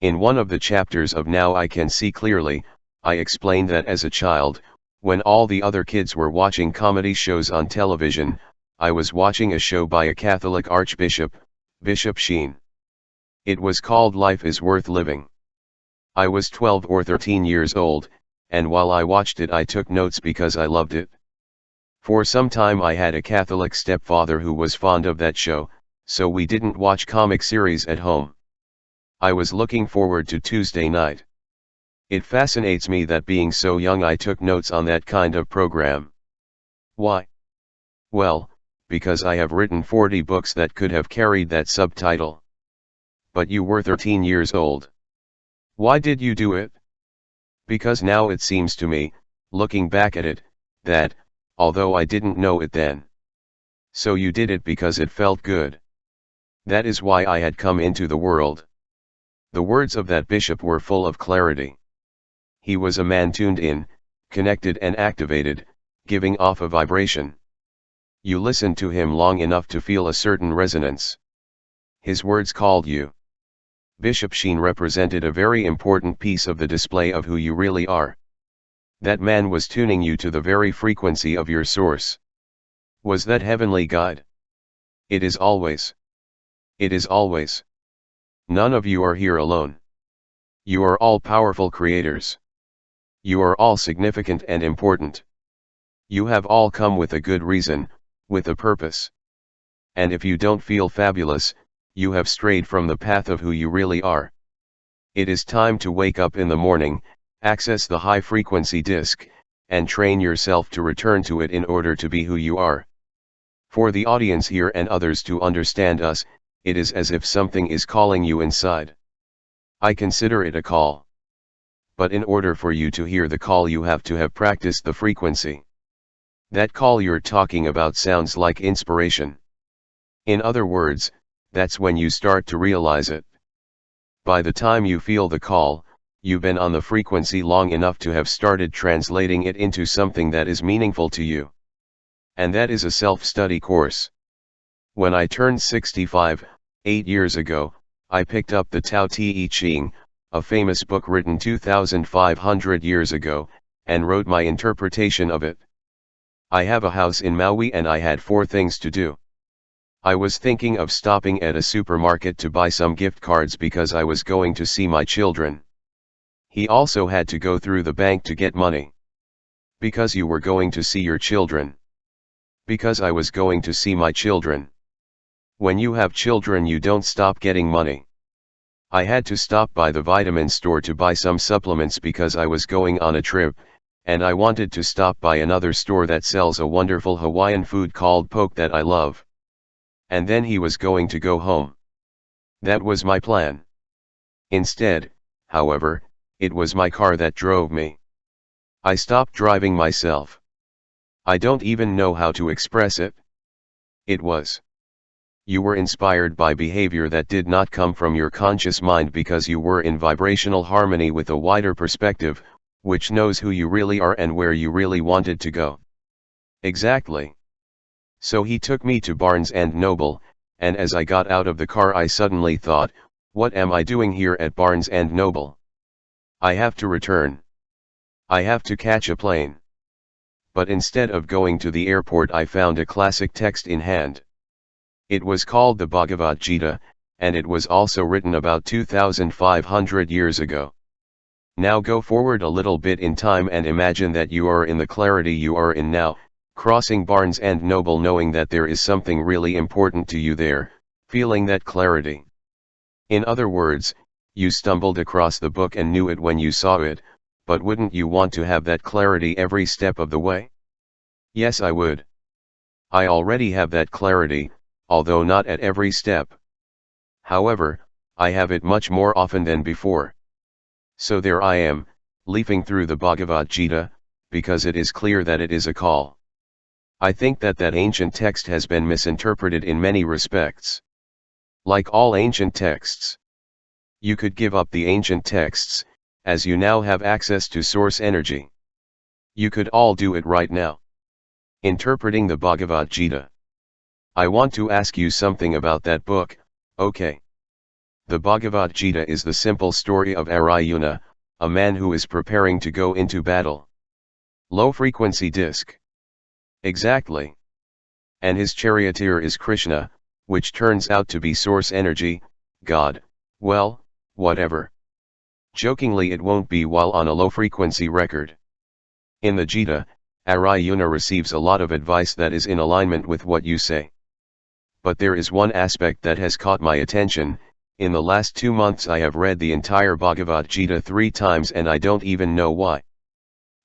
In one of the chapters of Now I Can See Clearly, I explained that as a child, when all the other kids were watching comedy shows on television, I was watching a show by a Catholic archbishop, Bishop Sheen. It was called Life is Worth Living. I was 12 or 13 years old, and while I watched it I took notes because I loved it. For some time I had a Catholic stepfather who was fond of that show, so we didn't watch comic series at home. I was looking forward to Tuesday night. It fascinates me that being so young I took notes on that kind of program. Why? Well, because I have written 40 books that could have carried that subtitle. But you were 13 years old. Why did you do it? Because now it seems to me, looking back at it, that, although I didn't know it then. So you did it because it felt good. That is why I had come into the world. The words of that bishop were full of clarity. He was a man tuned in, connected and activated, giving off a vibration. You listened to him long enough to feel a certain resonance. His words called you. Bishop Sheen represented a very important piece of the display of who you really are. That man was tuning you to the very frequency of your source. Was that heavenly guide? It is always. It is always. None of you are here alone. You are all powerful creators. You are all significant and important. You have all come with a good reason, with a purpose. And if you don't feel fabulous, you have strayed from the path of who you really are. It is time to wake up in the morning, access the high-frequency disc, and train yourself to return to it in order to be who you are. For the audience here and others to understand us, it is as if something is calling you inside. I consider it a call. But in order for you to hear the call you have to have practiced the frequency. That call you're talking about sounds like inspiration. In other words, that's when you start to realize it. By the time you feel the call, you've been on the frequency long enough to have started translating it into something that is meaningful to you. And that is a self-study course. When I turned 65, 8 years ago, I picked up the Tao Te Ching, a famous book written 2,500 years ago, and wrote my interpretation of it. I have a house in Maui and I had 4 things to do. I was thinking of stopping at a supermarket to buy some gift cards because I was going to see my children. He also had to go through the bank to get money. Because you were going to see your children. Because I was going to see my children. When you have children you don't stop getting money. I had to stop by the vitamin store to buy some supplements because I was going on a trip, and I wanted to stop by another store that sells a wonderful Hawaiian food called poke that I love. And then he was going to go home. That was my plan. Instead, however, it was my car that drove me. I stopped driving myself. I don't even know how to express it. It was. You were inspired by behavior that did not come from your conscious mind because you were in vibrational harmony with a wider perspective, which knows who you really are and where you really wanted to go. Exactly. So he took me to Barnes & Noble, and as I got out of the car I suddenly thought, what am I doing here at Barnes & Noble? I have to return. I have to catch a plane. But instead of going to the airport I found a classic text in hand. It was called the Bhagavad Gita, and it was also written about 2,500 years ago. Now go forward a little bit in time and imagine that you are in the clarity you are in now, crossing Barnes and Noble knowing that there is something really important to you there, feeling that clarity. In other words, you stumbled across the book and knew it when you saw it, but wouldn't you want to have that clarity every step of the way? Yes, I would. I already have that clarity, although not at every step. However, I have it much more often than before. So there I am, leafing through the Bhagavad Gita, because it is clear that it is a call. I think that ancient text has been misinterpreted in many respects. Like all ancient texts, you could give up the ancient texts, as you now have access to source energy. You could all do it right now. Interpreting the Bhagavad Gita. I want to ask you something about that book, okay? The Bhagavad Gita is the simple story of Arjuna, a man who is preparing to go into battle. Low-frequency disc. Exactly. And his charioteer is Krishna, which turns out to be source energy, God, well, whatever. Jokingly, it won't be while on a low-frequency record. In the Gita, Arjuna receives a lot of advice that is in alignment with what you say. But there is one aspect that has caught my attention. In the last 2 months I have read the entire Bhagavad Gita 3 times and I don't even know why.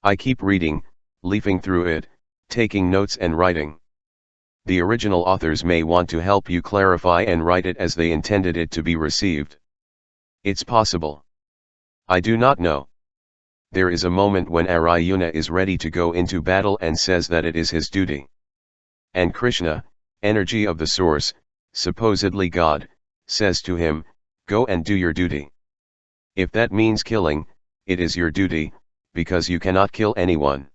I keep reading, leafing through it, taking notes and writing. The original authors may want to help you clarify and write it as they intended it to be received. It's possible. I do not know. There is a moment when Arjuna is ready to go into battle and says that it is his duty. And Krishna, energy of the source, supposedly God, says to him, go and do your duty. If that means killing, it is your duty, because you cannot kill anyone.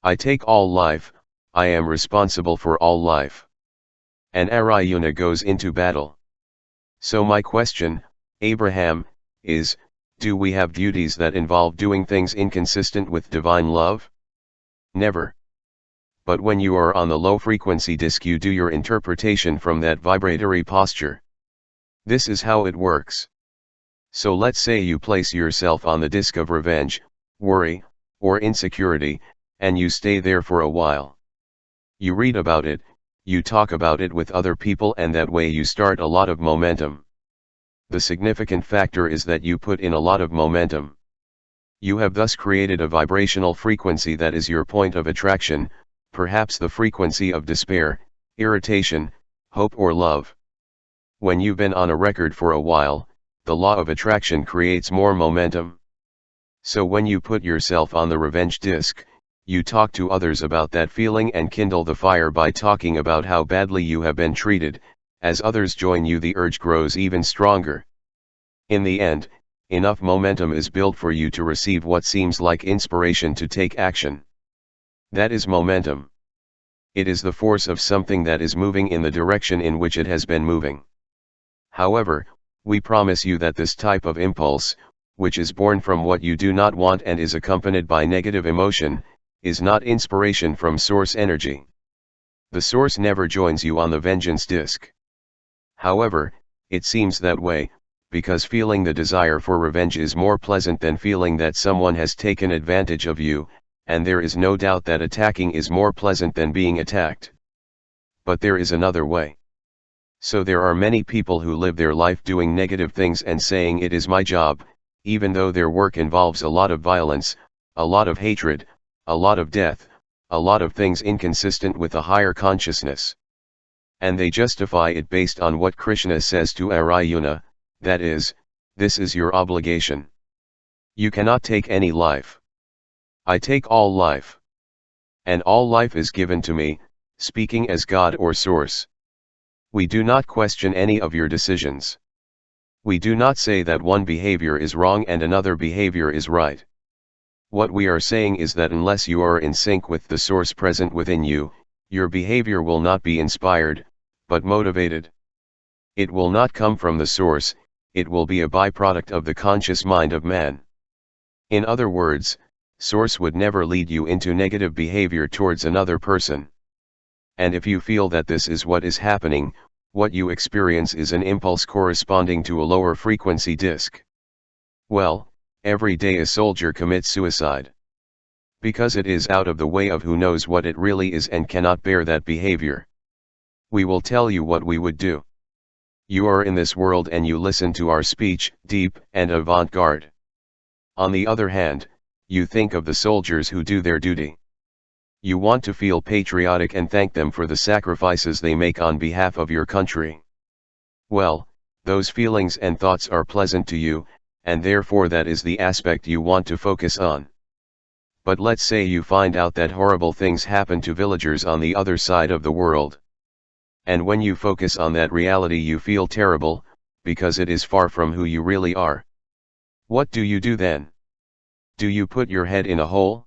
I take all life, I am responsible for all life. And Arjuna goes into battle. So my question, Abraham, is, do we have duties that involve doing things inconsistent with divine love? Never. But when you are on the low frequency disc you do your interpretation from that vibratory posture. This is how it works. So let's say you place yourself on the disc of revenge, worry, or insecurity, and you stay there for a while. You read about it, you talk about it with other people, and that way you start a lot of momentum. The significant factor is that you put in a lot of momentum. You have thus created a vibrational frequency that is your point of attraction, perhaps the frequency of despair, irritation, hope or love. When you've been on a record for a while, the law of attraction creates more momentum. So when you put yourself on the revenge disc, you talk to others about that feeling and kindle the fire by talking about how badly you have been treated. As others join you, the urge grows even stronger. In the end, enough momentum is built for you to receive what seems like inspiration to take action. That is momentum. It is the force of something that is moving in the direction in which it has been moving. However, we promise you that this type of impulse, which is born from what you do not want and is accompanied by negative emotion, is not inspiration from source energy. The source never joins you on the vengeance disc. However, it seems that way, because feeling the desire for revenge is more pleasant than feeling that someone has taken advantage of you, and there is no doubt that attacking is more pleasant than being attacked. But there is another way. So there are many people who live their life doing negative things and saying it is my job, even though their work involves a lot of violence, a lot of hatred, a lot of death, a lot of things inconsistent with a higher consciousness. And they justify it based on what Krishna says to Arjuna, that is, this is your obligation. You cannot take any life. I take all life. And all life is given to me, speaking as God or Source. We do not question any of your decisions. We do not say that one behavior is wrong and another behavior is right. What we are saying is that unless you are in sync with the Source present within you, your behavior will not be inspired, but motivated. It will not come from the Source, it will be a byproduct of the conscious mind of man. In other words, Source would never lead you into negative behavior towards another person. And if you feel that this is what is happening, what you experience is an impulse corresponding to a lower frequency disc. Well, every day a soldier commits suicide. Because it is out of the way of who knows what it really is and cannot bear that behavior. We will tell you what we would do. You are in this world and you listen to our speech, deep and avant-garde. On the other hand, you think of the soldiers who do their duty. You want to feel patriotic and thank them for the sacrifices they make on behalf of your country. Well, those feelings and thoughts are pleasant to you, and therefore that is the aspect you want to focus on. But let's say you find out that horrible things happen to villagers on the other side of the world. And when you focus on that reality you feel terrible, because it is far from who you really are. What do you do then? Do you put your head in a hole?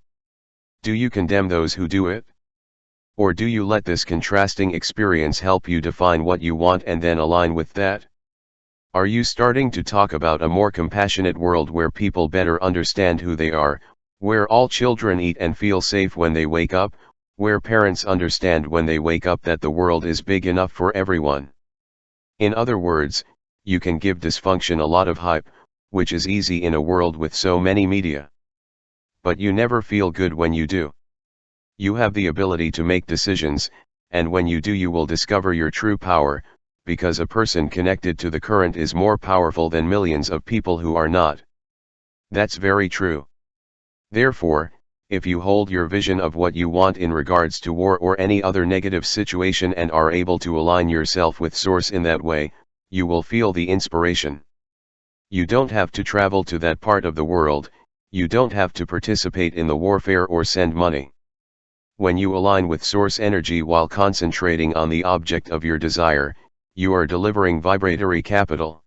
Do you condemn those who do it? Or do you let this contrasting experience help you define what you want and then align with that? Are you starting to talk about a more compassionate world where people better understand who they are, where all children eat and feel safe when they wake up, where parents understand when they wake up that the world is big enough for everyone? In other words, you can give dysfunction a lot of hype, which is easy in a world with so many media. But you never feel good when you do. You have the ability to make decisions, and when you do you will discover your true power, because a person connected to the current is more powerful than millions of people who are not. That's very true. Therefore, if you hold your vision of what you want in regards to war or any other negative situation and are able to align yourself with Source in that way, you will feel the inspiration. You don't have to travel to that part of the world, you don't have to participate in the warfare or send money. When you align with Source energy while concentrating on the object of your desire, you are delivering vibratory capital.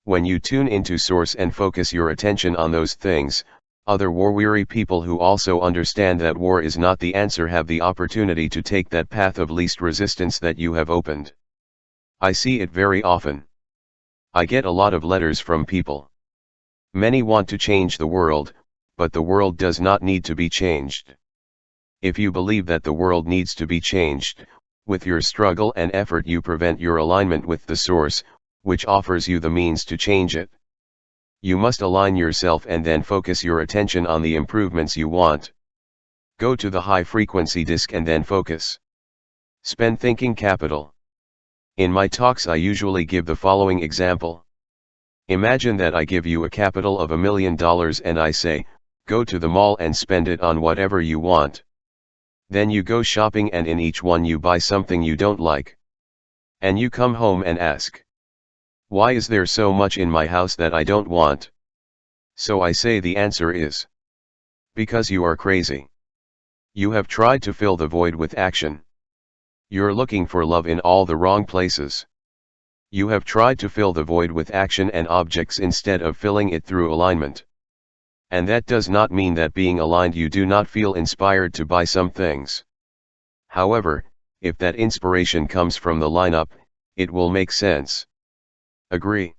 When you tune into Source and focus your attention on those things, other war-weary people who also understand that war is not the answer have the opportunity to take that path of least resistance that you have opened. I see it very often. I get a lot of letters from people. Many want to change the world, but the world does not need to be changed. If you believe that the world needs to be changed, with your struggle and effort you prevent your alignment with the Source, which offers you the means to change it. You must align yourself and then focus your attention on the improvements you want. Go to the high frequency disk and then focus. Spend thinking capital. In my talks I usually give the following example. Imagine that I give you a capital of $1 million and I say, go to the mall and spend it on whatever you want. Then you go shopping and in each one you buy something you don't like. And you come home and ask, why is there so much in my house that I don't want? So I say the answer is, because you are crazy. You have tried to fill the void with action. You're looking for love in all the wrong places. You have tried to fill the void with action and objects instead of filling it through alignment. And that does not mean that being aligned you do not feel inspired to buy some things. However, if that inspiration comes from the lineup, it will make sense. Agree?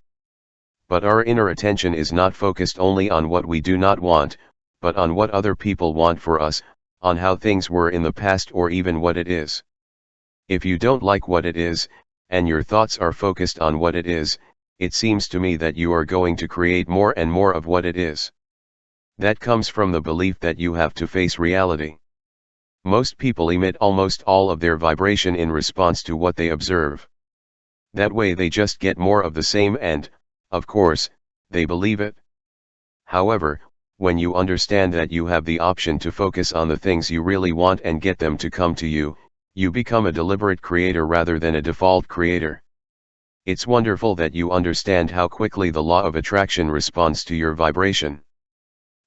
But our inner attention is not focused only on what we do not want, but on what other people want for us, on how things were in the past or even what it is. If you don't like what it is, and your thoughts are focused on what it is, it seems to me that you are going to create more and more of what it is. That comes from the belief that you have to face reality. Most people emit almost all of their vibration in response to what they observe. That way they just get more of the same and, of course, they believe it. However, when you understand that you have the option to focus on the things you really want and get them to come to you, you become a deliberate creator rather than a default creator. It's wonderful that you understand how quickly the law of attraction responds to your vibration.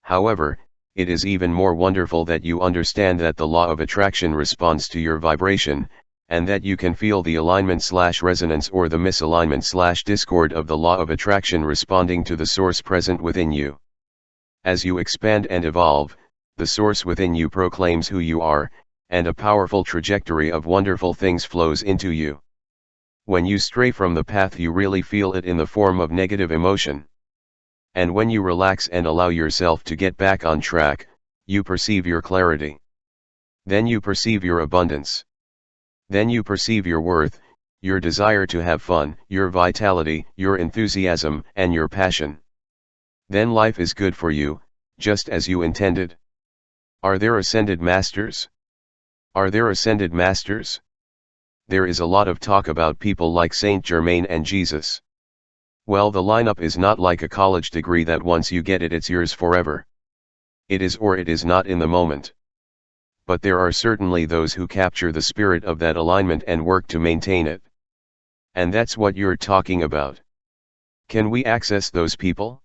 However, it is even more wonderful that you understand that the law of attraction responds to your vibration, and that you can feel the alignment/resonance or the misalignment/discord of the law of attraction responding to the Source present within you. As you expand and evolve, the Source within you proclaims who you are, and a powerful trajectory of wonderful things flows into you. When you stray from the path you really feel it in the form of negative emotion. And when you relax and allow yourself to get back on track, you perceive your clarity. Then you perceive your abundance. Then you perceive your worth, your desire to have fun, your vitality, your enthusiasm, and your passion. Then life is good for you, just as you intended. Are there ascended masters? Are there ascended masters? There is a lot of talk about people like Saint Germain and Jesus. Well, the lineup is not like a college degree that once you get it, it's yours forever. It is or it is not in the moment. But there are certainly those who capture the spirit of that alignment and work to maintain it. And that's what you're talking about. Can we access those people?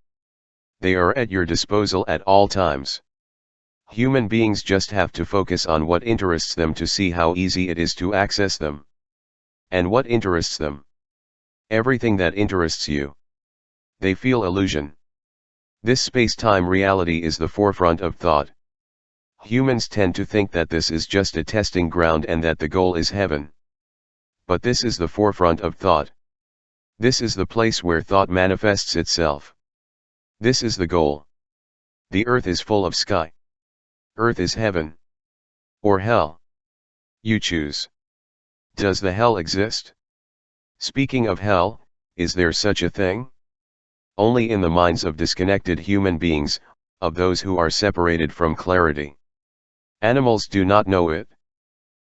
They are at your disposal at all times. Human beings just have to focus on what interests them to see how easy it is to access them. And what interests them? Everything that interests you. They feel illusion. This space-time reality is the forefront of thought. Humans tend to think that this is just a testing ground and that the goal is heaven. But this is the forefront of thought. This is the place where thought manifests itself. This is the goal. The earth is full of sky. Earth is heaven. Or hell. You choose. Does the hell exist? Speaking of hell, is there such a thing? Only in the minds of disconnected human beings, of those who are separated from clarity. Animals do not know it.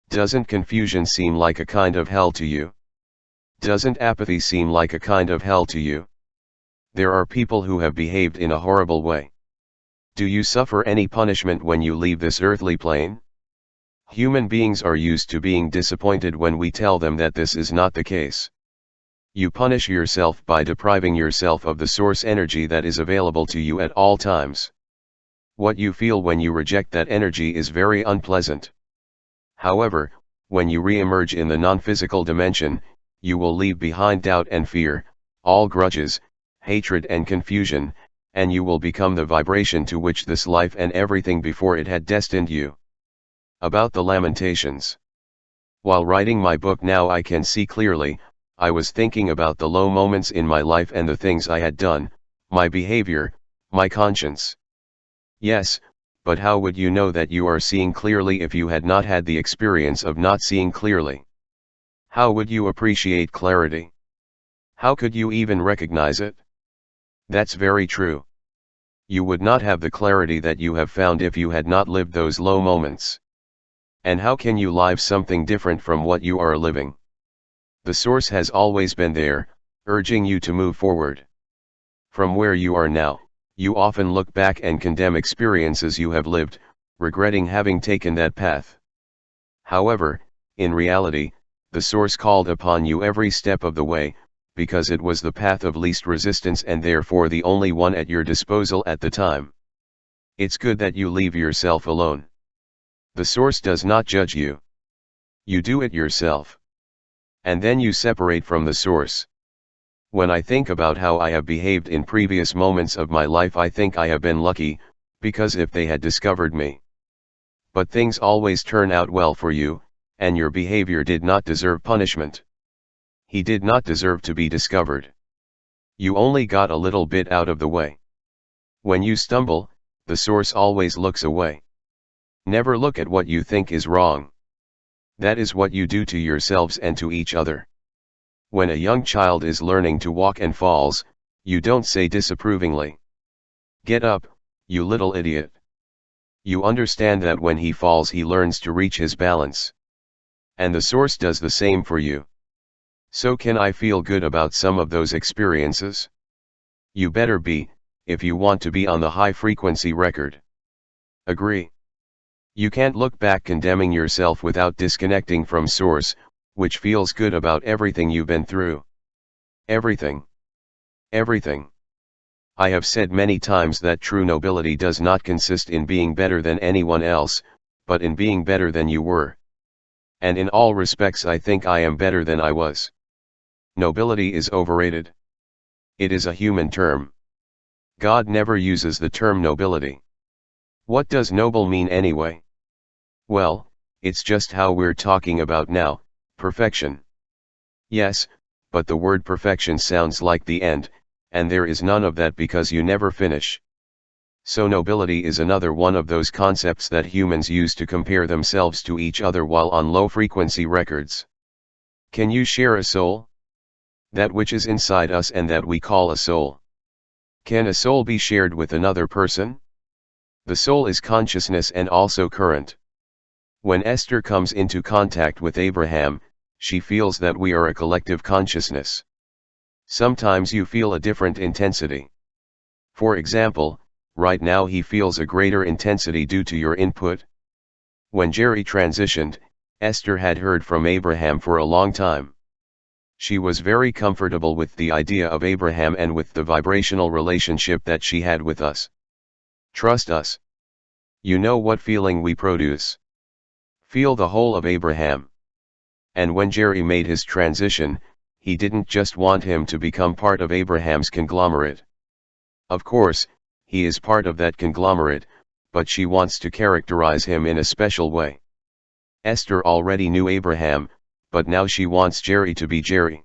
Doesn't confusion seem like a kind of hell to you? Doesn't apathy seem like a kind of hell to you? There are people who have behaved in a horrible way. Do you suffer any punishment when you leave this earthly plane? Human beings are used to being disappointed when we tell them that this is not the case. You punish yourself by depriving yourself of the source energy that is available to you at all times. What you feel when you reject that energy is very unpleasant. However, when you re-emerge in the non-physical dimension, you will leave behind doubt and fear, all grudges, hatred and confusion, and you will become the vibration to which this life and everything before it had destined you. About the Lamentations. While writing my book now I can see clearly, I was thinking about the low moments in my life and the things I had done, my behavior, my conscience. Yes, but how would you know that you are seeing clearly if you had not had the experience of not seeing clearly? How would you appreciate clarity? How could you even recognize it? That's very true. You would not have the clarity that you have found if you had not lived those low moments. And how can you live something different from what you are living? The source has always been there, urging you to move forward. From where you are now, you often look back and condemn experiences you have lived, regretting having taken that path. However, in reality, the source called upon you every step of the way, because it was the path of least resistance and therefore the only one at your disposal at the time. It's good that you leave yourself alone. The source does not judge you. You do it yourself. And then you separate from the source. When I think about how I have behaved in previous moments of my life, I think I have been lucky, because if they had discovered me. But things always turn out well for you, and your behavior did not deserve punishment. He did not deserve to be discovered. You only got a little bit out of the way. When you stumble, the source always looks away. Never look at what you think is wrong. That is what you do to yourselves and to each other. When a young child is learning to walk and falls, you don't say disapprovingly, "Get up, you little idiot." You understand that when he falls he learns to reach his balance. And the source does the same for you. So can I feel good about some of those experiences? You better be, if you want to be on the high frequency record. Agree? You can't look back condemning yourself without disconnecting from source, which feels good about everything you've been through. Everything. Everything. I have said many times that true nobility does not consist in being better than anyone else, but in being better than you were. And in all respects I think I am better than I was. Nobility is overrated. It is a human term. God never uses the term nobility. What does noble mean anyway? Well, it's just how we're talking about now, perfection. Yes, but the word perfection sounds like the end, and there is none of that because you never finish. So nobility is another one of those concepts that humans use to compare themselves to each other while on low frequency records. Can you share a soul? That which is inside us and that we call a soul. Can a soul be shared with another person? The soul is consciousness and also current. When Esther comes into contact with Abraham, she feels that we are a collective consciousness. Sometimes you feel a different intensity. For example, right now he feels a greater intensity due to your input. When Jerry transitioned, Esther had heard from Abraham for a long time. She was very comfortable with the idea of Abraham and with the vibrational relationship that she had with us. Trust us. You know what feeling we produce. Feel the whole of Abraham. And when Jerry made his transition, he didn't just want him to become part of Abraham's conglomerate. Of course, he is part of that conglomerate, but she wants to characterize him in a special way. Esther already knew Abraham, but now she wants Jerry to be Jerry.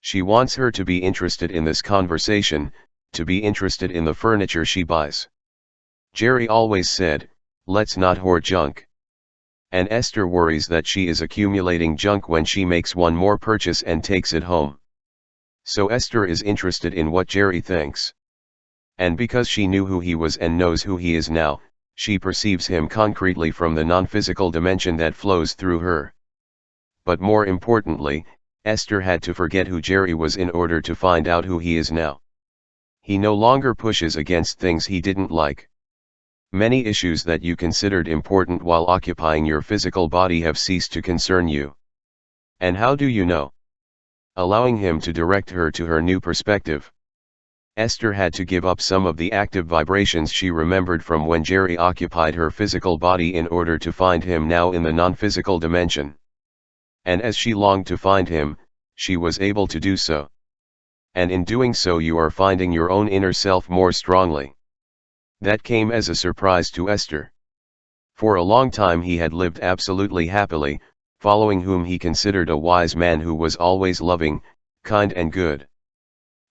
She wants her to be interested in this conversation, to be interested in the furniture she buys. Jerry always said, "Let's not hoard junk." And Esther worries that she is accumulating junk when she makes one more purchase and takes it home. So Esther is interested in what Jerry thinks. And because she knew who he was and knows who he is now, she perceives him concretely from the non-physical dimension that flows through her. But more importantly, Esther had to forget who Jerry was in order to find out who he is now. He no longer pushes against things he didn't like. Many issues that you considered important while occupying your physical body have ceased to concern you. And how do you know? Allowing him to direct her to her new perspective. Esther had to give up some of the active vibrations she remembered from when Jerry occupied her physical body in order to find him now in the non-physical dimension. And as she longed to find him, she was able to do so. And in doing so you are finding your own inner self more strongly. That came as a surprise to Esther. For a long time he had lived absolutely happily, following whom he considered a wise man who was always loving, kind and good.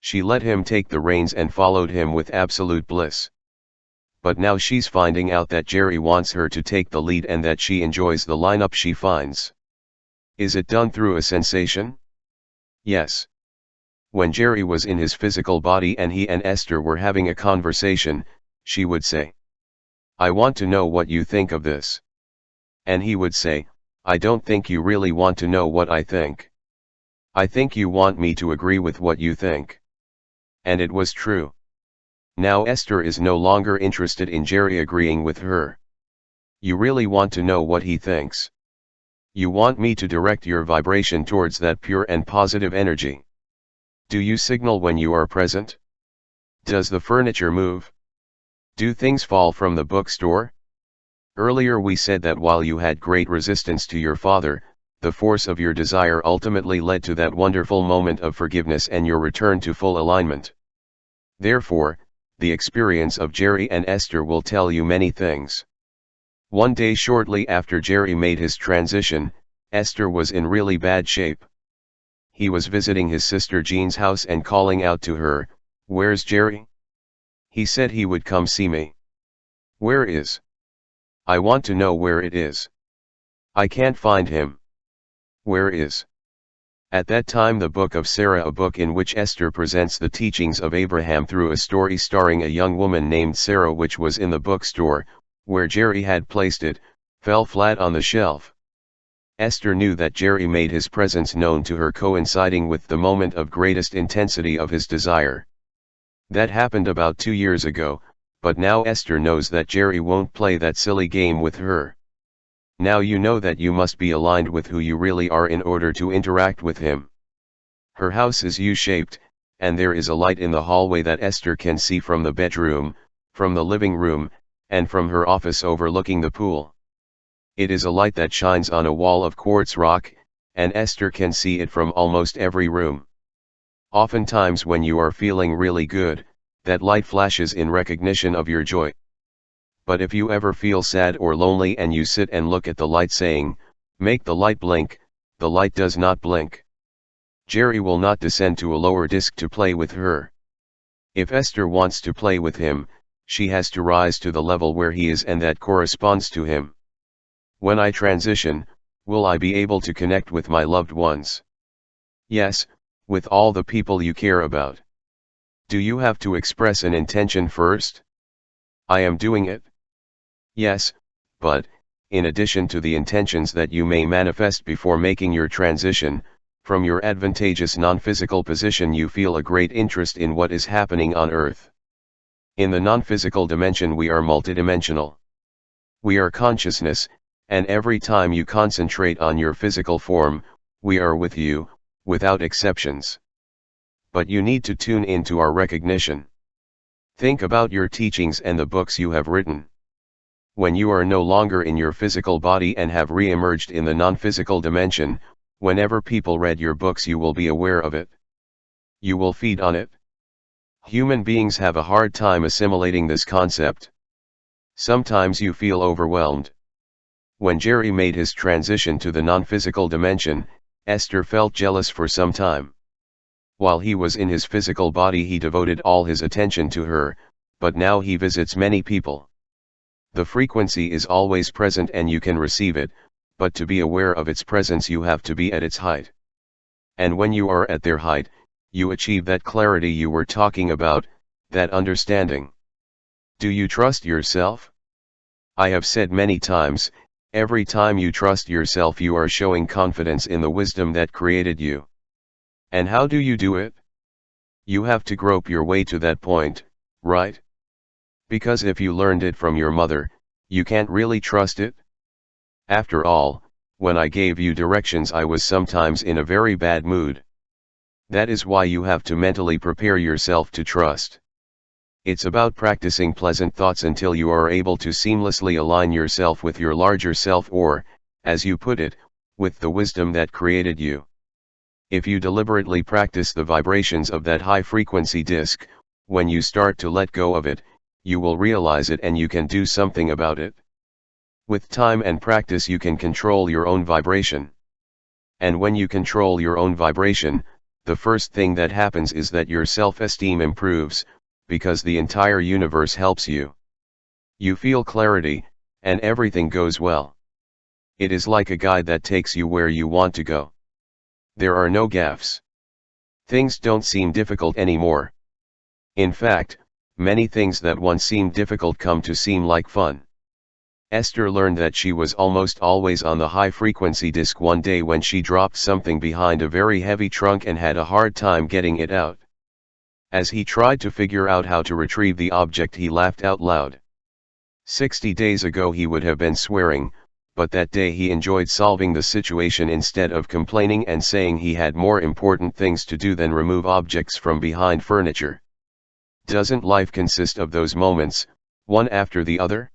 She let him take the reins and followed him with absolute bliss. But now she's finding out that Jerry wants her to take the lead and that she enjoys the lineup she finds. Is it done through a sensation? Yes. When Jerry was in his physical body and he and Esther were having a conversation, she would say, "I want to know what you think of this." And he would say, "I don't think you really want to know what I think. I think you want me to agree with what you think." And it was true. Now Esther is no longer interested in Jerry agreeing with her. You really want to know what he thinks. You want me to direct your vibration towards that pure and positive energy. Do you signal when you are present? Does the furniture move? Do things fall from the bookstore? Earlier we said that while you had great resistance to your father, the force of your desire ultimately led to that wonderful moment of forgiveness and your return to full alignment. Therefore, the experience of Jerry and Esther will tell you many things. One day shortly after Jerry made his transition, Esther was in really bad shape. He was visiting his sister Jean's house and calling out to her, "Where's Jerry? He said he would come see me. Where is? I want to know where it is. I can't find him. Where is?" At that time the Book of Sarah, a book in which Esther presents the teachings of Abraham through a story starring a young woman named Sarah, which was in the bookstore, where Jerry had placed it, fell flat on the shelf. Esther knew that Jerry made his presence known to her, coinciding with the moment of greatest intensity of his desire. That happened about 2 years ago, but now Esther knows that Jerry won't play that silly game with her. Now you know that you must be aligned with who you really are in order to interact with him. Her house is U-shaped, and there is a light in the hallway that Esther can see from the bedroom, from the living room, and from her office overlooking the pool. It is a light that shines on a wall of quartz rock, and Esther can see it from almost every room. Oftentimes when you are feeling really good, that light flashes in recognition of your joy. But if you ever feel sad or lonely and you sit and look at the light saying, "Make the light blink," the light does not blink. Jerry will not descend to a lower disk to play with her. If Esther wants to play with him, she has to rise to the level where he is, and that corresponds to him. When I transition, will I be able to connect with my loved ones? Yes, with all the people you care about. Do you have to express an intention first? I am doing it. Yes, but, in addition to the intentions that you may manifest before making your transition, from your advantageous non-physical position you feel a great interest in what is happening on Earth. In the non-physical dimension we are multidimensional. We are consciousness, and every time you concentrate on your physical form, we are with you, without exceptions. But you need to tune into our recognition. Think about your teachings and the books you have written. When you are no longer in your physical body and have re-emerged in the non-physical dimension, whenever people read your books you will be aware of it. You will feed on it. Human beings have a hard time assimilating this concept. Sometimes you feel overwhelmed. When Jerry made his transition to the non-physical dimension, Esther felt jealous for some time. While he was in his physical body he devoted all his attention to her, but now he visits many people. The frequency is always present and you can receive it, but to be aware of its presence you have to be at its height. And when you are at their height, you achieve that clarity you were talking about, that understanding. Do you trust yourself? I have said many times, every time you trust yourself you are showing confidence in the wisdom that created you. And how do you do it? You have to grope your way to that point, right? Because if you learned it from your mother, you can't really trust it. After all, when I gave you directions I was sometimes in a very bad mood. That is why you have to mentally prepare yourself to trust. It's about practicing pleasant thoughts until you are able to seamlessly align yourself with your larger self or, as you put it, with the wisdom that created you. If you deliberately practice the vibrations of that high-frequency disc, when you start to let go of it, you will realize it and you can do something about it. With time and practice you can control your own vibration. And when you control your own vibration, the first thing that happens is that your self-esteem improves, because the entire universe helps you. You feel clarity, and everything goes well. It is like a guide that takes you where you want to go. There are no gaffes. Things don't seem difficult anymore. In fact, many things that once seemed difficult come to seem like fun. Esther learned that she was almost always on the high-frequency disc one day when she dropped something behind a very heavy trunk and had a hard time getting it out. As he tried to figure out how to retrieve the object he laughed out loud. 60 days ago he would have been swearing, but that day he enjoyed solving the situation instead of complaining and saying he had more important things to do than remove objects from behind furniture. Doesn't life consist of those moments, one after the other?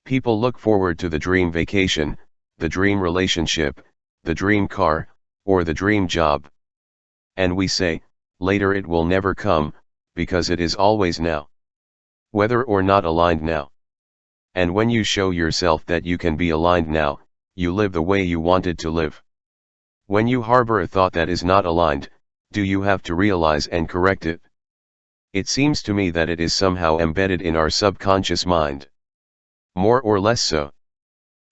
People look forward to the dream vacation, the dream relationship, the dream car, or the dream job. And we say, later it will never come, because it is always now. Whether or not aligned now. And when you show yourself that you can be aligned now, you live the way you wanted to live. When you harbor a thought that is not aligned, do you have to realize and correct it? It seems to me that it is somehow embedded in our subconscious mind. More or less so.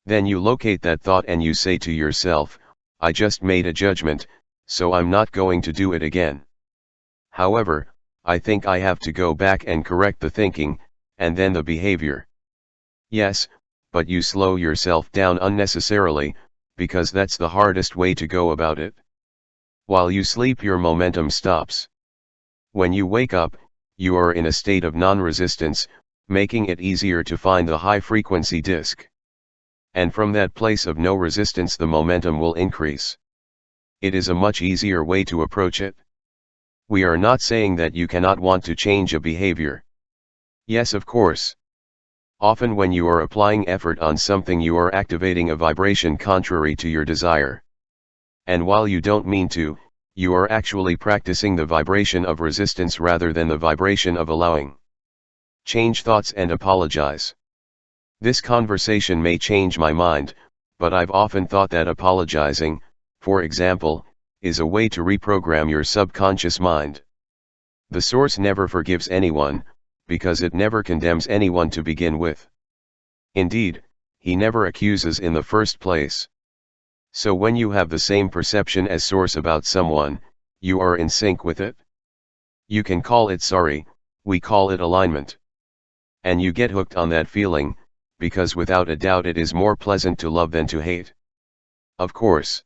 Then you locate that thought and you say to yourself, I just made a judgment, so I'm not going to do it again. However, I think I have to go back and correct the thinking, and then the behavior. Yes, but you slow yourself down unnecessarily, because that's the hardest way to go about it. While you sleep your momentum stops. When you wake up, you are in a state of non-resistance, making it easier to find the high-frequency disc. And from that place of no resistance the momentum will increase. It is a much easier way to approach it. We are not saying that you cannot want to change a behavior. Yes, of course. Often when you are applying effort on something you are activating a vibration contrary to your desire. And while you don't mean to, you are actually practicing the vibration of resistance rather than the vibration of allowing. Change thoughts and apologize. This conversation may change my mind, but I've often thought that apologizing, for example, is a way to reprogram your subconscious mind. The source never forgives anyone, because it never condemns anyone to begin with. Indeed, he never accuses in the first place. So when you have the same perception as source about someone, you are in sync with it. You can call it sorry, we call it alignment. And you get hooked on that feeling, because without a doubt it is more pleasant to love than to hate. Of course.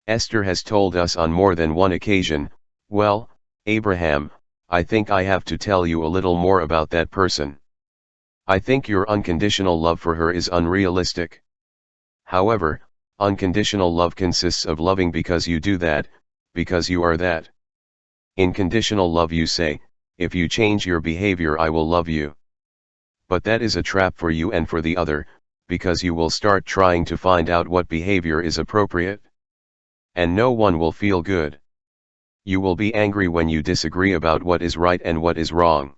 Esther has told us on more than one occasion, "Well, Abraham, I think I have to tell you a little more about that person. I think your unconditional love for her is unrealistic." However, unconditional love consists of loving because you do that, because you are that. In conditional love you say, "If you change your behavior I will love you." But that is a trap for you and for the other, because you will start trying to find out what behavior is appropriate. And no one will feel good. You will be angry when you disagree about what is right and what is wrong.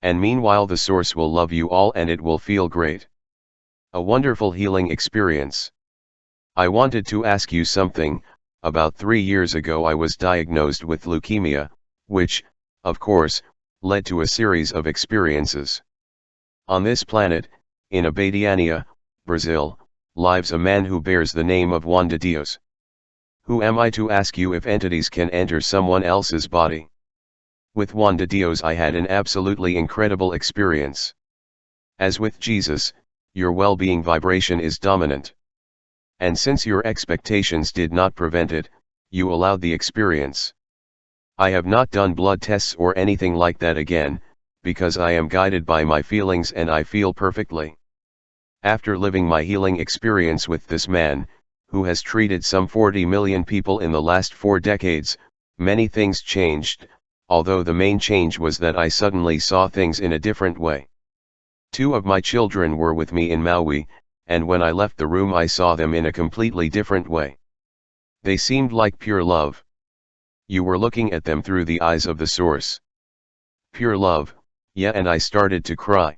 And meanwhile the source will love you all and it will feel great. A wonderful healing experience. I wanted to ask you something. About 3 years ago I was diagnosed with leukemia, which, of course, led to a series of experiences. On this planet, in Abadiania, Brazil, lives a man who bears the name of Juan de Dios. Who am I to ask you if entities can enter someone else's body? With Juan de Dios I had an absolutely incredible experience. As with Jesus, your well-being vibration is dominant. And since your expectations did not prevent it, you allowed the experience. I have not done blood tests or anything like that again, because I am guided by my feelings and I feel perfectly. After living my healing experience with this man, who has treated some 40 million people in the last 4 decades, many things changed, although the main change was that I suddenly saw things in a different way. 2 of my children were with me in Maui, and when I left the room I saw them in a completely different way. They seemed like pure love. You were looking at them through the eyes of the source. Pure love, yeah, and I started to cry.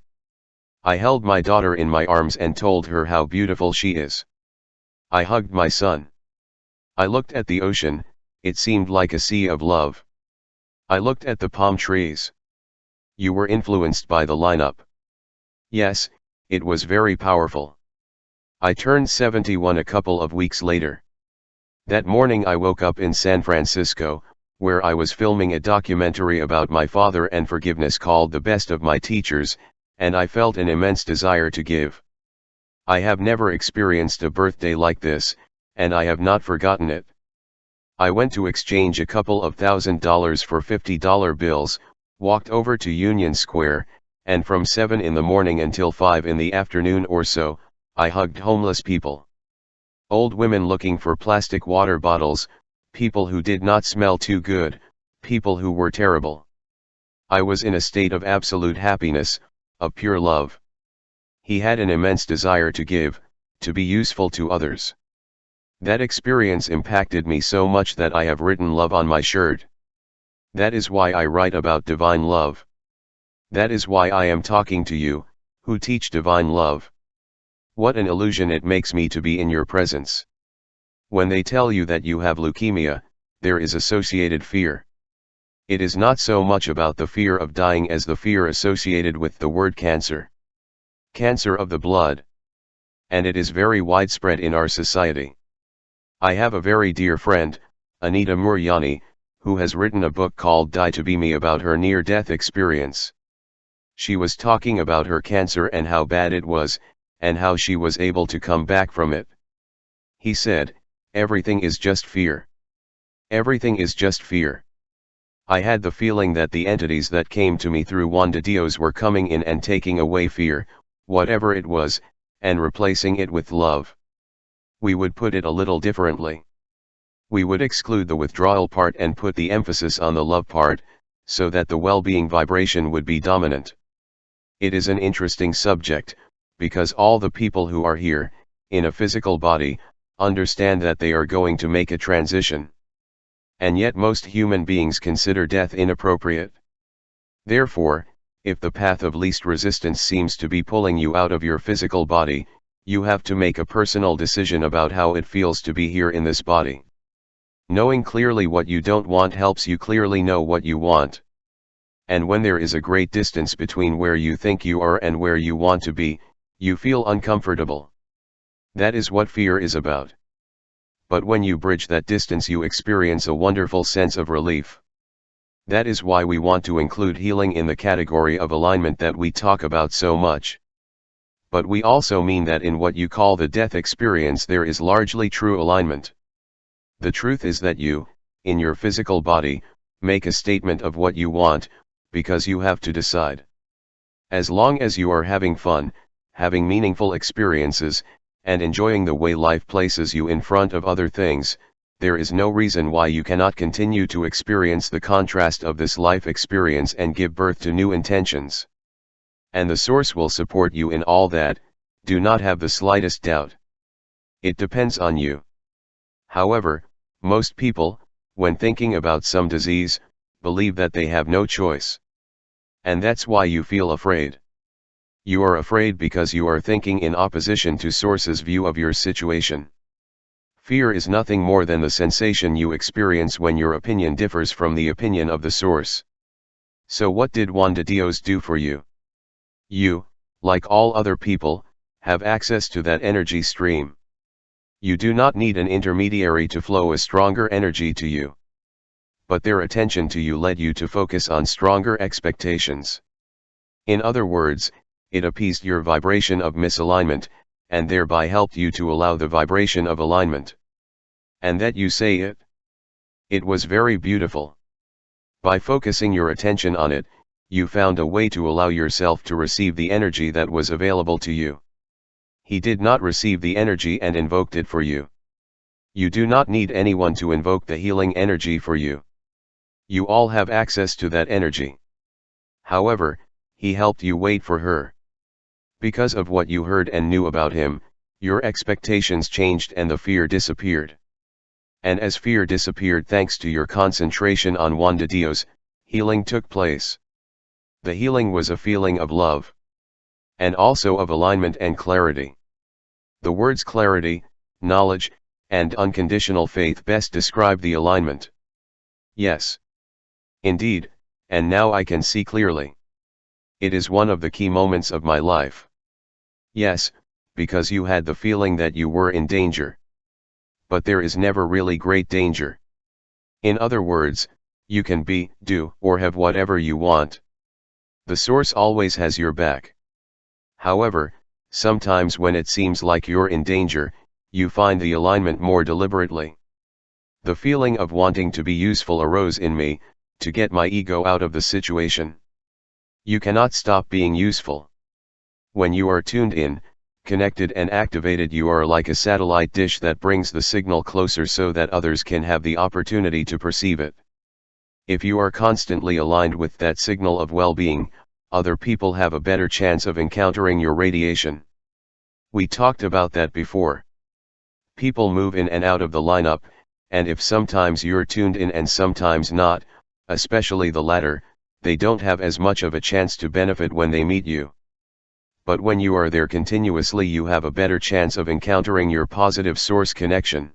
I held my daughter in my arms and told her how beautiful she is. I hugged my son. I looked at the ocean, it seemed like a sea of love. I looked at the palm trees. You were influenced by the lineup. Yes, it was very powerful. I turned 71 a couple of weeks later. That morning I woke up in San Francisco, where I was filming a documentary about my father and forgiveness called The Best of My Teachers, and I felt an immense desire to give. I have never experienced a birthday like this, and I have not forgotten it. I went to exchange a couple of $1,000 for $50 bills, walked over to Union Square, and from 7 in the morning until 5 in the afternoon or so, I hugged homeless people. Old women looking for plastic water bottles, people who did not smell too good, people who were terrible. I was in a state of absolute happiness, of pure love. He had an immense desire to give, to be useful to others. That experience impacted me so much that I have written love on my shirt. That is why I write about divine love. That is why I am talking to you, who teach divine love. What an illusion it makes me to be in your presence. When they tell you that you have leukemia, there is associated fear. It is not so much about the fear of dying as the fear associated with the word cancer. Cancer of the blood. And it is very widespread in our society. I have a very dear friend, Anita Muriani, who has written a book called Die to Be Me about her near-death experience. She was talking about her cancer and how bad it was, and how she was able to come back from it. He said, "Everything is just fear. Everything is just fear." I had the feeling that the entities that came to me through Juan de Dios were coming in and taking away fear, whatever it was, and replacing it with love. We would put it a little differently. We would exclude the withdrawal part and put the emphasis on the love part, so that the well-being vibration would be dominant. It is an interesting subject, because all the people who are here, in a physical body, understand that they are going to make a transition. And yet most human beings consider death inappropriate. Therefore, if the path of least resistance seems to be pulling you out of your physical body, you have to make a personal decision about how it feels to be here in this body. Knowing clearly what you don't want helps you clearly know what you want. And when there is a great distance between where you think you are and where you want to be, you feel uncomfortable. That is what fear is about. But when you bridge that distance you experience a wonderful sense of relief. That is why we want to include healing in the category of alignment that we talk about so much. But we also mean that in what you call the death experience there is largely true alignment. The truth is that you, in your physical body, make a statement of what you want, because you have to decide. As long as you are having fun, having meaningful experiences, and enjoying the way life places you in front of other things, there is no reason why you cannot continue to experience the contrast of this life experience and give birth to new intentions. And the source will support you in all that, do not have the slightest doubt. It depends on you. However, most people, when thinking about some disease, believe that they have no choice. And that's why you feel afraid. You are afraid because you are thinking in opposition to Source's view of your situation. Fear is nothing more than the sensation you experience when your opinion differs from the opinion of the Source. So what did Juan de Dios do for you? You, like all other people, have access to that energy stream. You do not need an intermediary to flow a stronger energy to you. But their attention to you led you to focus on stronger expectations. In other words, it appeased your vibration of misalignment, and thereby helped you to allow the vibration of alignment. And that you say it? It was very beautiful. By focusing your attention on it, you found a way to allow yourself to receive the energy that was available to you. He did not receive the energy and invoked it for you. You do not need anyone to invoke the healing energy for you. You all have access to that energy. However, he helped you wait for her. Because of what you heard and knew about him, your expectations changed and the fear disappeared. And as fear disappeared thanks to your concentration on Juan de Dios, healing took place. The healing was a feeling of love. And also of alignment and clarity. The words clarity, knowledge, and unconditional faith best describe the alignment. Yes. Indeed, and now I can see clearly. It is one of the key moments of my life. Yes, because you had the feeling that you were in danger. But there is never really great danger. In other words, you can be, do, or have whatever you want. The Source always has your back. However, sometimes when it seems like you're in danger, you find the alignment more deliberately. The feeling of wanting to be useful arose in me, to get my ego out of the situation. You cannot stop being useful. When you are tuned in, connected and activated, you are like a satellite dish that brings the signal closer so that others can have the opportunity to perceive it. If you are constantly aligned with that signal of well-being, other people have a better chance of encountering your radiation. We talked about that before. People move in and out of the lineup, and if sometimes you're tuned in and sometimes not, especially the latter, they don't have as much of a chance to benefit when they meet you. But when you are there continuously, you have a better chance of encountering your positive Source connection.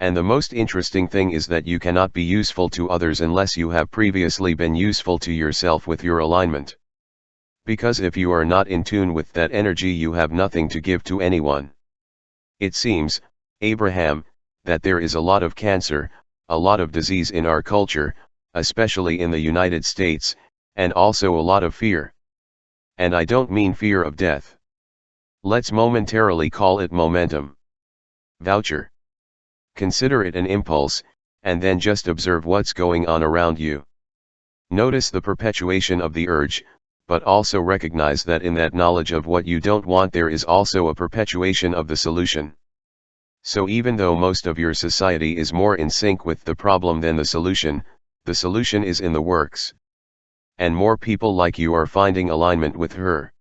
And the most interesting thing is that you cannot be useful to others unless you have previously been useful to yourself with your alignment. Because if you are not in tune with that energy, you have nothing to give to anyone. It seems, Abraham, that there is a lot of cancer, a lot of disease in our culture, especially in the United States, and also a lot of fear. And I don't mean fear of death. Let's momentarily call it momentum. Voucher. Consider it an impulse, and then just observe what's going on around you. Notice the perpetuation of the urge, but also recognize that in that knowledge of what you don't want there is also a perpetuation of the solution. So even though most of your society is more in sync with the problem than the solution is in the works. And more people like you are finding alignment with her.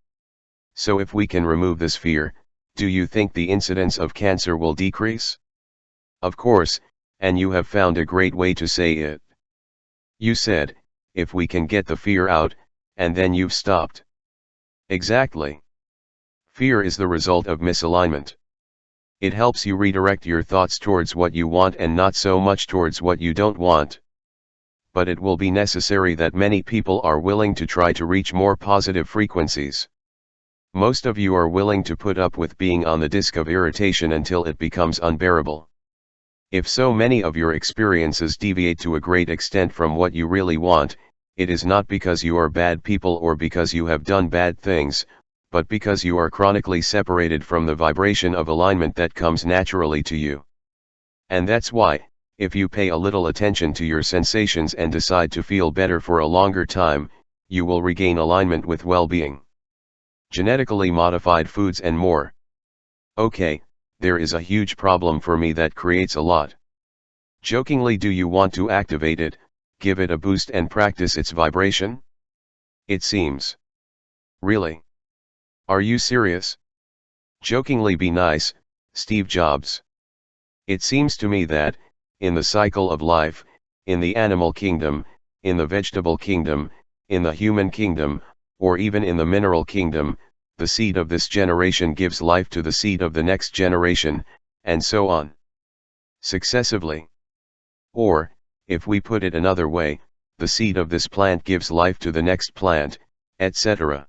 So if we can remove this fear, do you think the incidence of cancer will decrease? Of course, and you have found a great way to say it. You said, if we can get the fear out, and then you've stopped. Exactly. Fear is the result of misalignment. It helps you redirect your thoughts towards what you want and not so much towards what you don't want. But it will be necessary that many people are willing to try to reach more positive frequencies. Most of you are willing to put up with being on the disc of irritation until it becomes unbearable. If so many of your experiences deviate to a great extent from what you really want, it is not because you are bad people or because you have done bad things, but because you are chronically separated from the vibration of alignment that comes naturally to you. And that's why, if you pay a little attention to your sensations and decide to feel better for a longer time, you will regain alignment with well-being. Genetically modified foods and more. Okay, there is a huge problem for me that creates a lot. Jokingly, do you want to activate it, give it a boost and practice its vibration? It seems. Really? Are you serious? Jokingly be nice, Steve Jobs. It seems to me that, in the cycle of life, in the animal kingdom, in the vegetable kingdom, in the human kingdom, or even in the mineral kingdom, the seed of this generation gives life to the seed of the next generation, and so on. Successively. Or, if we put it another way, the seed of this plant gives life to the next plant, etc.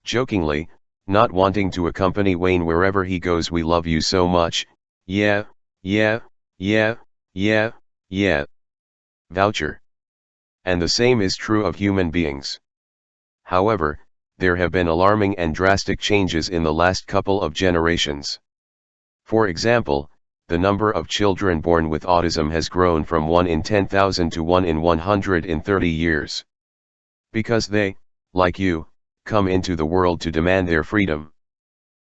Jokingly, not wanting to accompany Wayne wherever he goes. We love you so much, yeah, yeah, yeah, yeah, yeah. Voucher. And the same is true of human beings. However, there have been alarming and drastic changes in the last couple of generations. For example, the number of children born with autism has grown from 1 in 10,000 to 1 in 130 years. Because they, like you, come into the world to demand their freedom.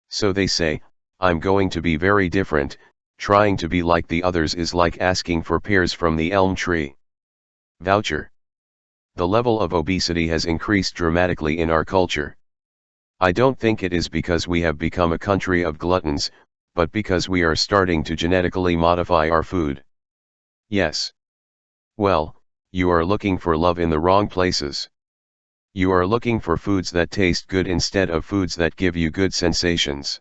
So they say, I'm going to be very different. Trying to be like the others is like asking for pears from the elm tree. Voucher. The level of obesity has increased dramatically in our culture. I don't think it is because we have become a country of gluttons, but because we are starting to genetically modify our food. Yes. Well, you are looking for love in the wrong places. You are looking for foods that taste good instead of foods that give you good sensations.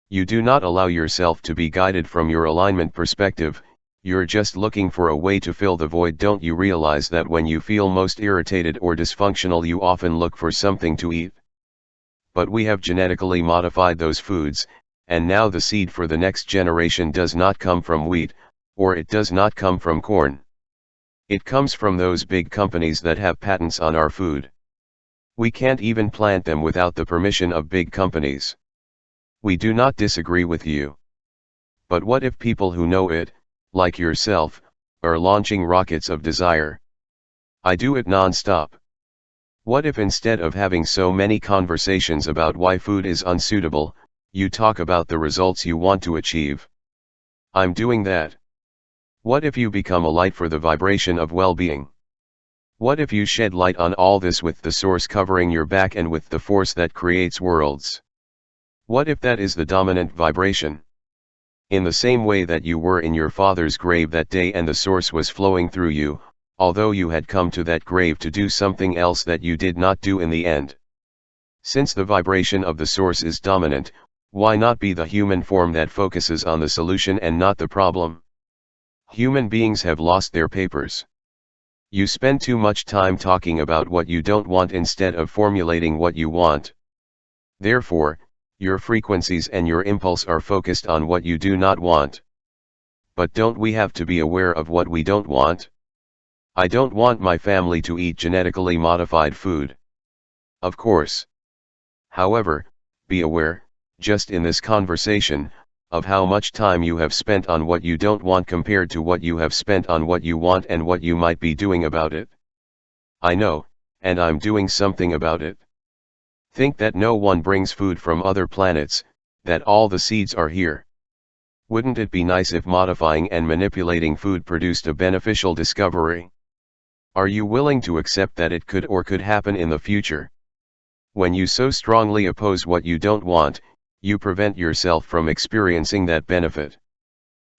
You do not allow yourself to be guided from your alignment perspective. You're just looking for a way to fill the void. Don't you realize that when you feel most irritated or dysfunctional, you often look for something to eat? But we have genetically modified those foods, and now the seed for the next generation does not come from wheat, or it does not come from corn. It comes from those big companies that have patents on our food. We can't even plant them without the permission of big companies. We do not disagree with you. But what if people who know it, like yourself, are launching rockets of desire? I do it non-stop. What if instead of having so many conversations about why food is unsuitable, you talk about the results you want to achieve? I'm doing that. What if you become a light for the vibration of well-being? What if you shed light on all this with the source covering your back and with the force that creates worlds? What if that is the dominant vibration? In the same way that you were in your father's grave that day and the source was flowing through you, although you had come to that grave to do something else that you did not do in the end. Since the vibration of the source is dominant, why not be the human form that focuses on the solution and not the problem? Human beings have lost their papers. You spend too much time talking about what you don't want instead of formulating what you want. Therefore, your frequencies and your impulse are focused on what you do not want. But don't we have to be aware of what we don't want? I don't want my family to eat genetically modified food. Of course. However, be aware, just in this conversation, of how much time you have spent on what you don't want compared to what you have spent on what you want and what you might be doing about it. I know, and I'm doing something about it. Think that no one brings food from other planets, that all the seeds are here. Wouldn't it be nice if modifying and manipulating food produced a beneficial discovery? Are you willing to accept that it could happen in the future? When you so strongly oppose what you don't want, you prevent yourself from experiencing that benefit.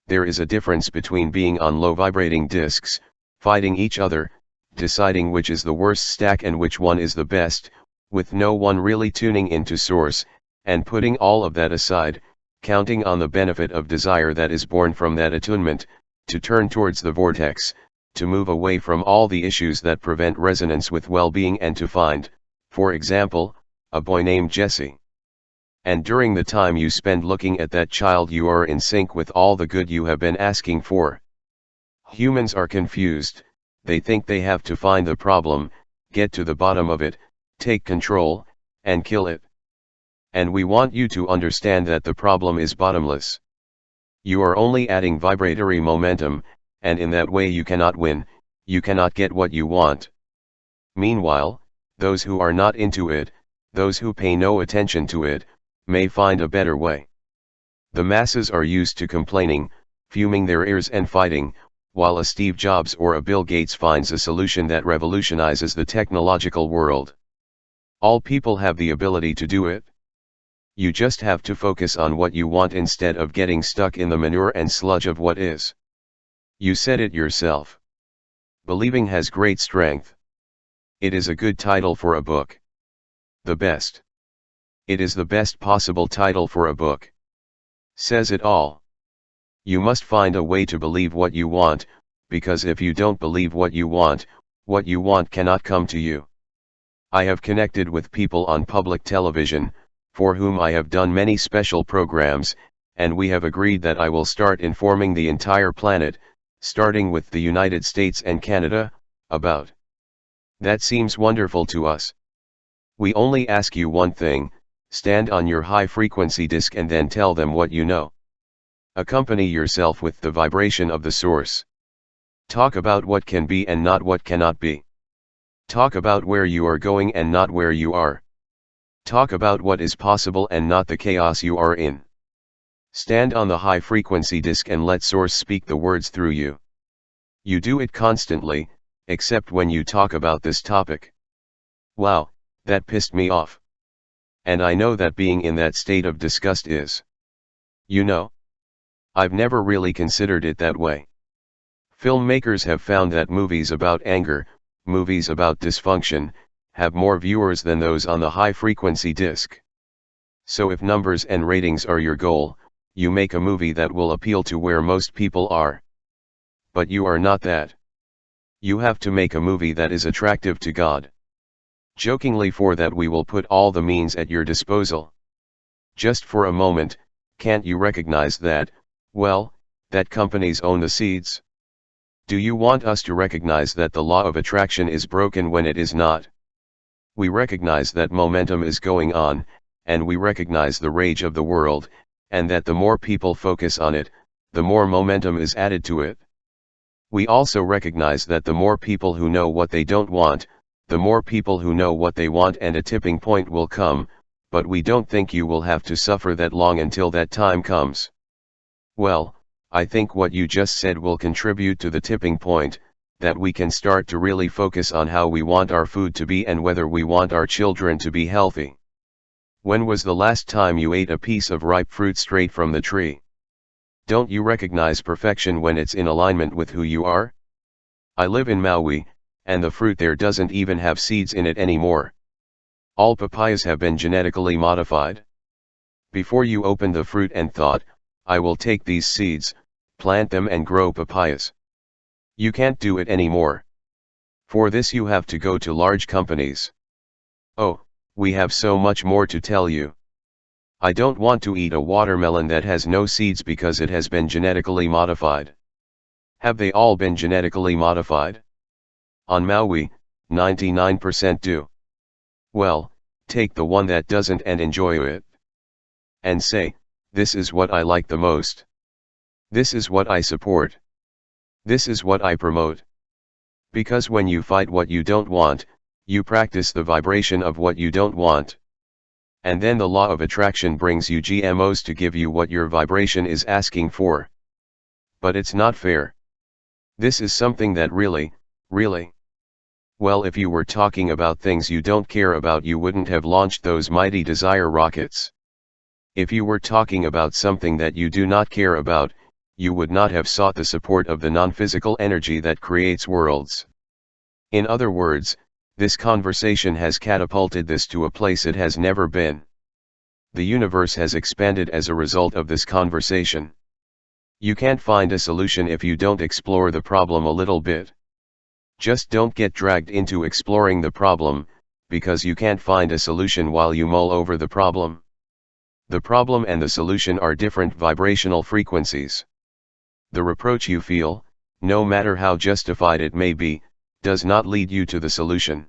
There is a difference between being on low vibrating discs, fighting each other, deciding which is the worst stack and which one is the best, with no one really tuning into source, and putting all of that aside, counting on the benefit of desire that is born from that attunement, to turn towards the vortex, to move away from all the issues that prevent resonance with well-being and to find, for example, a boy named Jesse. And during the time you spend looking at that child, you are in sync with all the good you have been asking for. Humans are confused. They think they have to find the problem, get to the bottom of it, take control, and kill it. And we want you to understand that the problem is bottomless. You are only adding vibratory momentum, and in that way you cannot win, you cannot get what you want. Meanwhile, those who are not into it, those who pay no attention to it, may find a better way. The masses are used to complaining, fuming their ears and fighting, while a Steve Jobs or a Bill Gates finds a solution that revolutionizes the technological world. All people have the ability to do it. You just have to focus on what you want instead of getting stuck in the manure and sludge of what is. You said it yourself. Believing has great strength. It is a good title for a book. The best. It is the best possible title for a book. Says it all. You must find a way to believe what you want, because if you don't believe what you want cannot come to you. I have connected with people on public television, for whom I have done many special programs, and we have agreed that I will start informing the entire planet, starting with the United States and Canada, about. That seems wonderful to us. We only ask you one thing: stand on your high-frequency disc and then tell them what you know. Accompany yourself with the vibration of the source. Talk about what can be and not what cannot be. Talk about where you are going and not where you are. Talk about what is possible and not the chaos you are in. Stand on the high-frequency disc and let Source speak the words through you. You do it constantly, except when you talk about this topic. Wow, that pissed me off. And I know that being in that state of disgust is. You know? I've never really considered it that way. Filmmakers have found that movies about anger, movies about dysfunction, have more viewers than those on the high-frequency disc. So if numbers and ratings are your goal, you make a movie that will appeal to where most people are. But you are not that. You have to make a movie that is attractive to God. Jokingly, for that we will put all the means at your disposal. Just for a moment, can't you recognize that, well, that companies own the seeds? Do you want us to recognize that the law of attraction is broken when it is not? We recognize that momentum is going on, and we recognize the rage of the world, and that the more people focus on it, the more momentum is added to it. We also recognize that the more people who know what they don't want, the more people who know what they want, and a tipping point will come, but we don't think you will have to suffer that long until that time comes. Well, I think what you just said will contribute to the tipping point, that we can start to really focus on how we want our food to be and whether we want our children to be healthy. When was the last time you ate a piece of ripe fruit straight from the tree? Don't you recognize perfection when it's in alignment with who you are? I live in Maui, and the fruit there doesn't even have seeds in it anymore. All papayas have been genetically modified. Before you opened the fruit and thought, I will take these seeds, plant them and grow papayas. You can't do it anymore. For this you have to go to large companies. Oh, we have so much more to tell you. I don't want to eat a watermelon that has no seeds because it has been genetically modified. Have they all been genetically modified? On Maui, 99% do. Well, take the one that doesn't and enjoy it. And say, this is what I like the most. This is what I support. This is what I promote. Because when you fight what you don't want, you practice the vibration of what you don't want. And then the law of attraction brings you GMOs to give you what your vibration is asking for. But it's not fair. This is something that really. Well, if you were talking about things you don't care about, you wouldn't have launched those mighty Dyer rockets. If you were talking about something that you do not care about, you would not have sought the support of the non-physical energy that creates worlds. In other words, this conversation has catapulted this to a place it has never been. The universe has expanded as a result of this conversation. You can't find a solution if you don't explore the problem a little bit. Just don't get dragged into exploring the problem, because you can't find a solution while you mull over the problem. The problem and the solution are different vibrational frequencies. The reproach you feel, no matter how justified it may be, does not lead you to the solution.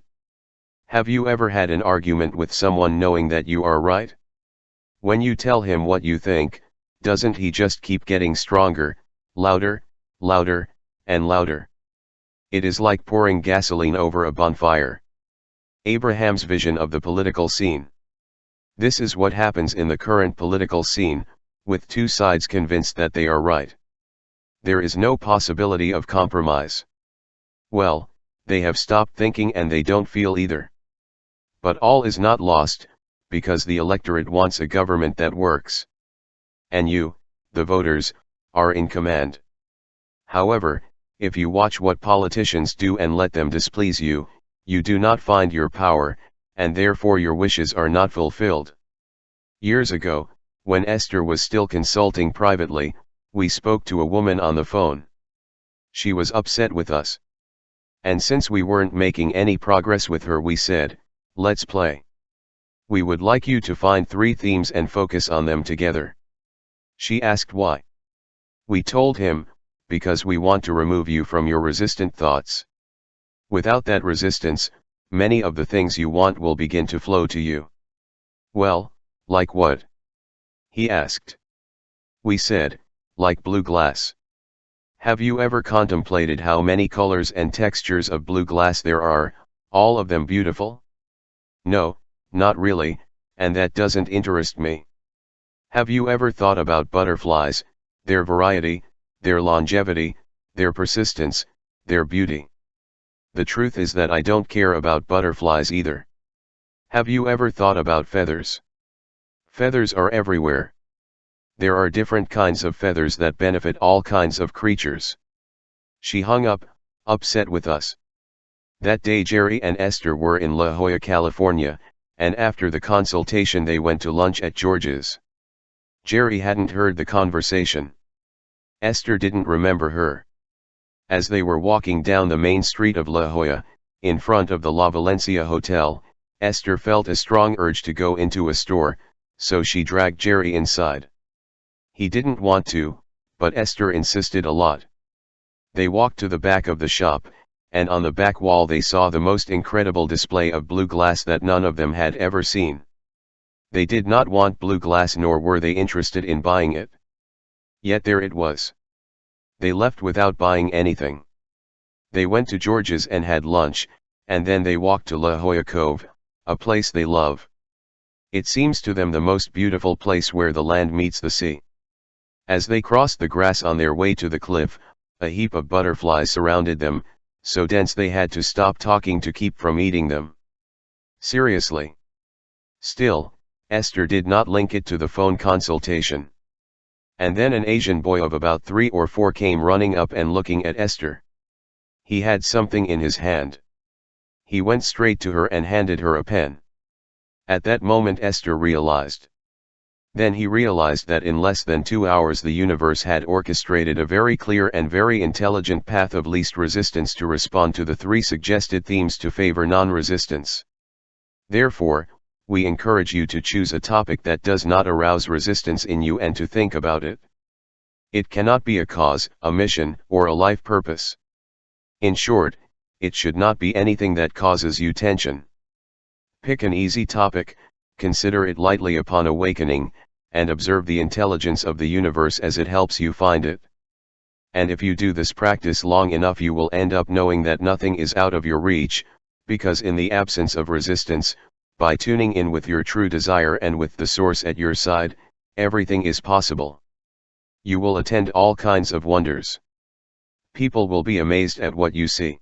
Have you ever had an argument with someone knowing that you are right? When you tell him what you think, doesn't he just keep getting stronger, louder, louder, and louder? It is like pouring gasoline over a bonfire. Abraham's vision of the political scene. This is what happens in the current political scene, with two sides convinced that they are right. There is no possibility of compromise. Well, they have stopped thinking and they don't feel either. But all is not lost, because the electorate wants a government that works. And you, the voters, are in command. However, if you watch what politicians do and let them displease you, you do not find your power, and therefore your wishes are not fulfilled. Years ago, when Esther was still consulting privately, we spoke to a woman on the phone. She was upset with us. And since we weren't making any progress with her, we said, let's play. We would like you to find 3 themes and focus on them together. She asked why. We told him, because we want to remove you from your resistant thoughts. Without that resistance, many of the things you want will begin to flow to you. Well, like what? He asked. We said, like blue glass. Have you ever contemplated how many colors and textures of blue glass there are, all of them beautiful? No, not really, and that doesn't interest me. Have you ever thought about butterflies, their variety, their longevity, their persistence, their beauty? The truth is that I don't care about butterflies either. Have you ever thought about feathers? Feathers are everywhere. There are different kinds of feathers that benefit all kinds of creatures. She hung up, upset with us. That day Jerry and Esther were in La Jolla, California, and after the consultation they went to lunch at George's. Jerry hadn't heard the conversation. Esther didn't remember her. As they were walking down the main street of La Jolla, in front of the La Valencia Hotel, Esther felt a strong urge to go into a store, so she dragged Jerry inside. He didn't want to, but Esther insisted a lot. They walked to the back of the shop, and on the back wall they saw the most incredible display of blue glass that none of them had ever seen. They did not want blue glass, nor were they interested in buying it. Yet there it was. They left without buying anything. They went to George's and had lunch, and then they walked to La Jolla Cove, a place they love. It seems to them the most beautiful place where the land meets the sea. As they crossed the grass on their way to the cliff, a heap of butterflies surrounded them, so dense they had to stop talking to keep from eating them. Seriously. Still, Esther did not link it to the phone consultation. And then an Asian boy of about 3 or 4 came running up and looking at Esther. He had something in his hand. He went straight to her and handed her a pen. At that moment Esther realized. Then he realized that in less than 2 hours the universe had orchestrated a very clear and very intelligent path of least resistance to respond to the 3 suggested themes to favor non-resistance. Therefore, we encourage you to choose a topic that does not arouse resistance in you and to think about it. It cannot be a cause, a mission, or a life purpose. In short, it should not be anything that causes you tension. Pick an easy topic, consider it lightly upon awakening, and observe the intelligence of the universe as it helps you find it. And if you do this practice long enough you will end up knowing that nothing is out of your reach, because in the absence of resistance, by tuning in with your true desire and with the source at your side, everything is possible. You will attend all kinds of wonders. People will be amazed at what you see.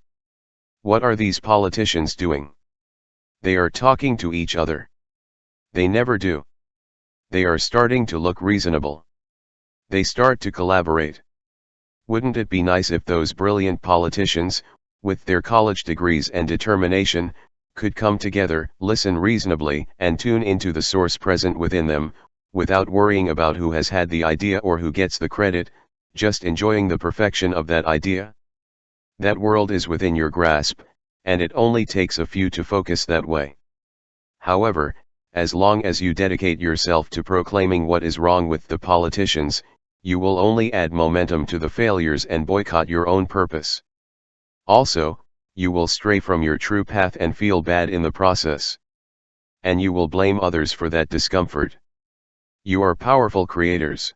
What are these politicians doing? They are talking to each other. They never do. They are starting to look reasonable. They start to collaborate. Wouldn't it be nice if those brilliant politicians, with their college degrees and determination, could come together, listen reasonably, and tune into the source present within them, without worrying about who has had the idea or who gets the credit, just enjoying the perfection of that idea? That world is within your grasp, and it only takes a few to focus that way. However, as long as you dedicate yourself to proclaiming what is wrong with the politicians, you will only add momentum to the failures and boycott your own purpose. Also, you will stray from your true path and feel bad in the process. And you will blame others for that discomfort. You are powerful creators.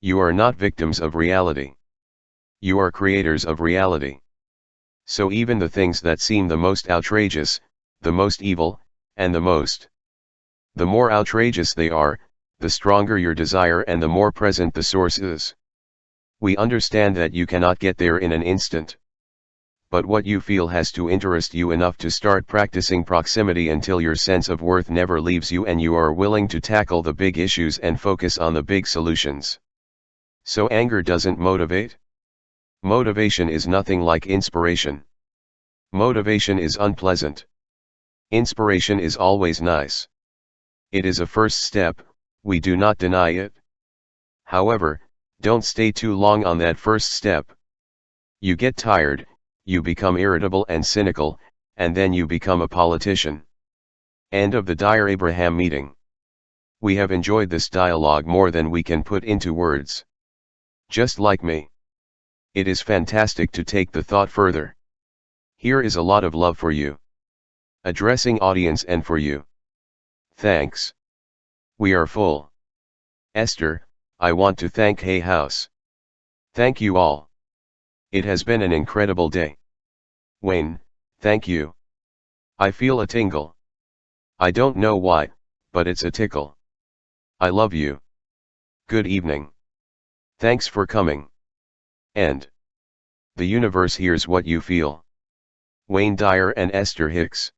You are not victims of reality. You are creators of reality. So even the things that seem the most outrageous, the most evil, and the more outrageous they are, the stronger your desire and the more present the source is. We understand that you cannot get there in an instant. But what you feel has to interest you enough to start practicing proximity until your sense of worth never leaves you and you are willing to tackle the big issues and focus on the big solutions. So anger doesn't motivate? Motivation is nothing like inspiration. Motivation is unpleasant. Inspiration is always nice. It is a first step, we do not deny it. However, don't stay too long on that first step. You get tired, you become irritable and cynical, and then you become a politician. End of the Dyer Abraham meeting. We have enjoyed this dialogue more than we can put into words. Just like me. It is fantastic to take the thought further. Here is a lot of love for you. Addressing audience and for you. Thanks. We are full. Esther, I want to thank Hay House. Thank you all. It has been an incredible day. Wayne, thank you. I feel a tingle. I don't know why, but it's a tickle. I love you. Good evening. Thanks for coming. End. The universe hears what you feel. Wayne Dyer and Esther Hicks.